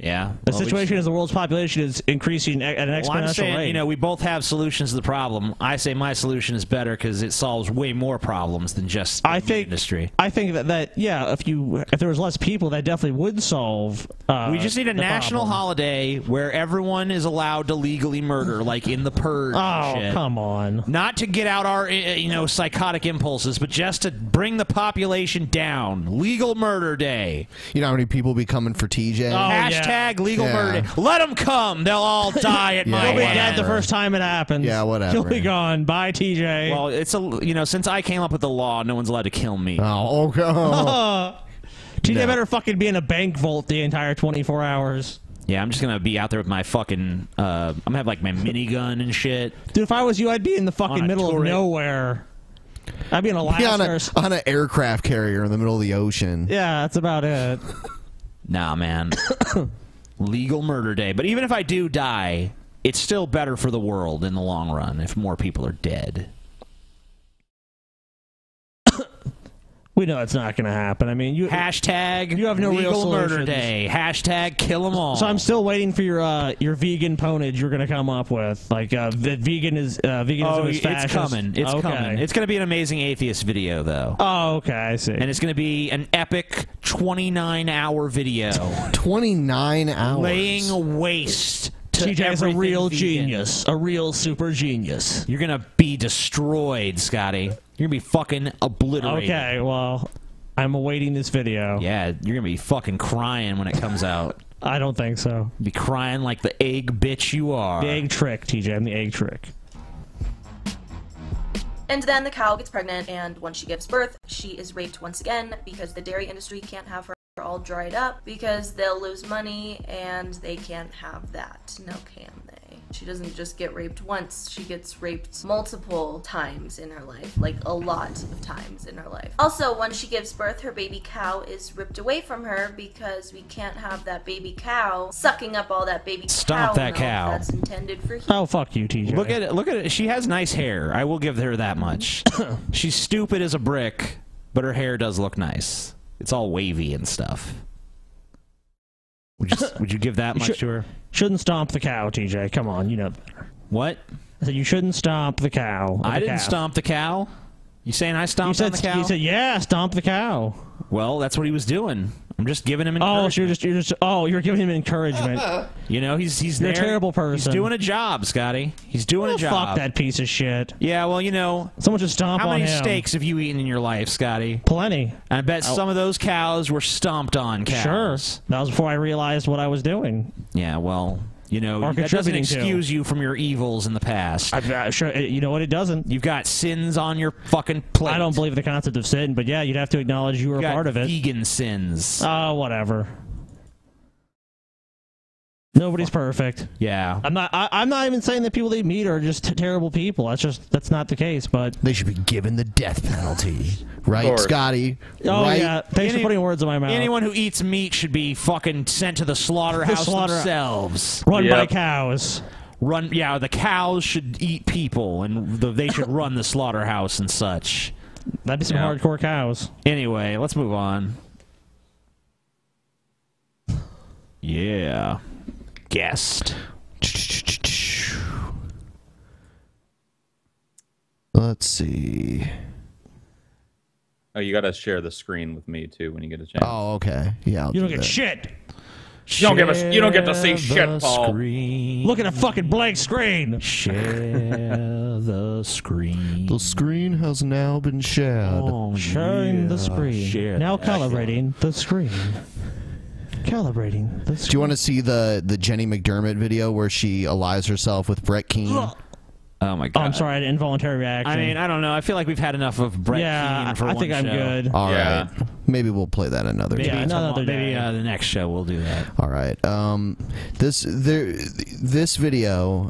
[SPEAKER 3] Yeah.
[SPEAKER 4] The situation is the world's population is increasing at an exponential rate.
[SPEAKER 3] We both have solutions to the problem. I say my solution is better because it solves way more problems than just the industry.
[SPEAKER 4] I think that if there was less people, that definitely would solve.
[SPEAKER 3] We just need a national holiday where everyone is allowed to legally murder, like in the Purge.
[SPEAKER 4] Oh,
[SPEAKER 3] shit.
[SPEAKER 4] Come on!
[SPEAKER 3] Not to get out our psychotic impulses, but just to bring the population down. Legal Murder Day.
[SPEAKER 2] You know how many people be coming for TJ?
[SPEAKER 3] Hashtag legal murder. Let them come. They'll all die at my
[SPEAKER 4] You'll be dead the first time it happens.
[SPEAKER 2] Yeah, whatever.
[SPEAKER 4] You'll be gone. Bye, TJ.
[SPEAKER 3] Well, it's since I came up with the law, no one's allowed to kill me.
[SPEAKER 2] Oh, okay.
[SPEAKER 4] TJ better fucking be in a bank vault the entire 24 hours.
[SPEAKER 3] Yeah, I'm just gonna be out there with my fucking. I'm gonna have like my minigun and shit.
[SPEAKER 4] Dude, if I was you, I'd be in the fucking middle of nowhere. I'd be in Alaska.
[SPEAKER 2] On an aircraft carrier in the middle of the ocean.
[SPEAKER 4] Yeah, that's about it.
[SPEAKER 3] Nah, man. Legal Murder Day. But even if I do die, it's still better for the world in the long run if more people are dead.
[SPEAKER 4] We know it's not going to happen. I mean,
[SPEAKER 3] hashtag
[SPEAKER 4] you have no
[SPEAKER 3] legal
[SPEAKER 4] real
[SPEAKER 3] murder day. Hashtag kill them all.
[SPEAKER 4] So I'm still waiting for your vegan ponage you're going to come up with. Like that veganism is fascist.
[SPEAKER 3] It's coming. It's coming. It's going to be an amazing atheist video, though.
[SPEAKER 4] Oh, okay, I see.
[SPEAKER 3] And it's going to be an epic 29-hour video.
[SPEAKER 2] 29 hours.
[SPEAKER 3] Laying waste.
[SPEAKER 4] TJ is a real genius. A real super genius.
[SPEAKER 3] You're going to be destroyed, Scotty. You're going to be fucking obliterated.
[SPEAKER 4] Okay, well, I'm awaiting this video.
[SPEAKER 3] Yeah, you're going to be fucking crying when it comes out.
[SPEAKER 4] I don't think so.
[SPEAKER 3] Be crying like the egg bitch you are.
[SPEAKER 4] The egg trick, TJ. I'm the egg trick.
[SPEAKER 13] And then the cow gets pregnant, and when she gives birth, she is raped once again because the dairy industry can't have her all dried up because they'll lose money, and they can't have that. No, can they? She doesn't just get raped once, she gets raped multiple times in her life, like a lot of times in her life. Also, when she gives birth, her baby cow is ripped away from her because we can't have that baby cow sucking up all that baby
[SPEAKER 3] Stomp
[SPEAKER 13] cow
[SPEAKER 3] that
[SPEAKER 13] milk
[SPEAKER 3] cow.
[SPEAKER 13] that's intended for humans.
[SPEAKER 4] Oh, fuck you, TJ.
[SPEAKER 3] Look at it. Look at it. She has nice hair. I will give her that much. She's stupid as a brick, but her hair does look nice. It's all wavy and stuff. Would you give that much to her?
[SPEAKER 4] Shouldn't stomp the cow, TJ. Come on, you know better.
[SPEAKER 3] What?
[SPEAKER 4] I said you shouldn't stomp the cow.
[SPEAKER 3] I didn't stomp the cow. You saying I stomped on the cow?
[SPEAKER 4] You said, yeah, stomp the cow.
[SPEAKER 3] Well, that's what he was doing. I'm just giving him encouragement.
[SPEAKER 4] You're giving him encouragement.
[SPEAKER 3] You know, he's
[SPEAKER 4] You're
[SPEAKER 3] there.
[SPEAKER 4] a terrible person.
[SPEAKER 3] He's doing a job, Scotty. He's doing a job.
[SPEAKER 4] Fuck that piece of shit.
[SPEAKER 3] Yeah, well, you know,
[SPEAKER 4] someone should stomp on him.
[SPEAKER 3] How many steaks have you eaten in your life, Scotty?
[SPEAKER 4] Plenty.
[SPEAKER 3] I bet some of those cows were stomped on cows.
[SPEAKER 4] Sure. That was before I realized what I was doing.
[SPEAKER 3] Yeah, well, you know,
[SPEAKER 4] Or
[SPEAKER 3] that doesn't
[SPEAKER 4] contributing to.
[SPEAKER 3] excuse you from your evils in the past.
[SPEAKER 4] Sure, you know what? It doesn't.
[SPEAKER 3] You've got sins on your fucking plate.
[SPEAKER 4] I don't believe the concept of sin, but yeah, you'd have to acknowledge you were a part of it.
[SPEAKER 3] Vegan sins.
[SPEAKER 4] Oh, whatever. Nobody's perfect.
[SPEAKER 3] Yeah.
[SPEAKER 4] I'm not even saying that people they meet are just terrible people. That's not the case. But
[SPEAKER 2] they should be given the death penalty, right, Scotty?
[SPEAKER 4] Oh
[SPEAKER 2] right?
[SPEAKER 4] yeah. Thanks for putting words in my mouth.
[SPEAKER 3] Anyone who eats meat should be fucking sent to the slaughterhouse themselves.
[SPEAKER 4] Run by cows.
[SPEAKER 3] Yeah, the cows should eat people, and they should run the slaughterhouse and such.
[SPEAKER 4] That'd be some hardcore cows.
[SPEAKER 3] Anyway, let's move on. Yeah. Guest.
[SPEAKER 2] Let's see.
[SPEAKER 6] Oh, you got to share the screen with me too when you get a chance.
[SPEAKER 2] Oh, okay. Yeah.
[SPEAKER 4] You don't get shit.
[SPEAKER 6] You don't get to see shit, Paul.
[SPEAKER 4] Look at a fucking blank screen.
[SPEAKER 3] Share the screen.
[SPEAKER 2] The screen has now been shared.
[SPEAKER 3] Oh,
[SPEAKER 4] Sharing the screen. Now calibrating the screen. Calibrating the screen.
[SPEAKER 2] Do you want to see the Jenny McDermott video where she allies herself with Brett Keane?
[SPEAKER 3] Oh my god!
[SPEAKER 4] Oh, I'm sorry, I had an involuntary reaction.
[SPEAKER 3] I mean, I don't know. I feel like we've had enough of Brett Keane for
[SPEAKER 4] I
[SPEAKER 3] one
[SPEAKER 4] think I'm
[SPEAKER 3] show.
[SPEAKER 4] good.
[SPEAKER 2] All right. Maybe we'll play that another
[SPEAKER 3] Maybe
[SPEAKER 2] time.
[SPEAKER 4] another
[SPEAKER 3] maybe
[SPEAKER 4] day.
[SPEAKER 3] the next show we'll do that.
[SPEAKER 2] All right. This video,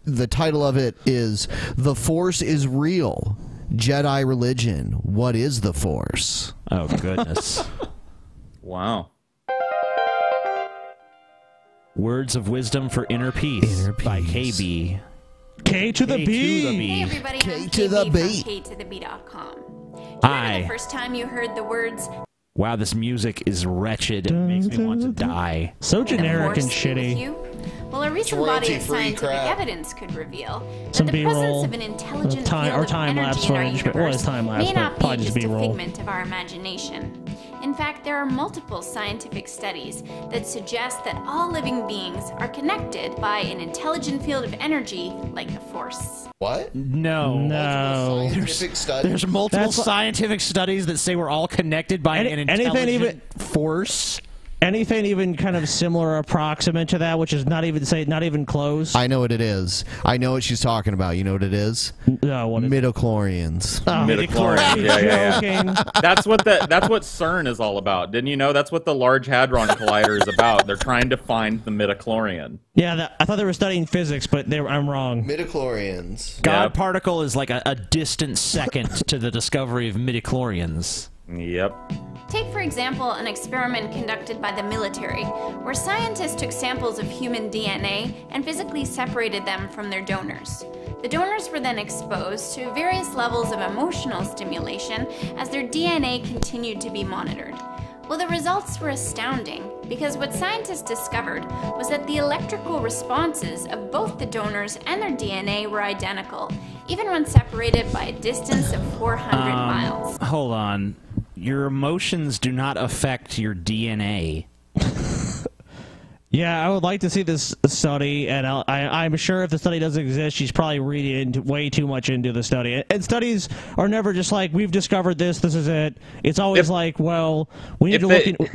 [SPEAKER 2] the title of it is "The Force is Real." Jedi religion. What is the Force?
[SPEAKER 3] Oh goodness!
[SPEAKER 6] Wow.
[SPEAKER 3] Words of wisdom for inner peace, by KB.
[SPEAKER 4] K to the B.
[SPEAKER 14] Hey everybody, I'm
[SPEAKER 2] to the
[SPEAKER 14] KB
[SPEAKER 2] B.
[SPEAKER 14] from KToTheB.com. Do you
[SPEAKER 3] Hi.
[SPEAKER 14] remember the first time you heard the words
[SPEAKER 3] Wow, this music is wretched. It makes me want to die.
[SPEAKER 4] So
[SPEAKER 14] "the
[SPEAKER 4] generic and
[SPEAKER 14] Force be with
[SPEAKER 4] shitty.
[SPEAKER 14] you"? Well, a recent body of
[SPEAKER 2] royalty-free
[SPEAKER 14] scientific
[SPEAKER 2] crap.
[SPEAKER 14] evidence could reveal that
[SPEAKER 4] Some
[SPEAKER 14] the
[SPEAKER 4] B-roll,
[SPEAKER 14] presence of an intelligent
[SPEAKER 4] time-
[SPEAKER 14] field
[SPEAKER 4] or
[SPEAKER 14] of
[SPEAKER 4] time-lapse
[SPEAKER 14] energy in our
[SPEAKER 4] footage, but- well,
[SPEAKER 14] universe
[SPEAKER 4] it's time-lapse,
[SPEAKER 14] may
[SPEAKER 4] but
[SPEAKER 14] not
[SPEAKER 4] probably
[SPEAKER 14] be
[SPEAKER 4] just
[SPEAKER 14] just a
[SPEAKER 4] B-roll.
[SPEAKER 14] figment of our imagination. In fact, there are multiple scientific studies that suggest that all living beings are connected by an intelligent field of energy like the Force.
[SPEAKER 2] What?
[SPEAKER 3] No.
[SPEAKER 2] Scientific study.
[SPEAKER 3] There's multiple
[SPEAKER 4] That's-
[SPEAKER 3] scientific studies that say we're all connected by an
[SPEAKER 4] anything
[SPEAKER 3] intelligent
[SPEAKER 4] even-
[SPEAKER 3] force.
[SPEAKER 4] Anything even kind of similar, approximate to that, which is not even close.
[SPEAKER 2] I know what it is. I know what she's talking about. You know what it is?
[SPEAKER 4] No, what is it?
[SPEAKER 2] Midichlorians.
[SPEAKER 4] Oh,
[SPEAKER 6] Midichlorians. Yeah.
[SPEAKER 4] joking.
[SPEAKER 6] That's what CERN is all about. Didn't you know? That's what the Large Hadron Collider is about. They're trying to find the midichlorian.
[SPEAKER 4] Yeah, I thought they were studying physics, but I'm wrong.
[SPEAKER 2] Midichlorians.
[SPEAKER 3] God
[SPEAKER 6] Yep.
[SPEAKER 3] particle is like a distant second to the discovery of midichlorians.
[SPEAKER 6] Yep.
[SPEAKER 14] Take, for example, an experiment conducted by the military, where scientists took samples of human DNA and physically separated them from their donors. The donors were then exposed to various levels of emotional stimulation as their DNA continued to be monitored. Well, the results were astounding, because what scientists discovered was that the electrical responses of both the donors and their DNA were identical, even when separated by a distance of 400 miles.
[SPEAKER 3] Hold on. Your emotions do not affect your DNA.
[SPEAKER 4] Yeah, I would like to see this study, and I'm sure if the study doesn't exist, she's probably reading way too much into the study. And studies are never just like, we've discovered this is it. It's always like, well, we need to look into...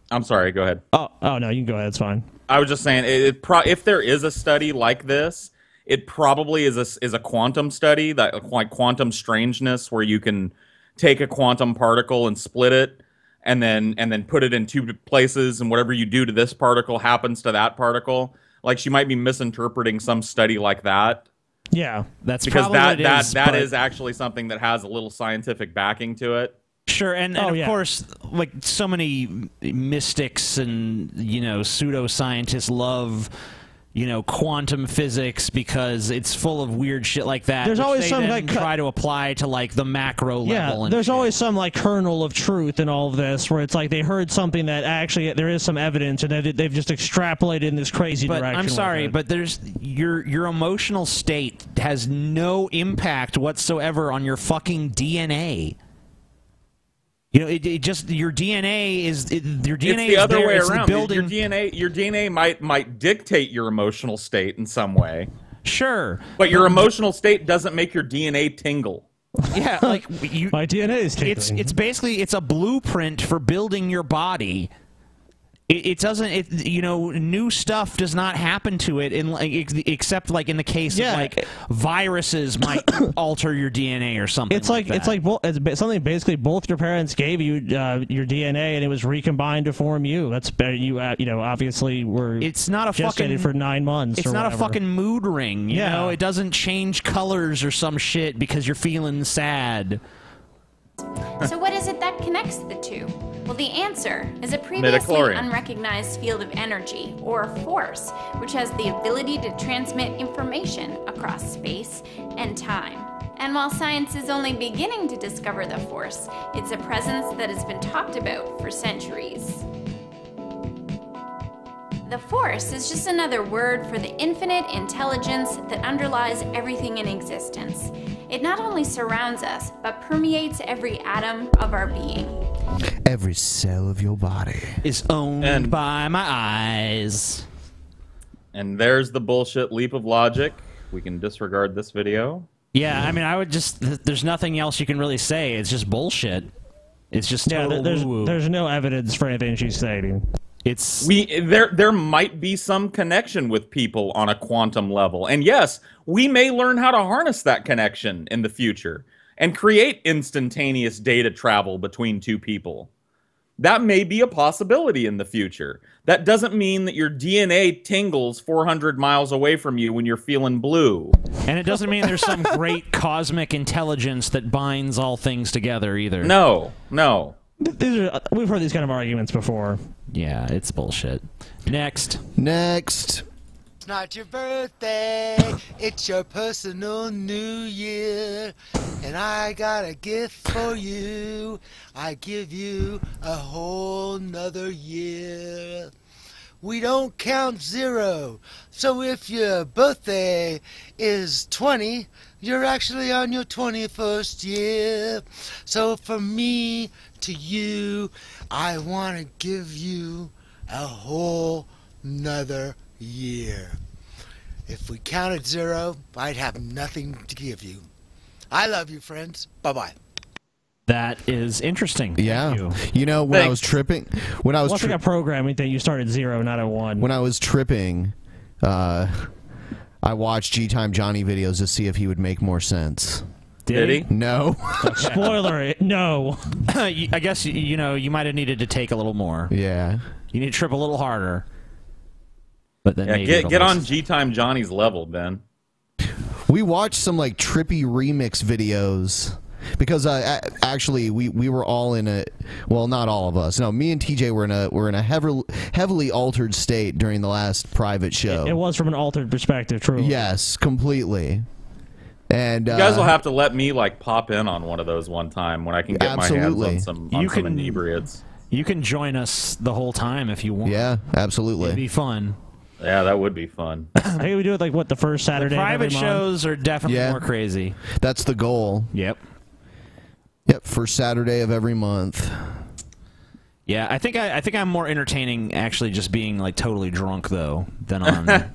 [SPEAKER 6] I'm sorry, go ahead.
[SPEAKER 4] Oh, no, you can go ahead, it's fine.
[SPEAKER 6] I was just saying, if there is a study like this, it probably is a quantum study, that like quantum strangeness, where you can take a quantum particle and split it, and then put it in two places, and whatever you do to this particle happens to that particle. Like she might be misinterpreting some study like that.
[SPEAKER 4] Yeah,
[SPEAKER 3] that's
[SPEAKER 6] because
[SPEAKER 3] probably what it is,
[SPEAKER 6] that
[SPEAKER 3] but-
[SPEAKER 6] is actually something that has a little scientific backing to it.
[SPEAKER 3] Sure, and of course, like so many mystics and pseudoscientists love quantum physics because it's full of weird shit like that.
[SPEAKER 4] There's
[SPEAKER 3] which
[SPEAKER 4] always
[SPEAKER 3] they
[SPEAKER 4] some
[SPEAKER 3] then
[SPEAKER 4] like
[SPEAKER 3] try to apply to like the macro level. And
[SPEAKER 4] there's always some like kernel of truth in all of this, where it's like they heard something that actually there is some evidence, and they've just extrapolated in this crazy
[SPEAKER 3] But
[SPEAKER 4] direction.
[SPEAKER 3] I'm sorry, but there's your emotional state has no impact whatsoever on your fucking DNA. It just your DNA is your DNA.
[SPEAKER 6] It's the
[SPEAKER 3] is
[SPEAKER 6] other
[SPEAKER 3] there,
[SPEAKER 6] way
[SPEAKER 3] it's
[SPEAKER 6] around.
[SPEAKER 3] Building,
[SPEAKER 6] Your DNA might dictate your emotional state in some way.
[SPEAKER 3] Sure,
[SPEAKER 6] but your emotional state doesn't make your DNA tingle.
[SPEAKER 3] Yeah, like
[SPEAKER 4] my DNA is tingling.
[SPEAKER 3] It's basically a blueprint for building your body. It doesn't. New stuff does not happen to it, except like in the case of like viruses might alter your DNA or something.
[SPEAKER 4] It's like it's something basically both your parents gave you your DNA, and it was recombined to form you. That's you obviously were.
[SPEAKER 3] It's not a
[SPEAKER 4] gestated
[SPEAKER 3] fucking
[SPEAKER 4] for 9 months.
[SPEAKER 3] It's
[SPEAKER 4] or
[SPEAKER 3] not
[SPEAKER 4] whatever.
[SPEAKER 3] a fucking mood ring. You
[SPEAKER 4] Yeah.
[SPEAKER 3] know, it doesn't change colors or some shit because you're feeling sad.
[SPEAKER 14] So what is it that connects the two? Well, the answer is a previously
[SPEAKER 6] Midichlorian.
[SPEAKER 14] unrecognized field of energy, or force, which has the ability to transmit information across space and time. And while science is only beginning to discover the force, it's a presence that has been talked about for centuries. The Force is just another word for the infinite intelligence that underlies everything in existence. It not only surrounds us, but permeates every atom of our being.
[SPEAKER 2] Every cell of your body
[SPEAKER 3] is owned by my eyes.
[SPEAKER 6] And there's the bullshit leap of logic. We can disregard this video.
[SPEAKER 3] Yeah, I mean, I would just. There's nothing else you can really say. It's just bullshit. It's just total woo-woo.
[SPEAKER 4] There's no evidence for anything she's stating.
[SPEAKER 6] There might be some connection with people on a quantum level. And yes, we may learn how to harness that connection in the future and create instantaneous data travel between two people. That may be a possibility in the future. That doesn't mean that your DNA tingles 400 miles away from you when you're feeling blue.
[SPEAKER 3] And it doesn't mean there's some great cosmic intelligence that binds all things together either.
[SPEAKER 6] No, no.
[SPEAKER 4] We've heard these kind of arguments before.
[SPEAKER 3] Yeah, it's bullshit. Next.
[SPEAKER 2] Next.
[SPEAKER 15] It's not your birthday, it's your personal new year. And I got a gift for you. I give you a whole nother year. We don't count zero. So if your birthday is 20, you're actually on your 21st year. So from me to you, I want to give you a whole nother year. If we counted zero, I'd have nothing to give you. I love you, friends. Bye-bye.
[SPEAKER 3] That is interesting.
[SPEAKER 2] Yeah. You know, when I was tripping, when I was
[SPEAKER 4] Once I got programming that you started 0, not at 1.
[SPEAKER 2] when I was tripping, I watched G-Time Johnny videos to see if he would make more sense.
[SPEAKER 3] Did he?
[SPEAKER 2] No.
[SPEAKER 4] Spoiler, no.
[SPEAKER 3] I guess, you might have needed to take a little more.
[SPEAKER 2] Yeah.
[SPEAKER 3] You need to trip a little harder. But then maybe
[SPEAKER 6] get on G-Time Johnny's level, Ben.
[SPEAKER 2] We watched some like trippy remix videos because actually we were all in a, well, not all of us. No, me and TJ were in a heavily altered state during the last private show.
[SPEAKER 4] It was from an altered perspective, true.
[SPEAKER 2] Yes, completely. And
[SPEAKER 6] You guys will have to let me like pop in on one of those one time when I can get my hands on some inebriates.
[SPEAKER 3] You can join us the whole time if you want.
[SPEAKER 2] Yeah, absolutely.
[SPEAKER 3] It'd be fun.
[SPEAKER 6] Yeah, that would be fun.
[SPEAKER 4] Hey, we do it like what, the first Saturday
[SPEAKER 3] The
[SPEAKER 4] of every
[SPEAKER 3] private
[SPEAKER 4] month?
[SPEAKER 3] shows are definitely more crazy.
[SPEAKER 2] That's the goal.
[SPEAKER 3] Yep.
[SPEAKER 2] Yep, first Saturday of every month.
[SPEAKER 3] Yeah, I think I'm more entertaining actually just being like totally drunk though than on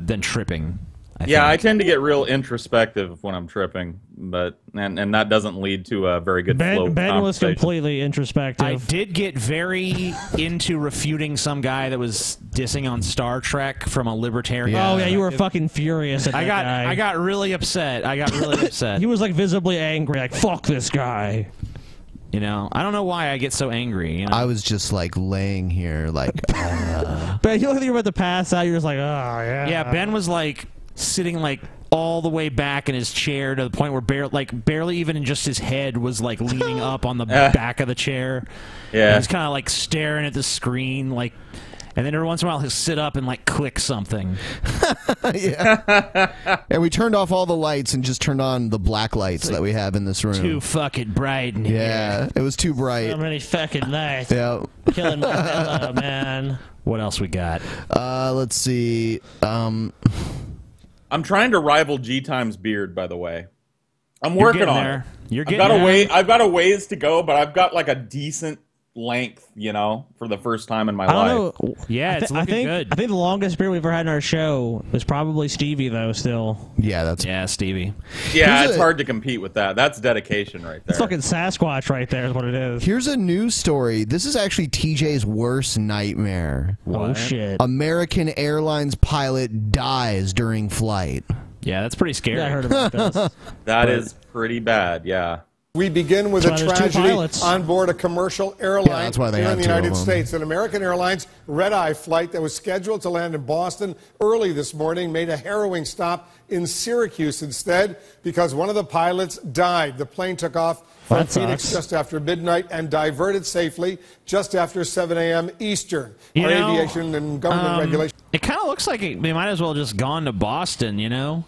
[SPEAKER 3] than tripping.
[SPEAKER 6] I tend to get real introspective when I'm tripping, but and that doesn't lead to a very good flow.
[SPEAKER 4] Ben was
[SPEAKER 6] conversation.
[SPEAKER 4] completely introspective.
[SPEAKER 3] I did get very into refuting some guy that was dissing on Star Trek from a libertarian.
[SPEAKER 4] Oh yeah, you were fucking furious at that guy.
[SPEAKER 3] I got really upset.
[SPEAKER 4] He was like visibly angry, like fuck this guy.
[SPEAKER 3] You know, I don't know why I get so angry. You know?
[SPEAKER 2] I was just like laying here, like.
[SPEAKER 4] But you look at the pass out, you're just like, oh yeah.
[SPEAKER 3] Yeah, Ben was like sitting like all the way back in his chair to the point where barely even in just his head was like leaning up on the back of the chair.
[SPEAKER 6] Yeah,
[SPEAKER 3] and he's kind of like staring at the screen, like. And then every once in a while he'll sit up and like click something.
[SPEAKER 2] Yeah. And we turned off all the lights and just turned on the black lights that we have in this room.
[SPEAKER 3] Too fucking bright in here.
[SPEAKER 2] Yeah, it was too bright.
[SPEAKER 4] So many fucking lights.
[SPEAKER 2] Yeah.
[SPEAKER 4] Killing my pillow, man.
[SPEAKER 3] What else we got?
[SPEAKER 2] Let's see.
[SPEAKER 6] I'm trying to rival G Time's beard, by the way. I'm working on
[SPEAKER 3] there.
[SPEAKER 6] it.
[SPEAKER 3] You're getting there.
[SPEAKER 6] I've got a ways to go, but I've got like a decent length, you know, for the first time in my life.
[SPEAKER 4] Know.
[SPEAKER 3] Yeah, it's looking good.
[SPEAKER 4] I think the longest beard we've ever had in our show was probably Stevie, though. Still.
[SPEAKER 2] Yeah,
[SPEAKER 3] Stevie.
[SPEAKER 6] Yeah, it's hard to compete with that. That's dedication right there.
[SPEAKER 4] It's fucking Sasquatch right there is what it is.
[SPEAKER 2] Here's a news story. This is actually TJ's worst nightmare.
[SPEAKER 4] Oh shit!
[SPEAKER 2] American Airlines pilot dies during flight.
[SPEAKER 3] Yeah, that's pretty scary.
[SPEAKER 4] Yeah, I heard about this.
[SPEAKER 6] That is pretty bad. Yeah.
[SPEAKER 16] We begin with a tragedy on board a commercial airline here in the United States. An American Airlines red-eye flight that was scheduled to land in Boston early this morning made a harrowing stop in Syracuse instead because one of the pilots died. The plane took off from Phoenix just after midnight and diverted safely just after 7 a.m. Eastern. Our aviation and government regulation.
[SPEAKER 3] It kind of looks like they might as well just gone to Boston, you know?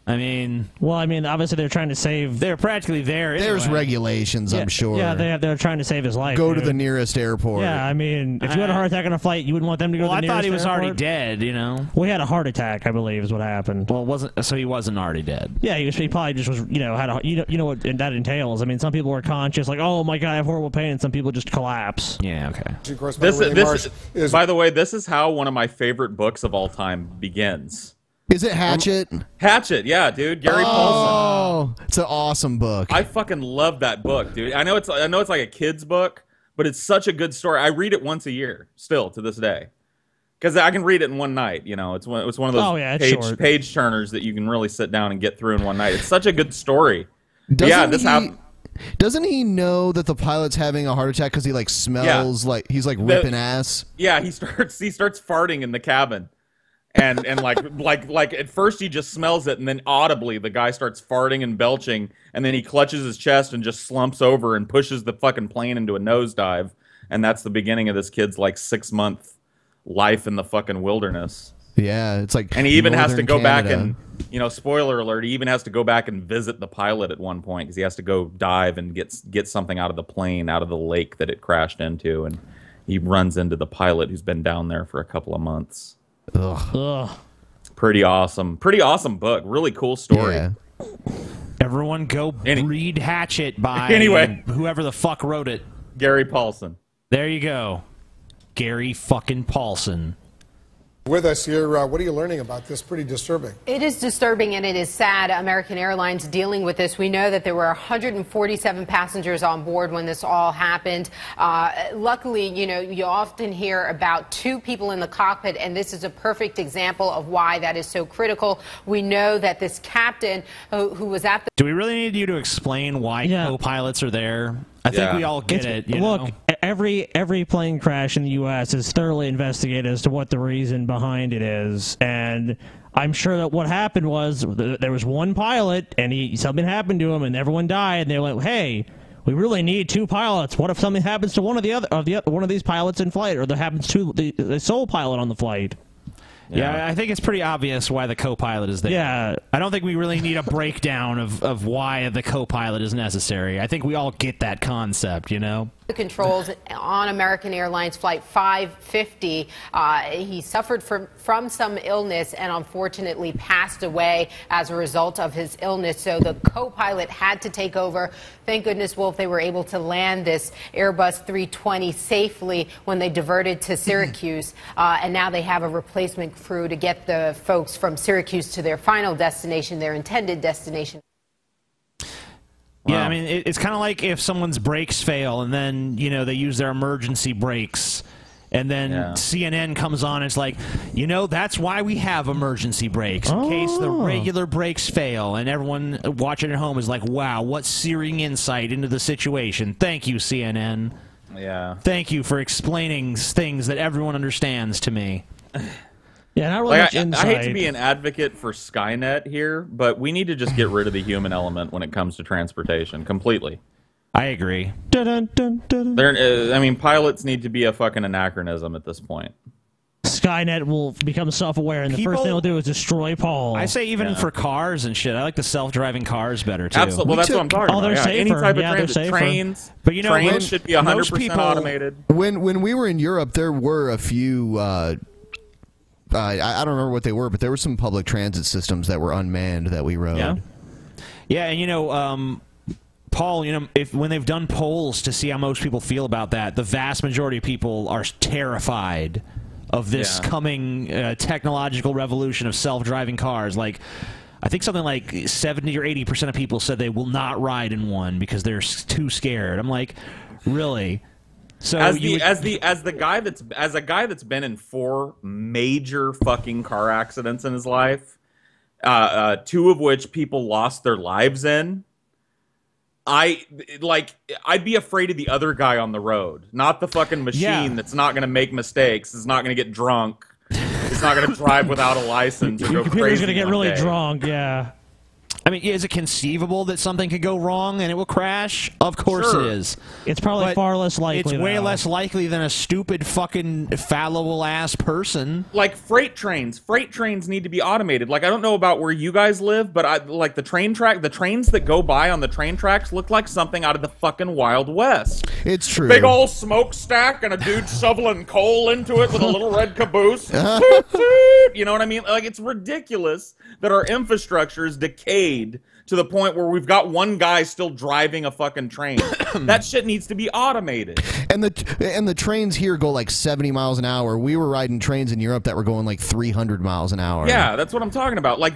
[SPEAKER 3] I mean,
[SPEAKER 4] obviously they're trying to save.
[SPEAKER 3] They're practically there. Anyway.
[SPEAKER 2] There's regulations, I'm sure.
[SPEAKER 4] Yeah, they're trying to save his life.
[SPEAKER 2] Go to the nearest airport.
[SPEAKER 4] Yeah, I mean, if you had a heart attack on a flight, you wouldn't want them to go to the nearest
[SPEAKER 3] I thought he was
[SPEAKER 4] airport?
[SPEAKER 3] already dead, you know?
[SPEAKER 4] Well, he had a heart attack, I believe, is what happened.
[SPEAKER 3] Well, so he wasn't already dead.
[SPEAKER 4] Yeah, he probably just was, had a, you know what that entails. I mean, some people are conscious, like, oh my god, I have horrible pain, and some people just collapse.
[SPEAKER 3] Yeah, okay.
[SPEAKER 6] By the way, this is how one of my favorite books of all time begins.
[SPEAKER 2] Is it Hatchet?
[SPEAKER 6] Hatchet, yeah, dude. Gary Paulson.
[SPEAKER 2] Oh, it's an awesome book.
[SPEAKER 6] I fucking love that book, dude. I know it's like a kid's book, but it's such a good story. I read it once a year, still to this day, because I can read it in one night. You know, it's one of those page turners that you can really sit down and get through in one night. It's such a good story.
[SPEAKER 2] Doesn't he know that the pilot's having a heart attack because he like smells like he's like ripping ass?
[SPEAKER 6] Yeah, he starts farting in the cabin. And like at first he just smells it, and then audibly the guy starts farting and belching, and then he clutches his chest and just slumps over and pushes the fucking plane into a nosedive, and that's the beginning of this kid's like 6-month life in the fucking wilderness.
[SPEAKER 2] Yeah, it's like,
[SPEAKER 6] and he even has to go
[SPEAKER 2] Canada.
[SPEAKER 6] back and, you know, spoiler alert, he even has to go back and visit the pilot at one point because he has to go dive and get something out of the plane, out of the lake that it crashed into, and he runs into the pilot who's been down there for a couple of months.
[SPEAKER 4] Ugh.
[SPEAKER 6] Pretty awesome book. Really cool story.
[SPEAKER 2] Yeah.
[SPEAKER 3] Everyone go read Hatchet by whoever the fuck wrote it.
[SPEAKER 6] Gary Paulson.
[SPEAKER 3] There you go. Gary fucking Paulson.
[SPEAKER 16] With us here, what are you learning about this? Pretty disturbing.
[SPEAKER 17] It is disturbing and it is sad. American Airlines dealing with this. We know that there were 147 passengers on board when this all happened. Luckily, you know, you often hear about 2 people in the cockpit, and this is a perfect example of why that is so critical. We know that this captain who was at the...
[SPEAKER 3] Do we really need you to explain why co-pilots are there? I think we all get it.
[SPEAKER 4] Look, every plane crash in the U.S. is thoroughly investigated as to what the reason behind it is, and I'm sure that what happened was there was one pilot, and something happened to him, and everyone died, and they're like, hey, we really need 2 pilots. What if something happens to one of these pilots in flight, or that happens to the sole pilot on the flight?
[SPEAKER 3] Yeah, I think it's pretty obvious why the co-pilot is there.
[SPEAKER 4] Yeah.
[SPEAKER 3] I don't think we really need a breakdown of why the co-pilot is necessary. I think we all get that concept, you know?
[SPEAKER 17] The controls on American Airlines Flight 550. He suffered from some illness and unfortunately passed away as a result of his illness. So the co-pilot had to take over. Thank goodness, Wolf, they were able to land this Airbus 320 safely when they diverted to Syracuse. And now they have a replacement crew to get the folks from Syracuse to their final destination, their intended destination.
[SPEAKER 3] Yeah, I mean, it's kind of like if someone's brakes fail and then, you know, they use their emergency brakes And then CNN comes on and it's like, you know, that's why we have emergency brakes, in case the regular brakes fail. And everyone watching at home is like, wow, what searing insight into the situation. Thank you, CNN.
[SPEAKER 6] Yeah.
[SPEAKER 3] Thank you for explaining things that everyone understands to me.
[SPEAKER 4] Yeah, not really much insight.
[SPEAKER 6] I hate to be an advocate for Skynet here, but we need to just get rid of the human element when it comes to transportation completely.
[SPEAKER 3] I agree.
[SPEAKER 6] I mean, pilots need to be a fucking anachronism at this point.
[SPEAKER 4] Skynet will become self-aware, and the first thing they'll do is destroy Paul.
[SPEAKER 3] I say even for cars and shit, I like the self-driving cars better, too.
[SPEAKER 6] Absolutely. Well, that's what I'm talking about.
[SPEAKER 4] They're safer.
[SPEAKER 6] Any type of
[SPEAKER 4] they're safer.
[SPEAKER 6] trains.
[SPEAKER 3] But you know,
[SPEAKER 6] trains should be 100% automated.
[SPEAKER 2] When we were in Europe, there were a few... I don't remember what they were, but there were some public transit systems that were unmanned that we rode.
[SPEAKER 3] Yeah, and you know... Paul, you know, when they've done polls to see how most people feel about that, the vast majority of people are terrified of this coming technological revolution of self-driving cars. Like, I think something like 70 or 80% of people said they will not ride in one because they're too scared. I'm like, really? So
[SPEAKER 6] as a guy that's been in 4 major fucking car accidents in his life, 2 of which people lost their lives in. I'd be afraid of the other guy on the road, not the fucking machine that's not going to make mistakes, is not going to get drunk, it's not going to drive without a license.
[SPEAKER 4] Your computer's going to get really drunk, yeah.
[SPEAKER 3] I mean, is it conceivable that something could go wrong and it will crash? Of course it is.
[SPEAKER 4] It's probably far less likely.
[SPEAKER 3] It's way less likely than a stupid fucking fallible-ass person.
[SPEAKER 6] Like freight trains. Freight trains need to be automated. Like, I don't know about where you guys live, but like the trains that go by on the train tracks look like something out of the fucking Wild West.
[SPEAKER 2] It's true.
[SPEAKER 6] Big old smokestack and a dude shoveling coal into it with a little red caboose. You know what I mean? Like, it's ridiculous that our infrastructure is decayed to the point where we've got one guy still driving a fucking train. That shit needs to be automated.
[SPEAKER 2] And the trains here go like 70 miles an hour. We were riding trains in Europe that were going like 300 miles an hour.
[SPEAKER 6] Yeah, that's what I'm talking about. Like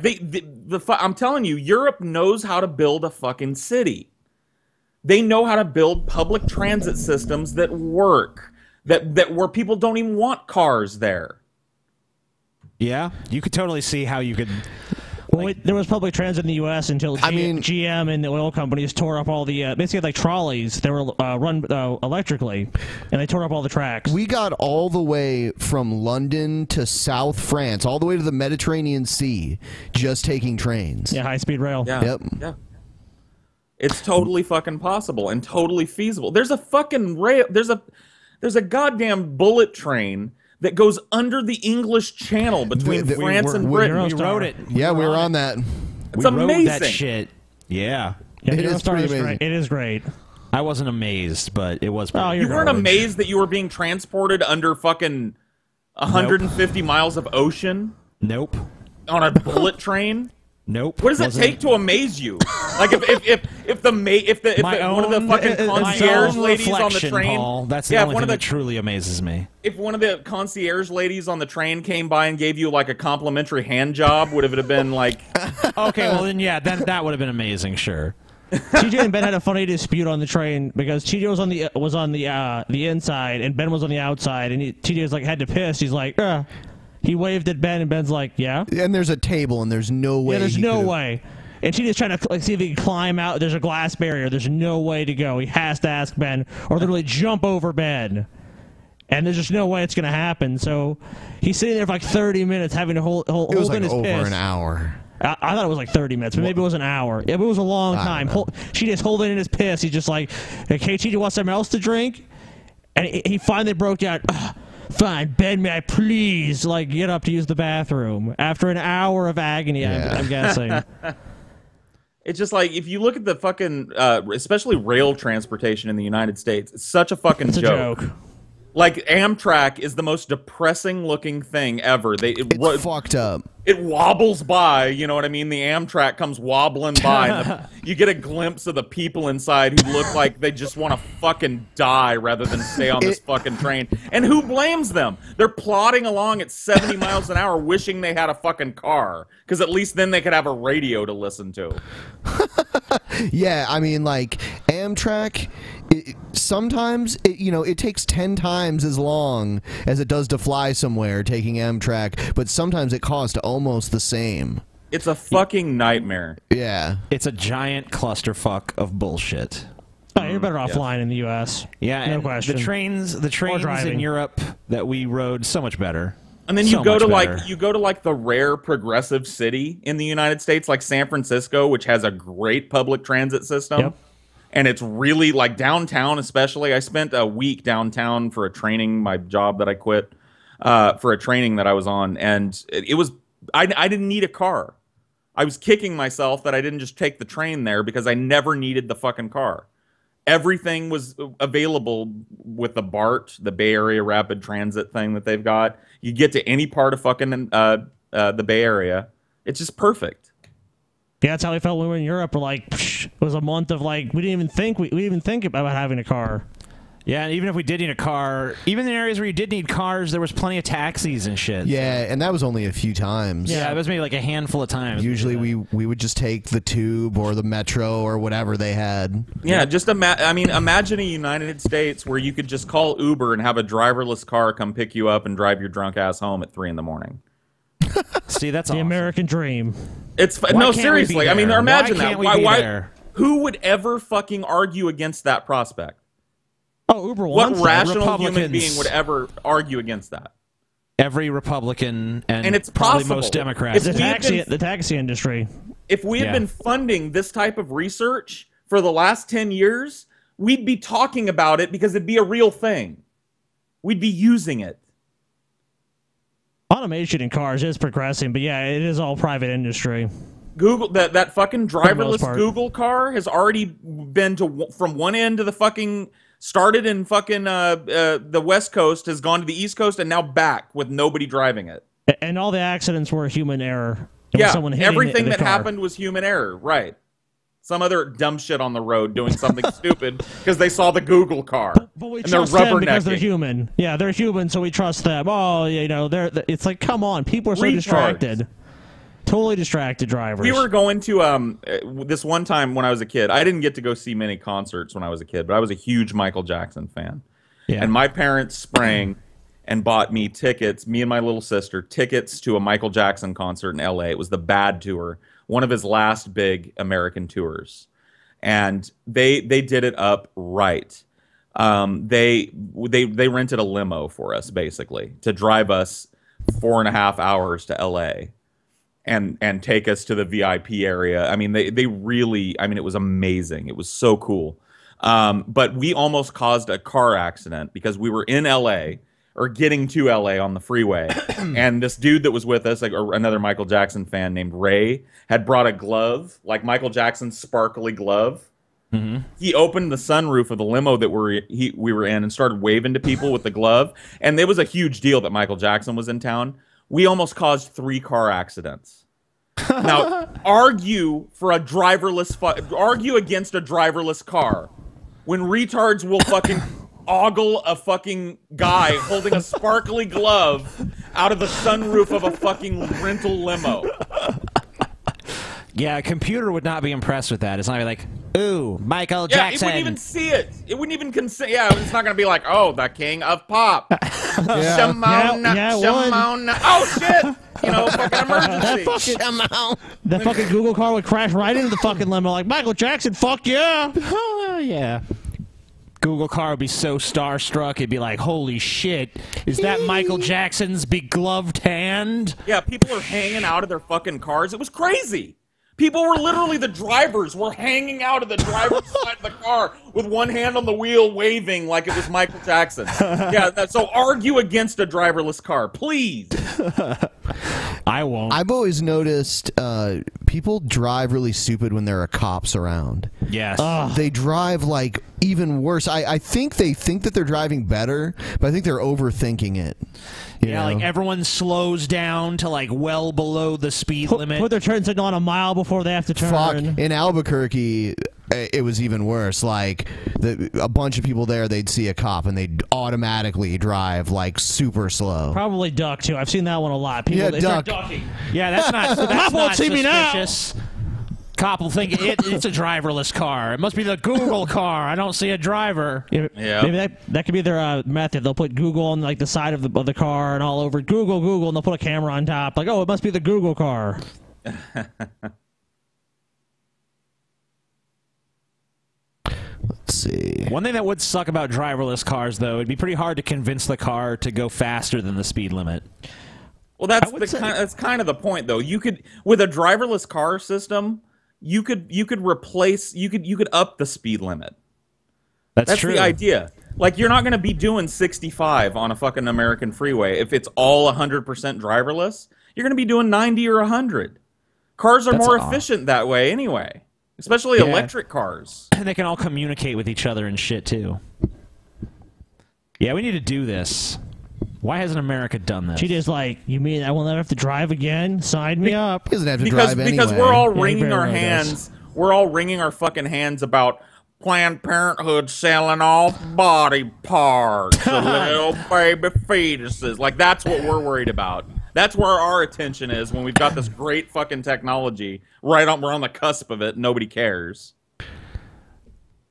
[SPEAKER 6] I'm telling you, Europe knows how to build a fucking city. They know how to build public transit systems that work, that where people don't even want cars there.
[SPEAKER 3] Yeah, you could totally see how you could.
[SPEAKER 4] Well, there was public transit in the U.S. until GM and the oil companies tore up all the basically like trolleys. They were run electrically, and they tore up all the tracks.
[SPEAKER 2] We got all the way from London to South France, all the way to the Mediterranean Sea, just taking trains.
[SPEAKER 4] Yeah, high-speed rail.
[SPEAKER 6] Yeah.
[SPEAKER 2] Yep.
[SPEAKER 6] Yeah. It's totally fucking possible and totally feasible. There's a fucking rail. There's a goddamn bullet train that goes under the English Channel between France and Britain.
[SPEAKER 3] We wrote it.
[SPEAKER 2] Yeah, we were on that.
[SPEAKER 6] It's amazing.
[SPEAKER 3] That shit. Yeah.
[SPEAKER 4] It is pretty amazing. It is great.
[SPEAKER 3] I wasn't amazed, but it was pretty
[SPEAKER 6] You weren't amazed that you were being transported under fucking 150 miles of ocean?
[SPEAKER 3] Nope.
[SPEAKER 6] On a bullet train?
[SPEAKER 3] Nope.
[SPEAKER 6] What does it take to amaze you? Like if one of the fucking concierge ladies on the train,
[SPEAKER 3] Paul, that's the only thing that truly amazes me.
[SPEAKER 6] If one of the concierge ladies on the train came by and gave you like a complimentary hand job, would it have been like?
[SPEAKER 3] Okay, well then that would have been amazing, sure.
[SPEAKER 4] TJ and Ben had a funny dispute on the train because TJ was on the inside and Ben was on the outside, and TJ was like had to piss. He's like, He waved at Ben, and Ben's like, yeah.
[SPEAKER 2] And there's a table, and there's no way.
[SPEAKER 4] Yeah, there's no way. And TJ's trying to see if he can climb out. There's a glass barrier. There's no way to go. He has to ask Ben, or literally jump over Ben. And there's just no way it's going to happen. So he's sitting there for like 30 minutes having to hold
[SPEAKER 2] it was
[SPEAKER 4] in
[SPEAKER 2] like
[SPEAKER 4] his
[SPEAKER 2] over
[SPEAKER 4] piss.
[SPEAKER 2] An hour.
[SPEAKER 4] I thought it was like 30 minutes, but maybe it was an hour. It was a long time. She just holding in his piss. He's just like, okay, TJ wants something else to drink? And he finally broke down. Fine, Ben, may I please get up to use the bathroom after an hour of agony? Yeah. I'm guessing.
[SPEAKER 6] It's just like if you look at the fucking, especially rail transportation in the United States, it's such a fucking joke. Like Amtrak is the most depressing looking thing ever.
[SPEAKER 2] It's fucked up.
[SPEAKER 6] It wobbles by, you know what I mean? The Amtrak comes wobbling by. And you get a glimpse of the people inside who look like they just want to fucking die rather than stay on this fucking train. And who blames them? They're plodding along at 70 miles an hour wishing they had a fucking car. Because at least then they could have a radio to listen to.
[SPEAKER 2] Yeah, I mean, like, Amtrak, sometimes it takes 10 times as long as it does to fly somewhere taking Amtrak, but sometimes it costs almost the same.
[SPEAKER 6] It's a fucking nightmare.
[SPEAKER 2] Yeah.
[SPEAKER 3] It's a giant clusterfuck of bullshit.
[SPEAKER 4] Oh, you're better off flying in the U.S.
[SPEAKER 3] Yeah,
[SPEAKER 4] no
[SPEAKER 3] and
[SPEAKER 4] question.
[SPEAKER 3] The trains in Europe that we rode, so much better.
[SPEAKER 6] And then you go to like the rare progressive city in the United States, like San Francisco, which has a great public transit system.
[SPEAKER 4] Yep.
[SPEAKER 6] And it's really like downtown, especially. I spent a week downtown for a training, my job that I quit, for a training that I was on, and it was I didn't need a car. I was kicking myself that I didn't just take the train there because I never needed the fucking car. Everything was available with the BART, the Bay Area Rapid Transit thing that they've got. You get to any part of fucking the Bay Area. It's just perfect.
[SPEAKER 4] Yeah, that's how we felt when we were in Europe. We're like, it was a month of like, we didn't even think about having a car.
[SPEAKER 3] Yeah, and even if we did need a car, even in areas where you did need cars, there was plenty of taxis and shit.
[SPEAKER 2] Yeah, and that was only a few times.
[SPEAKER 3] Yeah, it was maybe like a handful of times.
[SPEAKER 2] Usually we would just take the tube or the metro or whatever they had.
[SPEAKER 6] Yeah, just imagine a United States where you could just call Uber and have a driverless car come pick you up and drive your drunk ass home at 3 a.m.
[SPEAKER 3] See, that's
[SPEAKER 4] the
[SPEAKER 3] awesome.
[SPEAKER 4] American dream.
[SPEAKER 6] No, seriously. I mean, imagine that.
[SPEAKER 3] Why?
[SPEAKER 6] Who would ever fucking argue against that prospect?
[SPEAKER 4] Oh, Uber wants
[SPEAKER 6] What rational human being would ever argue against that?
[SPEAKER 3] Every Republican and
[SPEAKER 6] it's
[SPEAKER 3] probably
[SPEAKER 6] possible.
[SPEAKER 3] most Democrats.
[SPEAKER 4] The taxi industry.
[SPEAKER 6] If we had been funding this type of research for the last 10 years, we'd be talking about it because it'd be a real thing. We'd be using it.
[SPEAKER 4] Automation in cars is progressing, but yeah, it is all private industry.
[SPEAKER 6] Google that fucking driverless Google car has already been from one end to the fucking started in fucking the West Coast, has gone to the East Coast, and now back with nobody driving it.
[SPEAKER 4] And all the accidents were human error.
[SPEAKER 6] Yeah, everything that happened was human error. Right. Some other dumb shit on the road doing something stupid because they saw the Google car.
[SPEAKER 4] But we
[SPEAKER 6] and they're
[SPEAKER 4] trust them
[SPEAKER 6] rubbernecking.
[SPEAKER 4] because they're human. Yeah, they're human, so we trust them. Oh, it's like, come on, people are so distracted. Totally distracted drivers.
[SPEAKER 6] We were going to this one time when I was a kid. I didn't get to go see many concerts when I was a kid, but I was a huge Michael Jackson fan.
[SPEAKER 3] Yeah.
[SPEAKER 6] And my parents sprang and bought me tickets, me and my little sister, tickets to a Michael Jackson concert in LA. It was the Bad Tour, one of his last big American tours. And they did it up right. They rented a limo for us, basically, to drive us 4.5 hours to LA. And take us to the VIP area. I mean, they really, I mean, it was amazing. It was so cool. But we almost caused a car accident because we were in LA or getting to LA on the freeway. And this dude that was with us, like another Michael Jackson fan named Ray, had brought a glove, like Michael Jackson's sparkly glove.
[SPEAKER 3] Mm-hmm.
[SPEAKER 6] He opened the sunroof of the limo that we were in and started waving to people with the glove. And it was a huge deal that Michael Jackson was in town. We almost caused 3 car accidents. Now, argue against a driverless car when retards will fucking ogle a fucking guy holding a sparkly glove out of the sunroof of a fucking rental limo.
[SPEAKER 3] Yeah, a computer would not be impressed with that. It's not like, ooh, Michael Jackson.
[SPEAKER 6] It wouldn't even see it. It wouldn't even consider. Yeah, it's not going to be like, oh, the king of pop. Shimon. Oh, shit. Fucking emergency.
[SPEAKER 4] That fucking Google car would crash right into the fucking limo like, Michael Jackson, fuck yeah.
[SPEAKER 3] Yeah. Google car would be so starstruck, it'd be like, holy shit, is that Michael Jackson's begloved hand?
[SPEAKER 6] Yeah, people were hanging out of their fucking cars. It was crazy. People were literally, the drivers were hanging out of the driver's side of the car with one hand on the wheel waving like it was Michael Jackson. Yeah, so argue against a driverless car, please.
[SPEAKER 3] I won't.
[SPEAKER 2] I've always noticed people drive really stupid when there are cops around.
[SPEAKER 3] Yes.
[SPEAKER 2] They drive like even worse. I think they think that they're driving better, but I think they're overthinking it. You know?
[SPEAKER 3] Like everyone slows down to like well below the speed limit.
[SPEAKER 4] Put their turn signal on a mile before they have to turn.
[SPEAKER 2] Fuck. In Albuquerque, it was even worse. Like a bunch of people there, they'd see a cop and they'd automatically drive like super slow.
[SPEAKER 4] Probably duck too. I've seen that one a lot. People,
[SPEAKER 2] Yeah,
[SPEAKER 4] they
[SPEAKER 2] duck.
[SPEAKER 4] start ducking.
[SPEAKER 3] Yeah, that's not.
[SPEAKER 4] The cop won't see me now.
[SPEAKER 3] Cop will think it's a driverless car. It must be the Google car. I don't see a driver.
[SPEAKER 4] Yeah. Maybe that could be their method. They'll put Google on like the side of the car and all over Google, and they'll put a camera on top. Like, oh, it must be the Google car.
[SPEAKER 2] Let's see.
[SPEAKER 3] One thing that would suck about driverless cars, though, it'd be pretty hard to convince the car to go faster than the speed limit.
[SPEAKER 6] Well, that's kind of the point, though. You could, with a driverless car system, you could up the speed limit. That's true. The idea. Like, you're not going to be doing 65 on a fucking American freeway if it's all 100% driverless. You're going to be doing 90 or 100. Cars are more efficient that way anyway, especially electric cars.
[SPEAKER 3] And they can all communicate with each other and shit, too. Yeah, we need to do this. Why hasn't America done this?
[SPEAKER 4] She just like, you mean I will never have to drive again? Sign me up.
[SPEAKER 2] He doesn't have to drive anyway.
[SPEAKER 6] Because we're all wringing our hands. We're all wringing our fucking hands about Planned Parenthood selling off body parts, little baby fetuses. Like, that's what we're worried about. That's where our attention is when we've got this great fucking technology. We're on the cusp of it. Nobody cares.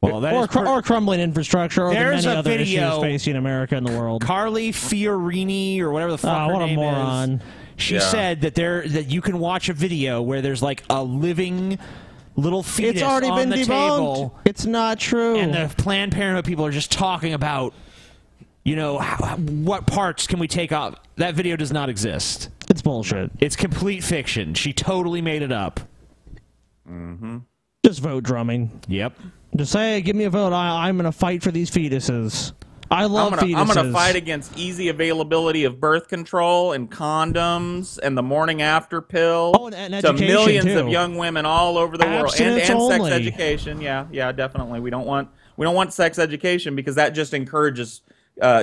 [SPEAKER 3] Well,
[SPEAKER 4] or crumbling infrastructure, or the
[SPEAKER 3] There's
[SPEAKER 4] many
[SPEAKER 3] a
[SPEAKER 4] other
[SPEAKER 3] video.
[SPEAKER 4] issues facing America and the world.
[SPEAKER 3] Carly Fiorini, or whatever the fuck her
[SPEAKER 4] what a
[SPEAKER 3] name
[SPEAKER 4] moron.
[SPEAKER 3] is. She said that you can watch a video where there's like a living little fetus
[SPEAKER 4] It's already
[SPEAKER 3] on
[SPEAKER 4] been
[SPEAKER 3] the
[SPEAKER 4] debunked.
[SPEAKER 3] table.
[SPEAKER 4] It's not true.
[SPEAKER 3] And the Planned Parenthood people are just talking about, you know, what parts can we take off. That video does not exist.
[SPEAKER 4] It's bullshit.
[SPEAKER 3] It's complete fiction. She totally made it up.
[SPEAKER 6] Mm-hmm.
[SPEAKER 4] Just vote drumming.
[SPEAKER 3] Yep.
[SPEAKER 4] Just say, give me a vote. I'm going to fight for these fetuses. I love fetuses.
[SPEAKER 6] I'm going to fight against easy availability of birth control and condoms and the morning after pill
[SPEAKER 4] and
[SPEAKER 6] to millions
[SPEAKER 4] too.
[SPEAKER 6] of young women all over the world, and sex
[SPEAKER 4] only.
[SPEAKER 6] education. Yeah, definitely. We don't want sex education because that just encourages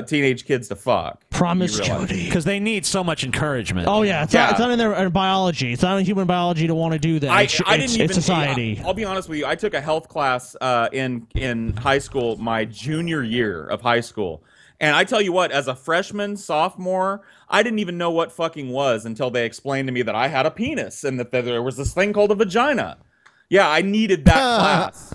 [SPEAKER 6] teenage kids to fuck.
[SPEAKER 4] Promiscuity.
[SPEAKER 3] Because they need so much encouragement.
[SPEAKER 4] Oh, yeah. It's not in their biology. It's not in human biology to want to do that. It's society.
[SPEAKER 6] I'll be honest with you. I took a health class in high school, my junior year of high school. And I tell you what, as a freshman, sophomore, I didn't even know what fucking was until they explained to me that I had a penis and that there was this thing called a vagina. Yeah, I needed that class.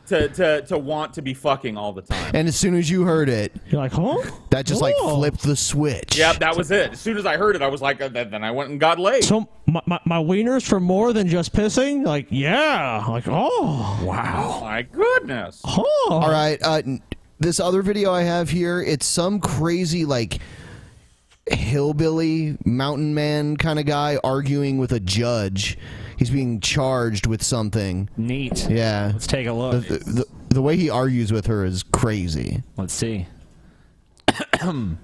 [SPEAKER 6] To want to be fucking all the time.
[SPEAKER 2] And as soon as you heard it,
[SPEAKER 4] you're like, huh?
[SPEAKER 2] That just like flipped the switch.
[SPEAKER 6] Yeah, that was it. As soon as I heard it, I was like, then I went and got laid.
[SPEAKER 4] So my wiener's for more than just pissing? Like, yeah. Like, oh.
[SPEAKER 3] Wow.
[SPEAKER 6] Oh, my goodness.
[SPEAKER 4] Oh.
[SPEAKER 2] All right. This other video I have here, it's some crazy like hillbilly mountain man kind of guy arguing with a judge. He's being charged with something.
[SPEAKER 3] Neat.
[SPEAKER 2] Yeah.
[SPEAKER 3] Let's take a look.
[SPEAKER 2] The way he argues with her is crazy.
[SPEAKER 3] Let's see.
[SPEAKER 6] Ernie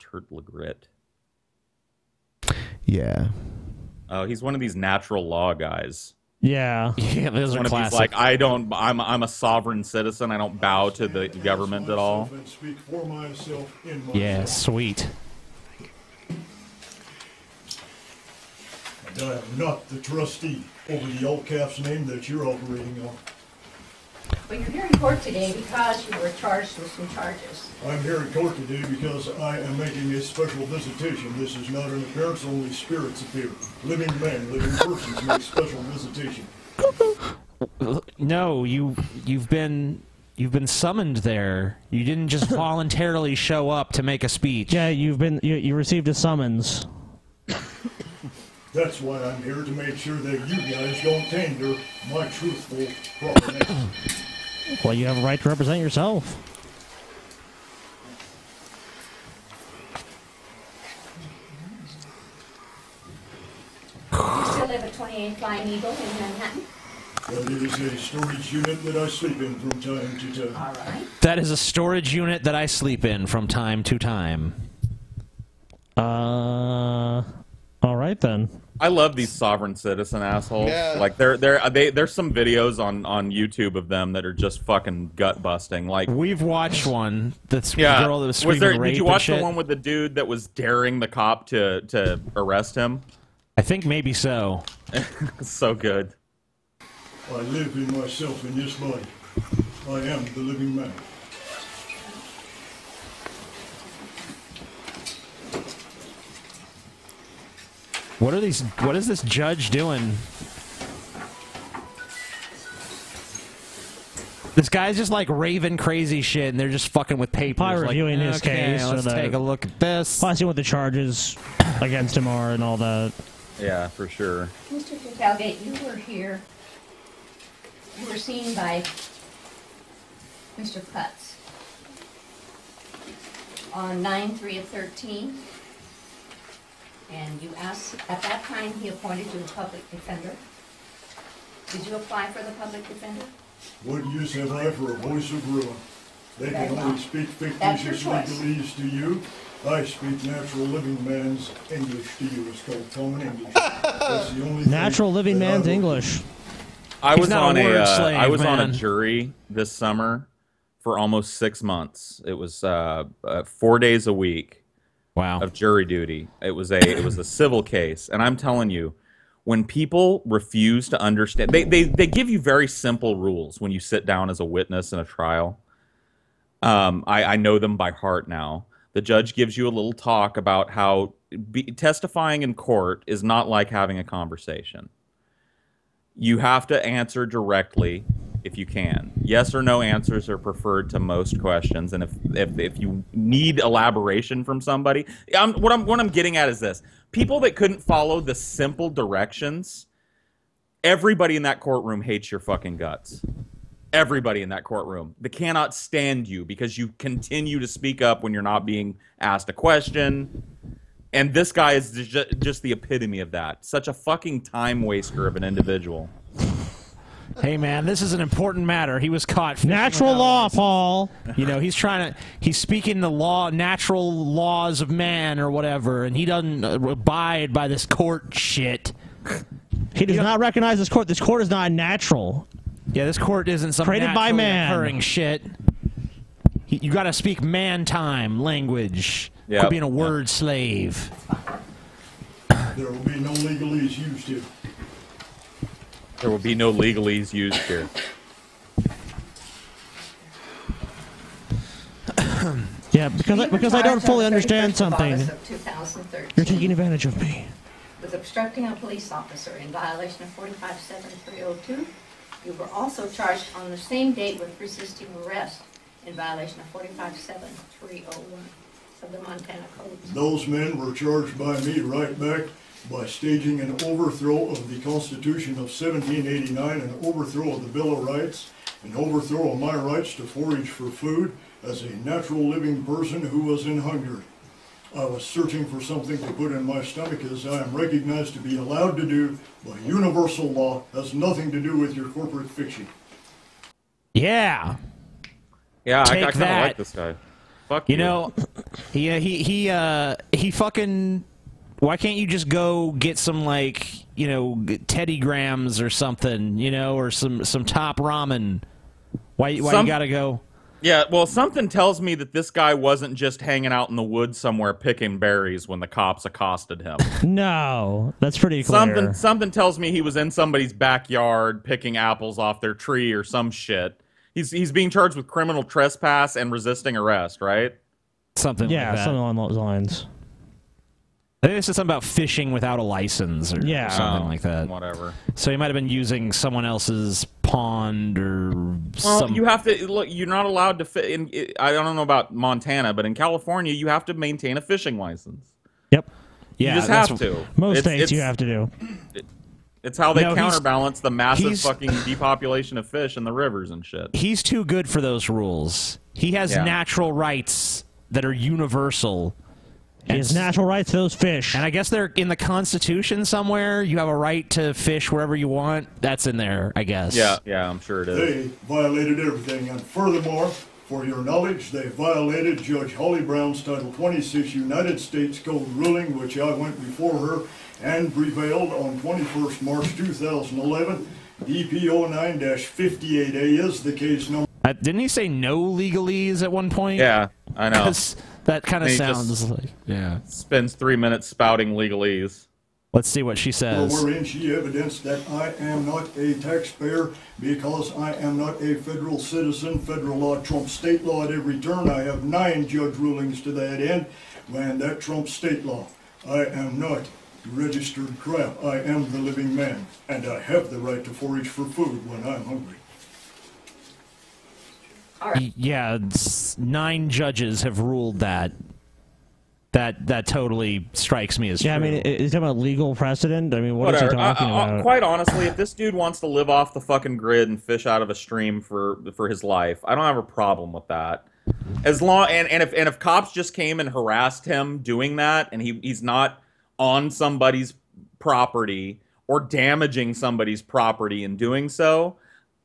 [SPEAKER 6] Turtlegrit.
[SPEAKER 2] Yeah.
[SPEAKER 6] Oh, he's one of these natural law guys.
[SPEAKER 4] Yeah.
[SPEAKER 3] Yeah, those are classic.
[SPEAKER 6] Like, I'm a sovereign citizen. I don't bow to the government at all.
[SPEAKER 3] Yeah, sweet.
[SPEAKER 18] I am not the trustee over the old calf's name that you're operating on.
[SPEAKER 19] Well, you're here in court today because you were charged with some charges.
[SPEAKER 18] I'm here in court today because I am making a special visitation. This is not an appearance, only spirits appear. Living men, living persons make special visitation.
[SPEAKER 3] No, you've been summoned there. You didn't just voluntarily show up to make a speech.
[SPEAKER 4] Yeah, you received a summons.
[SPEAKER 18] That's why I'm here, to make sure that you guys don't tender my truthful proclamation.
[SPEAKER 4] Well, you have a right to represent yourself.
[SPEAKER 19] You still live at 28 Flying Eagle in Manhattan?
[SPEAKER 18] Well, it is a storage unit that I sleep in from time to time.
[SPEAKER 19] All right.
[SPEAKER 3] That is a storage unit that I sleep in from time to time.
[SPEAKER 4] All right then.
[SPEAKER 6] I love these sovereign citizen assholes.
[SPEAKER 2] Yeah.
[SPEAKER 6] Like there's some videos on YouTube of them that are just fucking gut busting. Like,
[SPEAKER 3] we've watched one. That's the girl that was screaming rape
[SPEAKER 6] Did you watch
[SPEAKER 3] and
[SPEAKER 6] the
[SPEAKER 3] shit?
[SPEAKER 6] one with the dude that was daring the cop to arrest him?
[SPEAKER 3] I think maybe so.
[SPEAKER 6] So good.
[SPEAKER 18] I live in myself in this body. I am the living man.
[SPEAKER 3] What are these? What is this judge doing? This guy's just like raving crazy shit, and they're just fucking with papers.
[SPEAKER 4] Probably reviewing
[SPEAKER 3] like,
[SPEAKER 4] his
[SPEAKER 3] okay,
[SPEAKER 4] case.
[SPEAKER 3] let's take a look at this.
[SPEAKER 4] Probably see what the charges against him are and all that.
[SPEAKER 6] Yeah, for sure.
[SPEAKER 19] Mr. Calgate, you were here. You were seen by Mr. Putz on 9/3/13, and you asked, at that time he appointed you a public defender. Did you apply for the public defender?
[SPEAKER 18] What use have I for a voice of ruin? They can only speak fictitious legalese to you. I speak natural living man's English to you. It's called common English. That's the only
[SPEAKER 4] Natural living man's English.
[SPEAKER 6] I was on
[SPEAKER 3] a
[SPEAKER 6] jury this summer for almost 6 months. It was 4 days a week.
[SPEAKER 3] Wow.
[SPEAKER 6] Of jury duty. It was a civil case, and I'm telling you, when people refuse to understand, they give you very simple rules when you sit down as a witness in a trial. I know them by heart now. The judge gives you a little talk about how testifying in court is not like having a conversation. You have to answer directly if you can. Yes or no answers are preferred to most questions, and if you need elaboration from somebody, what I'm getting at is this: people that couldn't follow the simple directions, everybody in that courtroom hates your fucking guts. Everybody in that courtroom. They cannot stand you because you continue to speak up when you're not being asked a question. And this guy is just the epitome of that. Such a fucking time waster of an individual.
[SPEAKER 3] Hey man, this is an important matter. He was caught.
[SPEAKER 4] Natural law, Paul.
[SPEAKER 3] You know, he's speaking the law, natural laws of man or whatever, and he doesn't abide by this court shit.
[SPEAKER 4] He does not recognize this court. This court is not natural.
[SPEAKER 3] Yeah, this court isn't some
[SPEAKER 4] created by man
[SPEAKER 3] occurring shit. You got to speak man time language.
[SPEAKER 6] Yep.
[SPEAKER 3] Quit being a word slave.
[SPEAKER 18] There will be no legalese used here.
[SPEAKER 6] There will be no legalese used here.
[SPEAKER 4] Yeah, because I don't fully understand something.
[SPEAKER 19] Of 2013.
[SPEAKER 4] You're taking advantage of me.
[SPEAKER 19] Was obstructing a police officer in violation of 457302. You were also charged on the same date with resisting arrest in violation of 457301 of the Montana Code.
[SPEAKER 18] Those men were charged by me right back by staging an overthrow of the Constitution of 1789, an overthrow of the Bill of Rights, an overthrow of my rights to forage for food as a natural living person who was in hunger. I was searching for something to put in my stomach, as I am recognized to be allowed to do by universal law. Has nothing to do with your corporate fiction.
[SPEAKER 3] Yeah.
[SPEAKER 6] Yeah, I
[SPEAKER 3] Take
[SPEAKER 6] kind of
[SPEAKER 3] that.
[SPEAKER 6] like this guy. Fuck you.
[SPEAKER 3] You know, he fucking. Why can't you just go get some, like, you know, Teddy Grahams or something, you know, or some top ramen? Why you gotta go?
[SPEAKER 6] Yeah, well, something tells me that this guy wasn't just hanging out in the woods somewhere picking berries when the cops accosted him.
[SPEAKER 4] No, that's pretty clear.
[SPEAKER 6] Something tells me he was in somebody's backyard picking apples off their tree or some shit. He's being charged with criminal trespass and resisting arrest, right?
[SPEAKER 3] Something like that.
[SPEAKER 4] Yeah, something along those lines.
[SPEAKER 3] I think it's something about fishing without a license or something like that.
[SPEAKER 6] Whatever.
[SPEAKER 3] So he might have been using someone else's pond or
[SPEAKER 6] Well, you have to look. You're not allowed to. I don't know about Montana, but in California, you have to maintain a fishing license.
[SPEAKER 4] Yep.
[SPEAKER 6] You just have to.
[SPEAKER 4] Most states you have to do.
[SPEAKER 6] It's how they
[SPEAKER 3] No,
[SPEAKER 6] counterbalance the massive fucking depopulation of fish in the rivers and shit.
[SPEAKER 3] He's too good for those rules. He has natural rights that are universal.
[SPEAKER 4] He has natural rights to those fish.
[SPEAKER 3] And I guess they're in the Constitution somewhere. You have a right to fish wherever you want. That's in there, I guess.
[SPEAKER 6] Yeah, I'm sure it is.
[SPEAKER 18] They violated everything, and furthermore, for your knowledge, they violated Judge Holly Brown's Title 26 United States Code ruling, which I went before her and prevailed on 21st March 2011. DP 09-58A is the case number.
[SPEAKER 3] Didn't he say no legalese at one point?
[SPEAKER 6] Yeah, I know.
[SPEAKER 3] That kind of
[SPEAKER 6] And he
[SPEAKER 3] sounds
[SPEAKER 6] just
[SPEAKER 3] like,
[SPEAKER 6] spends 3 minutes spouting legalese.
[SPEAKER 3] Let's see what she says.
[SPEAKER 18] Wherein she evidenced that I am not a taxpayer because I am not a federal citizen. Federal law trumps state law at every turn. I have 9 judge rulings to that end, and that trumps state law. I am not Registered crap. I am the living man, and I have the right to forage for food when I'm hungry.
[SPEAKER 3] Yeah, 9 judges have ruled that. That totally strikes me as true.
[SPEAKER 4] I mean, is that a legal precedent? I mean, what is he talking about?
[SPEAKER 6] Quite honestly, if this dude wants to live off the fucking grid and fish out of a stream for his life, I don't have a problem with that. As long and if cops just came and harassed him doing that, and he's not on somebody's property or damaging somebody's property in doing so,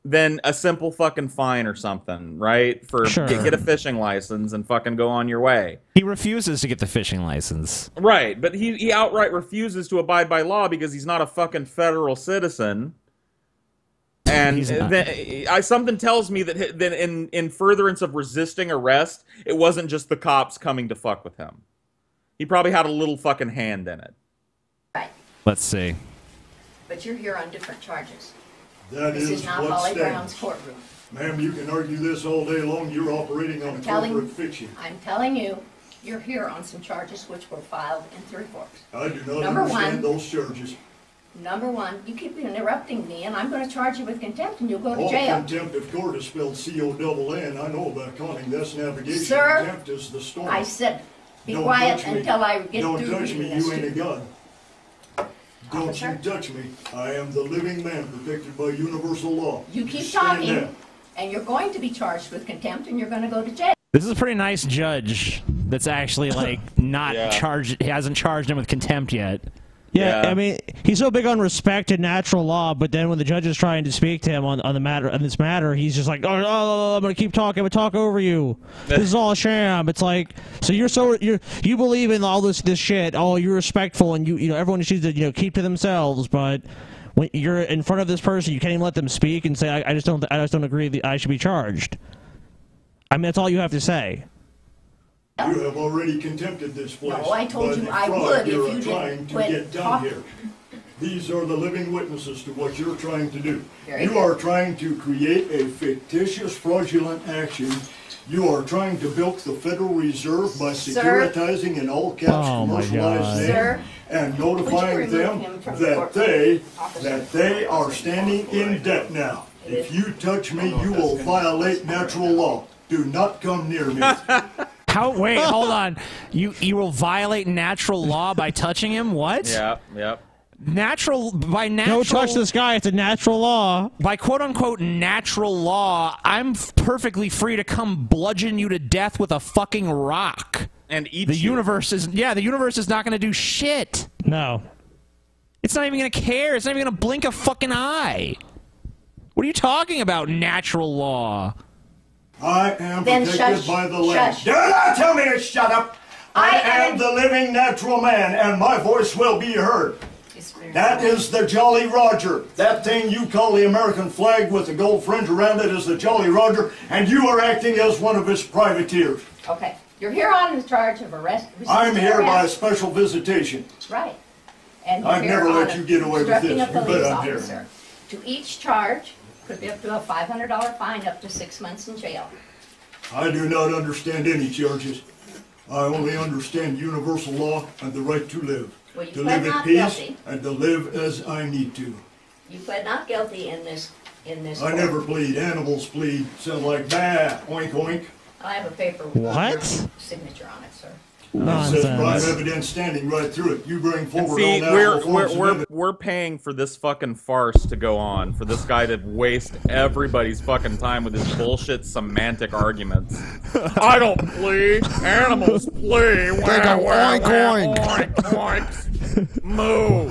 [SPEAKER 6] then a simple fucking fine or something, right? For get a fishing license and fucking go on your way.
[SPEAKER 3] He refuses to get the fishing license.
[SPEAKER 6] Right, but he outright refuses to abide by law because he's not a fucking federal citizen. And something tells me that in furtherance of resisting arrest, it wasn't just the cops coming to fuck with him. He probably had a little fucking hand in it.
[SPEAKER 19] Right.
[SPEAKER 3] Let's see.
[SPEAKER 19] But you're here on different charges.
[SPEAKER 18] This
[SPEAKER 19] is not
[SPEAKER 18] what
[SPEAKER 19] Holly
[SPEAKER 18] stands.
[SPEAKER 19] Brown's courtroom.
[SPEAKER 18] Ma'am, you can argue this all day long. You're operating on corporate fiction.
[SPEAKER 19] I'm telling you, you're here on some charges which were filed in Three Forks.
[SPEAKER 18] I do not understand those charges.
[SPEAKER 19] Number one, you keep interrupting me, and I'm going to charge you with contempt, and you'll go to jail.
[SPEAKER 18] Contempt of court is spelled C-O-double-N. I know about conning. That's navigation.
[SPEAKER 19] Sir,
[SPEAKER 18] Contempt is the storm.
[SPEAKER 19] I said, be
[SPEAKER 18] Don't
[SPEAKER 19] quiet
[SPEAKER 18] touch me.
[SPEAKER 19] until I get
[SPEAKER 18] Don't
[SPEAKER 19] through
[SPEAKER 18] touch
[SPEAKER 19] reading
[SPEAKER 18] me.
[SPEAKER 19] this
[SPEAKER 18] You
[SPEAKER 19] to
[SPEAKER 18] ain't a
[SPEAKER 19] you.
[SPEAKER 18] gun. Don't you touch me. I am the living man protected by universal law.
[SPEAKER 19] You keep
[SPEAKER 18] Stand
[SPEAKER 19] talking,
[SPEAKER 18] down.
[SPEAKER 19] and you're going to be charged with contempt, and you're going to go to jail.
[SPEAKER 3] This is a pretty nice judge that's actually like not charged. He hasn't charged him with contempt yet.
[SPEAKER 4] Yeah, I mean, he's so big on respect and natural law, but then when the judge is trying to speak to him on this matter, he's just like, oh, I'm gonna keep talking, I'm gonna talk over you. This is all a sham. It's like, so you believe in all this shit. Oh, you're respectful, and you know everyone should keep to themselves, but when you're in front of this person, you can't even let them speak and say, I just don't agree that I should be charged. I mean, that's all you have to say.
[SPEAKER 18] You have already contempted this place.
[SPEAKER 19] No, I told you I
[SPEAKER 18] fraud
[SPEAKER 19] would if
[SPEAKER 18] you're
[SPEAKER 19] you
[SPEAKER 18] trying
[SPEAKER 19] didn't
[SPEAKER 18] to
[SPEAKER 19] quit
[SPEAKER 18] get done
[SPEAKER 19] talking.
[SPEAKER 18] here. These are the living witnesses to what you're trying to do.
[SPEAKER 19] Very
[SPEAKER 18] You
[SPEAKER 19] good.
[SPEAKER 18] are trying to create a fictitious, fraudulent action. You are trying to bilk the Federal Reserve by
[SPEAKER 19] Sir?
[SPEAKER 18] securitizing in all caps
[SPEAKER 4] Oh, my
[SPEAKER 18] commercialized
[SPEAKER 4] God.
[SPEAKER 18] name
[SPEAKER 19] Sir?
[SPEAKER 18] and
[SPEAKER 19] Would
[SPEAKER 18] notifying
[SPEAKER 19] you
[SPEAKER 18] them
[SPEAKER 19] remove him from the
[SPEAKER 18] that
[SPEAKER 19] courtroom?
[SPEAKER 18] they are standing in debt now. If you touch me, you will violate natural law. Do not come near me.
[SPEAKER 3] Wait, hold on. You will violate natural law by touching him? What?
[SPEAKER 6] Yep.
[SPEAKER 4] Don't touch this guy. It's a natural law.
[SPEAKER 3] By quote unquote natural law, I'm perfectly free to come bludgeon you to death with a fucking rock.
[SPEAKER 6] And eat
[SPEAKER 3] the
[SPEAKER 6] you.
[SPEAKER 3] universe is the universe is not going to do shit.
[SPEAKER 4] No.
[SPEAKER 3] It's not even going to care. It's not even going to blink a fucking eye. What are you talking about, natural law?
[SPEAKER 18] I am
[SPEAKER 19] Then
[SPEAKER 18] protected
[SPEAKER 19] shush,
[SPEAKER 18] by the land.
[SPEAKER 19] shush.
[SPEAKER 18] Do not tell me to shut up. I am the living natural man, and my voice will be heard. That is the Jolly Roger. That thing you call the American flag with the gold fringe around it is the Jolly Roger, and you are acting as one of his privateers.
[SPEAKER 19] Okay, you're here on the charge of arrest.
[SPEAKER 18] I'm here by
[SPEAKER 19] arrest.
[SPEAKER 18] special visitation.
[SPEAKER 19] Right. And you're
[SPEAKER 18] I've
[SPEAKER 19] here
[SPEAKER 18] never
[SPEAKER 19] on
[SPEAKER 18] let you get away with
[SPEAKER 19] obstructing
[SPEAKER 18] this.
[SPEAKER 19] a
[SPEAKER 18] You bet
[SPEAKER 19] police
[SPEAKER 18] I'm here.
[SPEAKER 19] officer. To each charge could be up to a $500 fine, up to 6 months in jail.
[SPEAKER 18] I do not understand any charges. I only understand universal law and the right to live.
[SPEAKER 19] Well, you
[SPEAKER 18] To
[SPEAKER 19] pled
[SPEAKER 18] live in
[SPEAKER 19] not
[SPEAKER 18] peace
[SPEAKER 19] guilty.
[SPEAKER 18] and to live as I need to.
[SPEAKER 19] You pled not guilty in this
[SPEAKER 18] I
[SPEAKER 19] court.
[SPEAKER 18] never plead. Animals plead. Sound like bah, oink oink.
[SPEAKER 19] I have a paper with
[SPEAKER 4] What?
[SPEAKER 19] your signature on it, sir.
[SPEAKER 18] It says prime evidence standing right through it. You bring forward
[SPEAKER 6] See,
[SPEAKER 18] all natural forms of evidence.
[SPEAKER 6] we're paying for this fucking farce to go on, for this guy to waste everybody's fucking time with his bullshit semantic arguments. I don't plea. Animals plea.
[SPEAKER 2] They go oink oink.
[SPEAKER 6] Oink oink. Moo.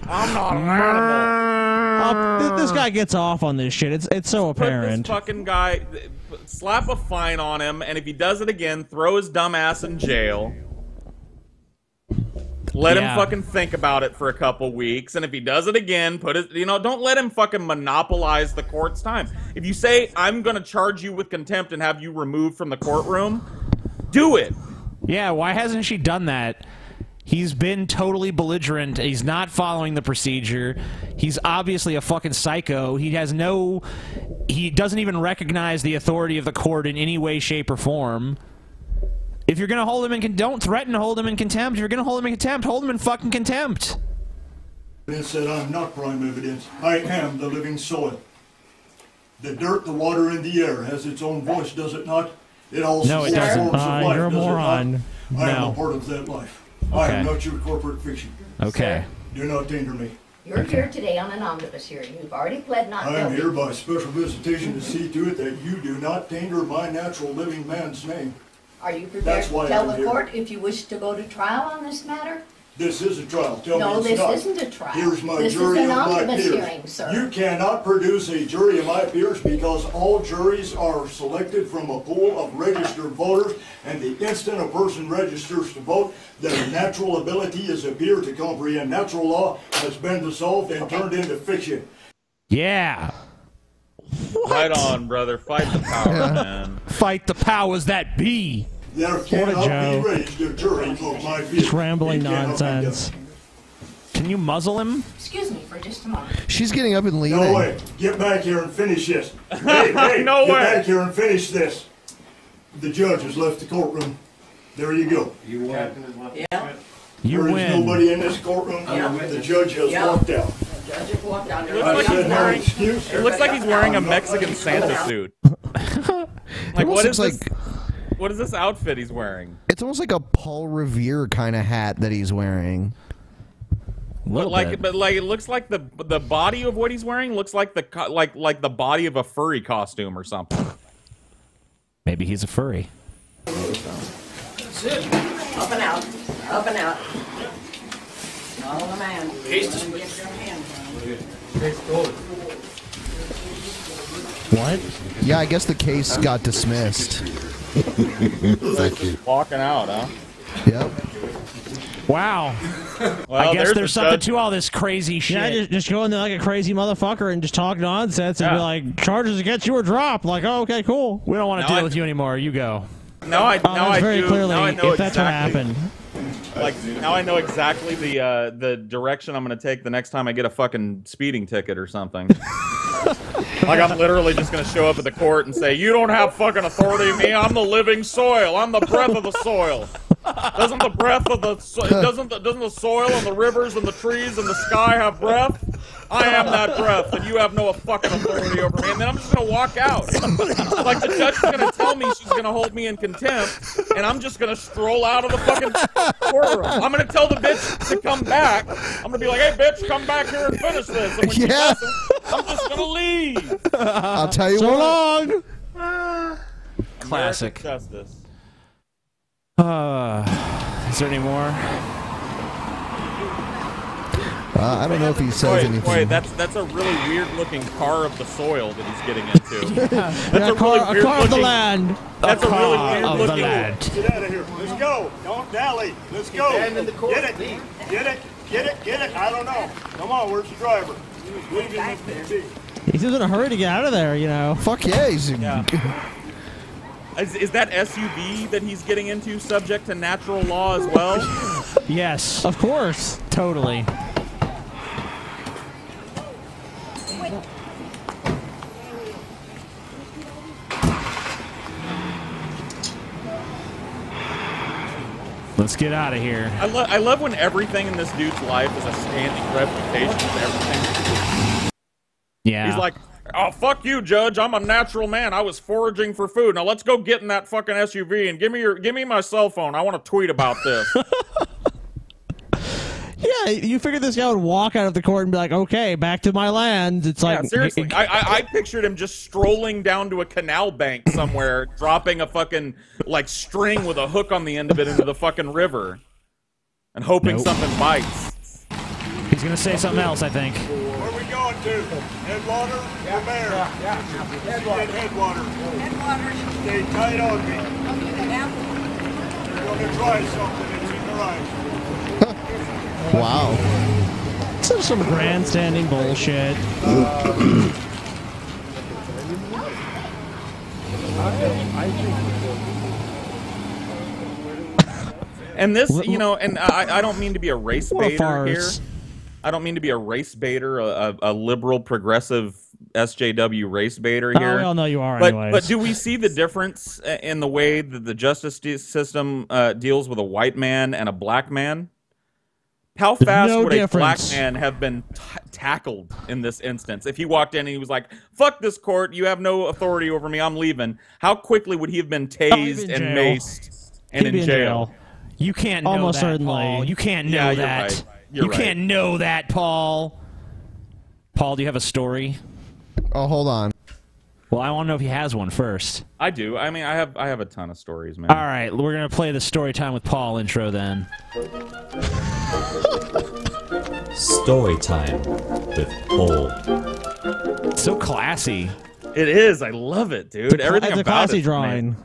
[SPEAKER 6] I'm not an animal.
[SPEAKER 4] This guy gets off on this shit. It's so apparent.
[SPEAKER 6] Put this fucking guy, slap a fine on him, and if he does it again, throw his dumb ass in jail. Let him fucking think about it for a couple weeks, and if he does it again, don't let him fucking monopolize the court's time. If you say, I'm gonna charge you with contempt and have you removed from the courtroom, do it.
[SPEAKER 3] Yeah, why hasn't she done that? He's been totally belligerent. He's not following the procedure. He's obviously a fucking psycho. He doesn't even recognize the authority of the court in any way, shape, or form. If you're gonna hold him in don't threaten to hold him in contempt. If you're gonna hold him in contempt, hold him in fucking contempt.
[SPEAKER 18] Evidence that I'm not prime evidence. I am the living soil. The dirt, the water, and the air has its own voice, does it not? It also
[SPEAKER 4] No, it doesn't.
[SPEAKER 18] forms of life,
[SPEAKER 4] You're a
[SPEAKER 18] does it
[SPEAKER 4] moron.
[SPEAKER 18] not? I am
[SPEAKER 4] No.
[SPEAKER 18] a part of that life. I am
[SPEAKER 4] Okay.
[SPEAKER 18] not your corporate fiction.
[SPEAKER 3] Okay.
[SPEAKER 18] Do not danger me.
[SPEAKER 19] You're here today on an omnibus hearing. You've already pled not
[SPEAKER 18] I am
[SPEAKER 19] guilty.
[SPEAKER 18] here by special visitation to see to it that you do not tainter my natural living man's name.
[SPEAKER 19] Are you prepared
[SPEAKER 18] That's
[SPEAKER 19] to
[SPEAKER 18] why
[SPEAKER 19] tell
[SPEAKER 18] I'm
[SPEAKER 19] the
[SPEAKER 18] here.
[SPEAKER 19] court if you wish to go to trial on this matter?
[SPEAKER 18] This is a trial. Tell
[SPEAKER 19] No,
[SPEAKER 18] me it's
[SPEAKER 19] this
[SPEAKER 18] not.
[SPEAKER 19] isn't a trial.
[SPEAKER 18] Here's my
[SPEAKER 19] This is
[SPEAKER 18] jury
[SPEAKER 19] an
[SPEAKER 18] of my
[SPEAKER 19] omnibus
[SPEAKER 18] peers.
[SPEAKER 19] hearing, sir.
[SPEAKER 18] You cannot produce a jury of my peers because all juries are selected from a pool of registered voters, and the instant a person registers to vote, their natural ability as a peer to comprehend natural law has been dissolved and turned into fiction.
[SPEAKER 3] Yeah.
[SPEAKER 6] Right on, brother. Fight the power, man.
[SPEAKER 3] Fight the powers that be.
[SPEAKER 18] There cannot be raised a jury of my peers.
[SPEAKER 4] Just rambling
[SPEAKER 18] It cannot be done.
[SPEAKER 4] nonsense.
[SPEAKER 3] Can you muzzle him?
[SPEAKER 19] Excuse me for just a moment.
[SPEAKER 2] She's getting up and leaving.
[SPEAKER 18] No way. Get back here and finish this. Hey,
[SPEAKER 6] No
[SPEAKER 18] get
[SPEAKER 6] way.
[SPEAKER 18] back here and finish this. The judge has left the courtroom. There you go.
[SPEAKER 20] You win.
[SPEAKER 19] Yeah.
[SPEAKER 3] You
[SPEAKER 18] There is
[SPEAKER 3] win.
[SPEAKER 18] nobody in this courtroom.
[SPEAKER 19] Yeah.
[SPEAKER 18] The judge has
[SPEAKER 19] Yeah.
[SPEAKER 18] walked out.
[SPEAKER 19] Judge has walked out.
[SPEAKER 6] It looks like he's wearing.
[SPEAKER 18] Excuse.
[SPEAKER 6] It looks like he's wearing a Mexican Santa suit. Like
[SPEAKER 2] almost
[SPEAKER 6] what is
[SPEAKER 2] looks
[SPEAKER 6] this? What is this outfit he's wearing?
[SPEAKER 2] It's almost like a Paul Revere kind of hat that he's wearing.
[SPEAKER 6] But like it looks like the body of what he's wearing looks like like the body of a furry costume or something.
[SPEAKER 3] Maybe he's a furry.
[SPEAKER 19] That's it. Up and out. Up and out. Follow the man. Get your hand.
[SPEAKER 2] What? Yeah, I guess the case got dismissed.
[SPEAKER 7] Thank you.
[SPEAKER 6] Walking out, huh?
[SPEAKER 2] Yep.
[SPEAKER 3] Wow.
[SPEAKER 6] Well,
[SPEAKER 3] I guess
[SPEAKER 6] there's
[SPEAKER 3] there's
[SPEAKER 6] the
[SPEAKER 3] something
[SPEAKER 6] judge.
[SPEAKER 3] to all this crazy shit.
[SPEAKER 4] Yeah, just go in there like a crazy motherfucker and just talk nonsense and
[SPEAKER 6] Yeah.
[SPEAKER 4] be like, charges against you are dropped. Like, oh, okay, cool.
[SPEAKER 3] We don't want to
[SPEAKER 6] Now
[SPEAKER 3] deal
[SPEAKER 6] I-
[SPEAKER 3] with you anymore. You go.
[SPEAKER 6] Now I
[SPEAKER 4] That's very
[SPEAKER 6] do.
[SPEAKER 4] clearly
[SPEAKER 6] Now I know
[SPEAKER 4] if that's what
[SPEAKER 6] exactly.
[SPEAKER 4] happened.
[SPEAKER 6] Like now I know exactly the direction I'm gonna take the next time I get a fucking speeding ticket or something. Like I'm literally just gonna show up at the court and say, "You don't have fucking authority of me. I'm the living soil. I'm the breath of the soil. Doesn't the breath of the doesn't the soil and the rivers and the trees and the sky have breath? I am that breath, and you have no fucking authority over me." And then I'm just gonna walk out. Like the judge is gonna tell me she's gonna hold me in contempt, and I'm just gonna stroll out of the fucking courtroom. I'm gonna tell the bitch to come back. I'm gonna be like, "Hey, bitch, come back here and finish this." And when she
[SPEAKER 2] Yeah.
[SPEAKER 6] doesn't, I'm just gonna leave.
[SPEAKER 2] I'll tell you
[SPEAKER 4] So
[SPEAKER 2] what.
[SPEAKER 4] long.
[SPEAKER 3] Classic.
[SPEAKER 6] American justice.
[SPEAKER 3] Is there any more?
[SPEAKER 2] I don't know if he says anything.
[SPEAKER 6] Wait, that's a really weird looking car of the soil that he's getting into. That's
[SPEAKER 4] Yeah,
[SPEAKER 6] a really weird
[SPEAKER 4] car of the
[SPEAKER 6] looking.
[SPEAKER 4] land.
[SPEAKER 6] That's a really weird
[SPEAKER 3] of the
[SPEAKER 6] looking.
[SPEAKER 3] land.
[SPEAKER 18] Get out of here. Let's go. Don't dally. Let's go. Get it. Get it. Get it. Get it. I don't know. Come on. Where's the driver? Leave him with me.
[SPEAKER 4] He's just in a hurry to get out of there, you know.
[SPEAKER 2] Fuck yeah, he's.
[SPEAKER 6] Yeah. Is that SUV that he's getting into subject to natural law as well?
[SPEAKER 3] Yes.
[SPEAKER 4] Of course.
[SPEAKER 3] Totally. Let's get out of here.
[SPEAKER 6] I love when everything in this dude's life is a standing reputation for everything.
[SPEAKER 3] Yeah.
[SPEAKER 6] He's like, "Oh, fuck you, Judge. I'm a natural man. I was foraging for food. Now let's go get in that fucking SUV and give me my cell phone. I want to tweet about this."
[SPEAKER 4] Yeah, you figured this guy would walk out of the court and be like, okay, back to my land. It's like,
[SPEAKER 6] Yeah, seriously. I pictured him just strolling down to a canal bank somewhere, dropping a fucking, like, string with a hook on the end of it into the fucking river, and hoping something bites.
[SPEAKER 3] He's going to say something else, I think.
[SPEAKER 18] Where are we going to? Headwater or Bear? Yeah. Headwater. Headwater. Stay tight on me. You're going to try something. It's in your eyes.
[SPEAKER 2] Wow.
[SPEAKER 4] This is some grandstanding bullshit.
[SPEAKER 6] And this, you know, and I don't mean to be a race
[SPEAKER 4] What a
[SPEAKER 6] baiter here.
[SPEAKER 4] farce.
[SPEAKER 6] I don't mean to be a race baiter, a liberal, progressive SJW race baiter
[SPEAKER 4] Oh,
[SPEAKER 6] here.
[SPEAKER 4] we all know you are
[SPEAKER 6] but,
[SPEAKER 4] anyways.
[SPEAKER 6] But do we see the difference in the way that the justice system deals with a white man and a black man? How fast
[SPEAKER 4] no
[SPEAKER 6] would
[SPEAKER 4] difference.
[SPEAKER 6] a black man have been tackled in this instance? If he walked in and he was like, "Fuck this court, you have no authority over me, I'm leaving." How quickly would he have been tased and maced and in jail?
[SPEAKER 3] You can't
[SPEAKER 4] Almost
[SPEAKER 3] know that,
[SPEAKER 4] certainly.
[SPEAKER 3] Paul. You can't know
[SPEAKER 6] Yeah, you're
[SPEAKER 3] that.
[SPEAKER 6] right. You're
[SPEAKER 3] You
[SPEAKER 6] right.
[SPEAKER 3] can't know that, Paul. Paul, do you have a story?
[SPEAKER 2] Oh, hold on.
[SPEAKER 3] Well, I want to know if he has one first.
[SPEAKER 6] I do. I mean, I have a ton of stories, man.
[SPEAKER 3] All right, we're gonna play the story time with Paul intro then.
[SPEAKER 20] Storytime with Paul.
[SPEAKER 3] It's so classy.
[SPEAKER 6] It is. I love it, dude. Everything
[SPEAKER 4] It's a
[SPEAKER 6] about
[SPEAKER 4] classy
[SPEAKER 6] it's
[SPEAKER 4] drawing.
[SPEAKER 6] amazing.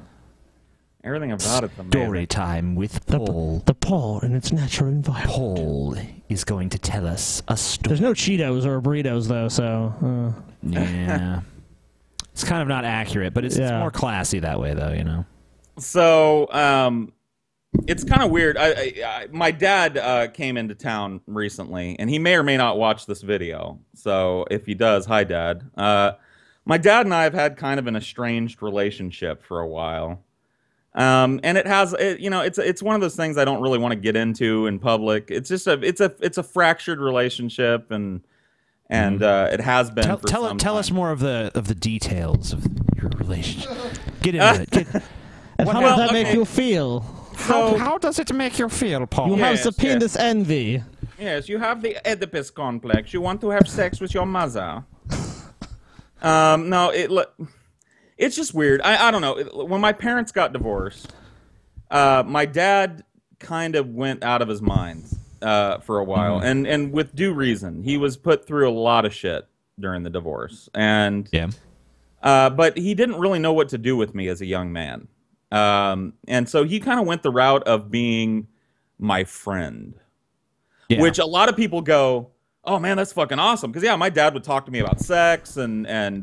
[SPEAKER 6] Everything about it's amazing.
[SPEAKER 3] Story time with Paul.
[SPEAKER 4] The Paul in its natural environment.
[SPEAKER 3] Paul is going to tell us a story.
[SPEAKER 4] There's no Cheetos or burritos though, so.
[SPEAKER 3] Yeah. It's kind of not accurate, but it's more classy that way, though, you know.
[SPEAKER 6] So, it's kind of weird. My dad came into town recently, and he may or may not watch this video. So, if he does, hi, Dad. My dad and I have had kind of an estranged relationship for a while, and it has, it's one of those things I don't really want to get into in public. It's just it's a fractured relationship, and it has been.
[SPEAKER 3] Tell us more of the details of your relationship. Get into it.
[SPEAKER 4] And how does that make you feel?
[SPEAKER 3] How does it make you feel, Paul?
[SPEAKER 4] You have the penis envy.
[SPEAKER 6] Yes, you have the Oedipus complex. You want to have sex with your mother. No, it's just weird. I don't know. When my parents got divorced, my dad kind of went out of his mind for a while, and with due reason. He was put through a lot of shit during the divorce, and but he didn't really know what to do with me as a young man, and so he kind of went the route of being my friend, which a lot of people go, "Oh man, that's fucking awesome!" Because my dad would talk to me about sex and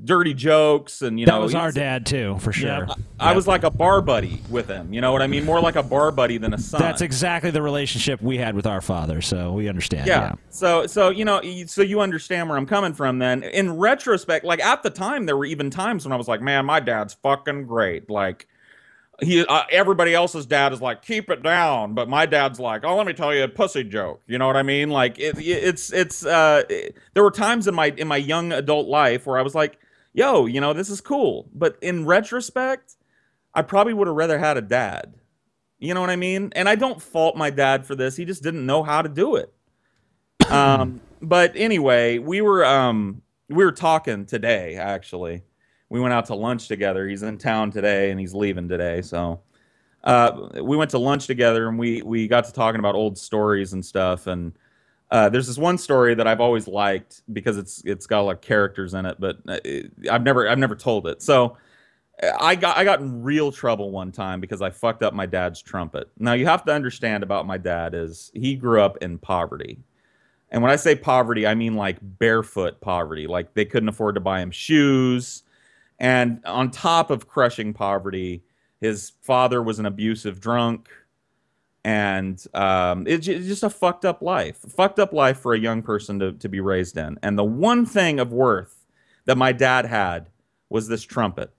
[SPEAKER 6] dirty jokes, and
[SPEAKER 3] that was our dad too, for sure.
[SPEAKER 6] I was like a bar buddy with him. You know what I mean? More like a bar buddy than a son.
[SPEAKER 3] That's exactly the relationship we had with our father, so we understand.
[SPEAKER 6] Yeah. So so you understand where I'm coming from. Then, in retrospect, like at the time, there were even times when I was like, "Man, my dad's fucking great." Like. Everybody else's dad is like, keep it down, but my dad's like, oh, let me tell you a pussy joke. You know what I mean? Like there were times in my young adult life where I was like, yo, this is cool. But in retrospect, I probably would have rather had a dad. You know what I mean? And I don't fault my dad for this. He just didn't know how to do it. But anyway, we were talking today, actually. We went out to lunch together. He's in town today, and he's leaving today. So we went to lunch together, and we got to talking about old stories and stuff. And there's this one story that I've always liked because it's got a lot of characters in it, but I've never told it. So I got in real trouble one time because I fucked up my dad's trumpet. Now you have to understand about my dad is he grew up in poverty. And when I say poverty, I mean like barefoot poverty. Like they couldn't afford to buy him shoes. And on top of crushing poverty, his father was an abusive drunk, and it's just a fucked up life. Fucked up life for a young person to be raised in. And the one thing of worth that my dad had was this trumpet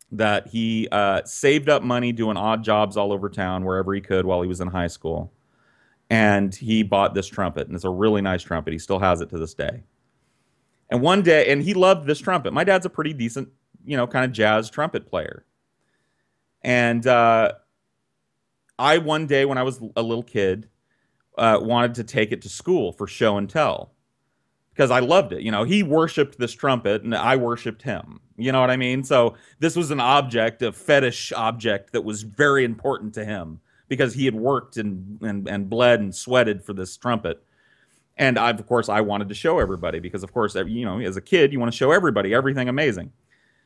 [SPEAKER 6] that he saved up money doing odd jobs all over town wherever he could while he was in high school. And he bought this trumpet, and it's a really nice trumpet. He still has it to this day. And one day, and he loved this trumpet. My dad's a pretty decent, kind of jazz trumpet player. And I, one day when I was a little kid, wanted to take it to school for show and tell. Because I loved it. He worshipped this trumpet, and I worshipped him. You know what I mean? So this was an object, a fetish object that was very important to him. Because he had worked and bled and sweated for this trumpet. And of course, I wanted to show everybody because, of course, as a kid, you want to show everybody everything amazing.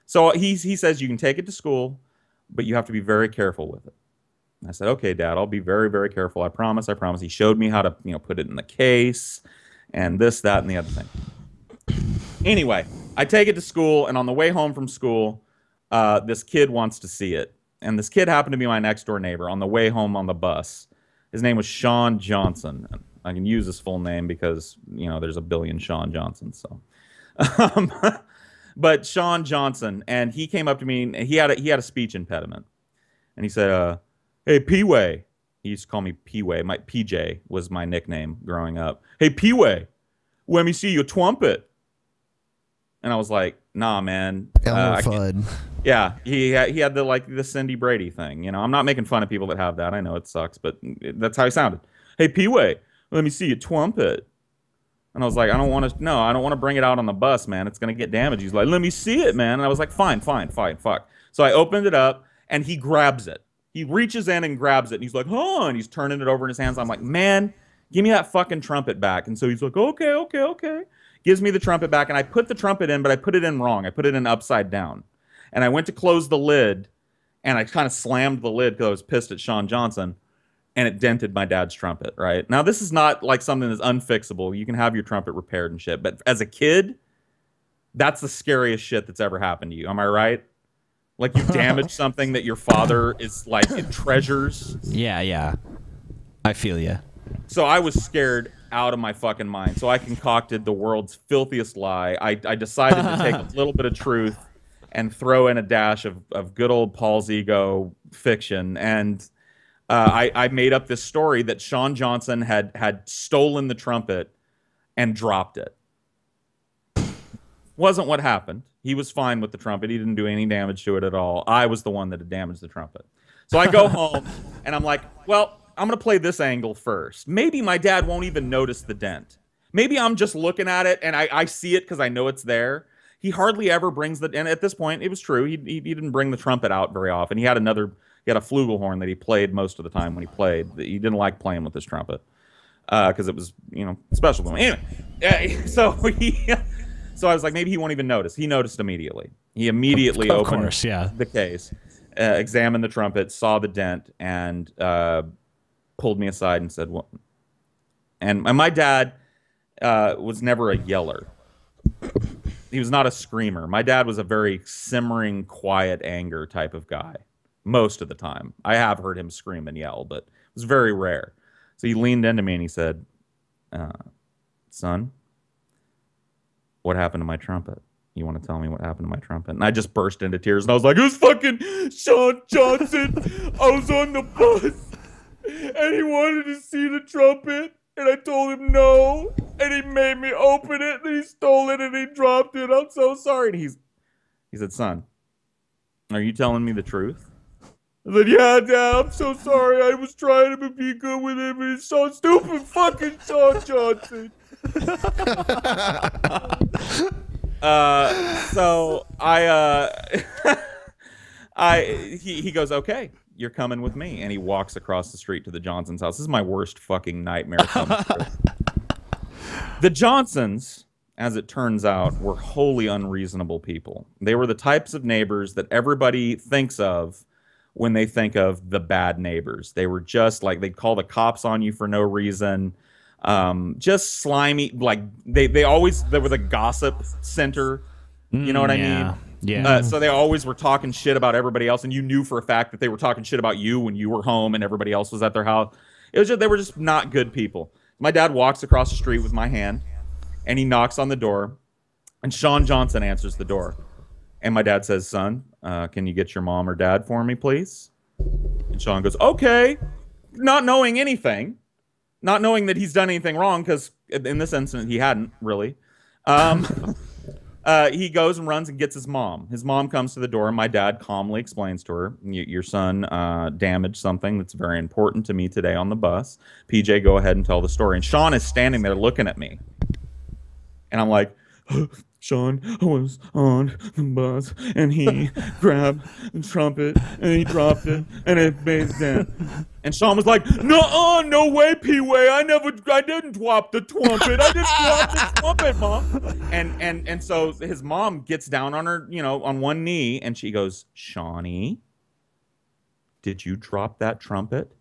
[SPEAKER 6] So he says, you can take it to school, but you have to be very careful with it. And I said, okay, Dad, I'll be very, very careful. I promise. I promise. He showed me how to, put it in the case and this, that, and the other thing. Anyway, I take it to school, and on the way home from school, this kid wants to see it. And this kid happened to be my next door neighbor on the way home on the bus. His name was Sean Johnson. I can use his full name because, there's a billion Sean Johnsons. So, but Sean Johnson, and he came up to me, and he had a speech impediment. And he said, hey, P-Way, He used to call me P-Way. My PJ was my nickname growing up. Hey, P-Way, let me see your trumpet. And I was like, nah, man.
[SPEAKER 2] Elmer Fudd.
[SPEAKER 6] Yeah, he had the Cindy Brady thing. You know, I'm not making fun of people that have that. I know it sucks, but that's how he sounded. Hey, P-Way, let me see your trumpet. And I was like, I don't want to bring it out on the bus, man. It's going to get damaged. He's like, let me see it, man. And I was like, fine, fuck. So I opened it up, and he grabs it. He reaches in and grabs it, and he's like, huh, and he's turning it over in his hands. I'm like, man, give me that fucking trumpet back. And so he's like, okay. Gives me the trumpet back, and I put the trumpet in, but I put it in wrong. I put it in upside down. And I went to close the lid, and I kind of slammed the lid because I was pissed at Sean Johnson, and it dented my dad's trumpet, right? Now, this is not like something that's unfixable. You can have your trumpet repaired and shit. But as a kid, that's the scariest shit that's ever happened to you. Am I right? Like, you damaged something that your father is, like, it treasures.
[SPEAKER 3] Yeah. I feel you.
[SPEAKER 6] So I was scared out of my fucking mind. So I concocted the world's filthiest lie. I decided to take a little bit of truth and throw in a dash of good old Paul's ego fiction. And I made up this story that Sean Johnson had stolen the trumpet and dropped it. Wasn't what happened. He was fine with the trumpet. He didn't do any damage to it at all. I was the one that had damaged the trumpet. So I go home, and I'm like, well, I'm going to play this angle first. Maybe my dad won't even notice the dent. Maybe I'm just looking at it, and I see it because I know it's there. He hardly ever brings the... And at this point, it was true. He didn't bring the trumpet out very often. He had a flugelhorn that he played most of the time when he played. He didn't like playing with his trumpet because it was, special to him. Anyway, so I was like, maybe he won't even notice. He noticed immediately. He immediately opened the case, examined the trumpet, saw the dent, and pulled me aside and said, "What?" And my dad was never a yeller. He was not a screamer. My dad was a very simmering, quiet anger type of guy most of the time. I have heard him scream and yell, but it was very rare. So he leaned into me and he said, son, what happened to my trumpet? You want to tell me what happened to my trumpet? And I just burst into tears, and I was like, it was fucking Sean Johnson. I was on the bus, and he wanted to see the trumpet, and I told him no, and he made me open it, and he stole it, and he dropped it. I'm so sorry. And he said, son, are you telling me the truth? I said, yeah, Dad, I'm so sorry. I was trying to be good with him, and he's so stupid, fucking Sean Johnson. So he goes, okay, you're coming with me. And he walks across the street to the Johnsons' house. This is my worst fucking nightmare. The Johnsons, as it turns out, were wholly unreasonable people. They were the types of neighbors that everybody thinks of when they think of the bad neighbors. They were just like, they'd call the cops on you for no reason. Just slimy, like they were the gossip center. You know what I mean?
[SPEAKER 3] Yeah.
[SPEAKER 6] So they always were talking shit about everybody else, and you knew for a fact that they were talking shit about you when you were home and everybody else was at their house. It was just, they were just not good people. My dad walks across the street with my hand, and he knocks on the door, and Sean Johnson answers the door. And my dad says, son, can you get your mom or dad for me, please? And Sean goes, okay, not knowing anything. Not knowing that he's done anything wrong, because in this incident, he hadn't, really. He goes and runs and gets his mom. His mom comes to the door, and my dad calmly explains to her, your son damaged something that's very important to me today on the bus. PJ, go ahead and tell the story. And Sean is standing there looking at me. And I'm like, Sean was on the bus, and he grabbed the trumpet, and he dropped it, and it made a dent. And Sean was like, no way, P-Way, I didn't drop the trumpet. I didn't drop the trumpet, Mom. And so his mom gets down on her, on one knee, and she goes, Shawnee, did you drop that trumpet?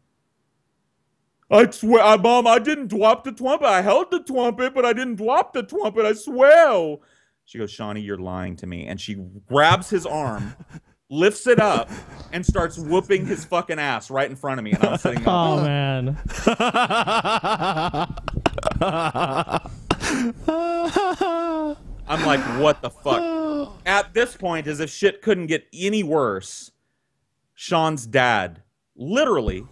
[SPEAKER 6] I swear, Mom, I didn't drop the trumpet. I held the trumpet, but I didn't drop the trumpet. I swear. She goes, Shawnee, you're lying to me. And she grabs his arm, lifts it up, and starts whooping his fucking ass right in front of me. And I'm sitting up.
[SPEAKER 4] Oh, man.
[SPEAKER 6] I'm like, what the fuck? At this point, as if shit couldn't get any worse, Sean's dad literally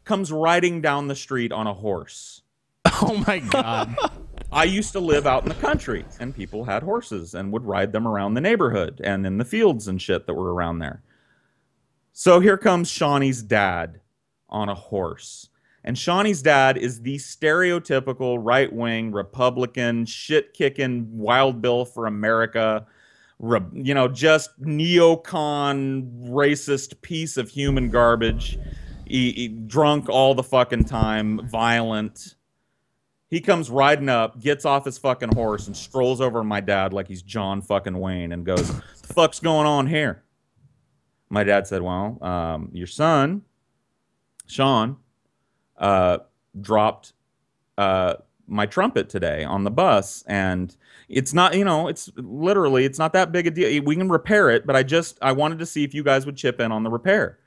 [SPEAKER 6] comes riding down the street on a horse.
[SPEAKER 3] Oh my God.
[SPEAKER 6] I used to live out in the country, and people had horses and would ride them around the neighborhood and in the fields and shit that were around there. So here comes Shawnee's dad on a horse. And Shawnee's dad is the stereotypical right-wing, Republican, shit-kicking, Wild Bill for America, you know, just neocon, racist piece of human garbage. He drunk all the fucking time, violent. He comes riding up, gets off his fucking horse, and strolls over to my dad like he's John fucking Wayne and goes, "What the fuck's going on here?" My dad said, "Well, your son, Sean, dropped my trumpet today on the bus, and it's not, you know, it's literally, it's not that big a deal. We can repair it, but I wanted to see if you guys would chip in on the repair."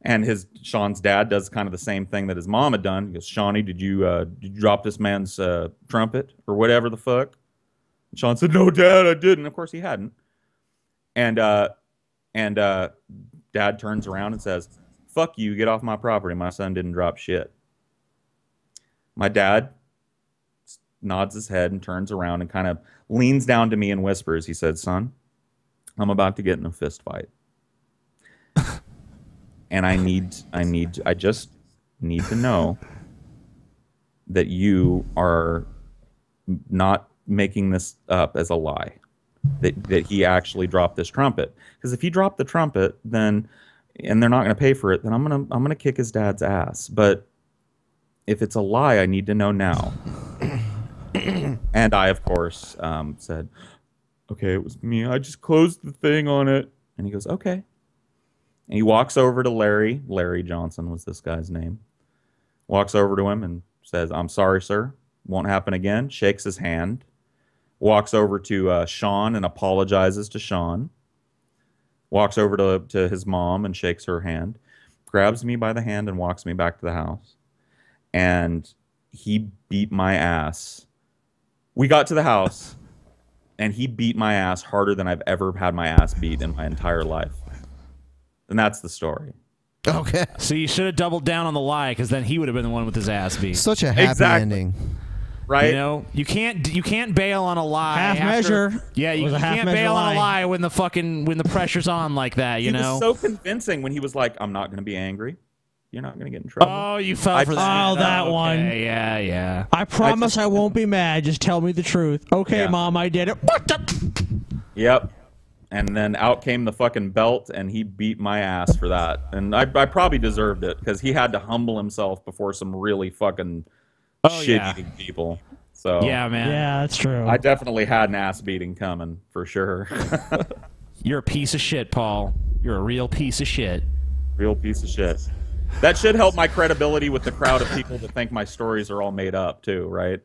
[SPEAKER 6] And Sean's dad does kind of the same thing that his mom had done. He goes, "Shawnee, did you drop this man's trumpet or whatever the fuck?" And Sean said, "No, Dad, I didn't." Of course, he hadn't. And Dad turns around and says, "Fuck you, get off my property. My son didn't drop shit." My dad nods his head and turns around and kind of leans down to me and whispers. He said, "Son, I'm about to get in a fist fight. And I just need to know that you are not making this up as a lie, that he actually dropped this trumpet. Because if he dropped the trumpet, then, and they're not going to pay for it, then I'm gonna kick his dad's ass. But if it's a lie, I need to know now." And I, of course, said, "Okay, it was me. I just closed the thing on it." And he goes, "Okay." And he walks over to Larry. Larry Johnson was this guy's name. Walks over to him and says, "I'm sorry, sir. Won't happen again." Shakes his hand. Walks over to Sean and apologizes to Sean. Walks over to his mom and shakes her hand. Grabs me by the hand and walks me back to the house. And he beat my ass. We got to the house, and he beat my ass harder than I've ever had my ass beat in my entire life. And that's the story.
[SPEAKER 2] Okay.
[SPEAKER 3] So you should have doubled down on the lie, because then he would have been the one with his ass beat.
[SPEAKER 2] Such a happy ending.
[SPEAKER 6] Right?
[SPEAKER 3] You know, you can't bail on a lie.
[SPEAKER 4] Half measure.
[SPEAKER 3] Yeah, you can't bail on a lie when the pressure's on. Like that, you know.
[SPEAKER 6] He was so convincing when he was like, "I'm not going to be angry. You're not going to get in trouble."
[SPEAKER 3] Oh, you fell for that.
[SPEAKER 4] Oh, that one.
[SPEAKER 3] Yeah, yeah.
[SPEAKER 4] I promise I won't be mad. Just tell me the truth. Okay,
[SPEAKER 6] Yeah.
[SPEAKER 4] Mom, I did it. What the?
[SPEAKER 6] Yep. And then out came the fucking belt, and he beat my ass for that. And I probably deserved it, because he had to humble himself before some really fucking shit-eating people. So
[SPEAKER 3] Yeah, man.
[SPEAKER 4] Yeah, that's true.
[SPEAKER 6] I definitely had an ass beating coming, for sure.
[SPEAKER 3] You're a piece of shit, Paul. You're a real piece of shit.
[SPEAKER 6] Real piece of shit. That should help my credibility with the crowd of people that think my stories are all made up, too, right?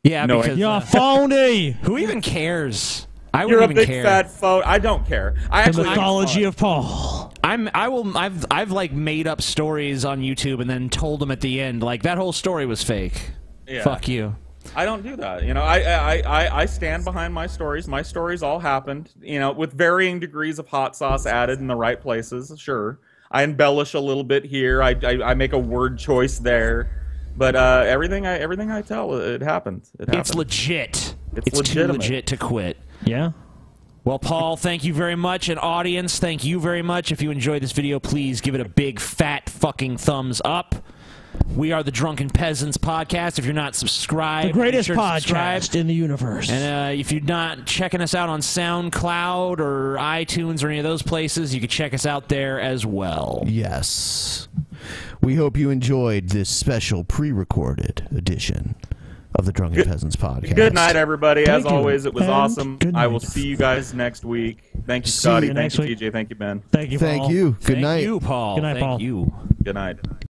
[SPEAKER 3] Yeah,
[SPEAKER 6] No,
[SPEAKER 3] because
[SPEAKER 4] you're phony.
[SPEAKER 3] Who even cares? I
[SPEAKER 6] You're a
[SPEAKER 3] wouldn't
[SPEAKER 6] big
[SPEAKER 3] even care.
[SPEAKER 6] fat phone. I don't care.
[SPEAKER 4] The mythology of Paul.
[SPEAKER 3] I've like made up stories on YouTube and then told them at the end like that whole story was fake.
[SPEAKER 6] Yeah.
[SPEAKER 3] Fuck you.
[SPEAKER 6] I don't do that. You know, I stand behind my stories. My stories all happened, you know, with varying degrees of hot sauce added in the right places. Sure. I embellish a little bit here. I make a word choice there. But everything I tell, it happens.
[SPEAKER 3] It's legit. It's too
[SPEAKER 6] legitimate.
[SPEAKER 3] legit to quit.
[SPEAKER 4] Yeah.
[SPEAKER 3] Well, Paul, thank you very much. And audience, thank you very much. If you enjoyed this video, please give it a big, fat fucking thumbs up. We are the Drunken Peasants podcast. If you're not subscribed,
[SPEAKER 4] The greatest
[SPEAKER 3] be sure to subscribe.
[SPEAKER 4] podcast in the universe.
[SPEAKER 3] And if you're not checking us out on SoundCloud or iTunes or any of those places, you can check us out there as well.
[SPEAKER 2] Yes. We hope you enjoyed this special pre-recorded edition of the Drunken Peasants podcast.
[SPEAKER 6] Good night, everybody.
[SPEAKER 2] Thank
[SPEAKER 6] As
[SPEAKER 2] you.
[SPEAKER 6] always, it was
[SPEAKER 2] And
[SPEAKER 6] awesome.
[SPEAKER 2] good
[SPEAKER 6] I will
[SPEAKER 2] night.
[SPEAKER 6] see you guys next week. Thank you,
[SPEAKER 2] See
[SPEAKER 6] Scotty.
[SPEAKER 2] you
[SPEAKER 6] Thank
[SPEAKER 2] next
[SPEAKER 6] you,
[SPEAKER 2] week.
[SPEAKER 6] TJ. Thank you, Ben.
[SPEAKER 4] Thank you, Paul.
[SPEAKER 2] Thank you. Good
[SPEAKER 3] Thank
[SPEAKER 2] night.
[SPEAKER 3] you, Paul.
[SPEAKER 4] Good night,
[SPEAKER 3] Thank
[SPEAKER 4] Paul.
[SPEAKER 3] you.
[SPEAKER 6] Good night.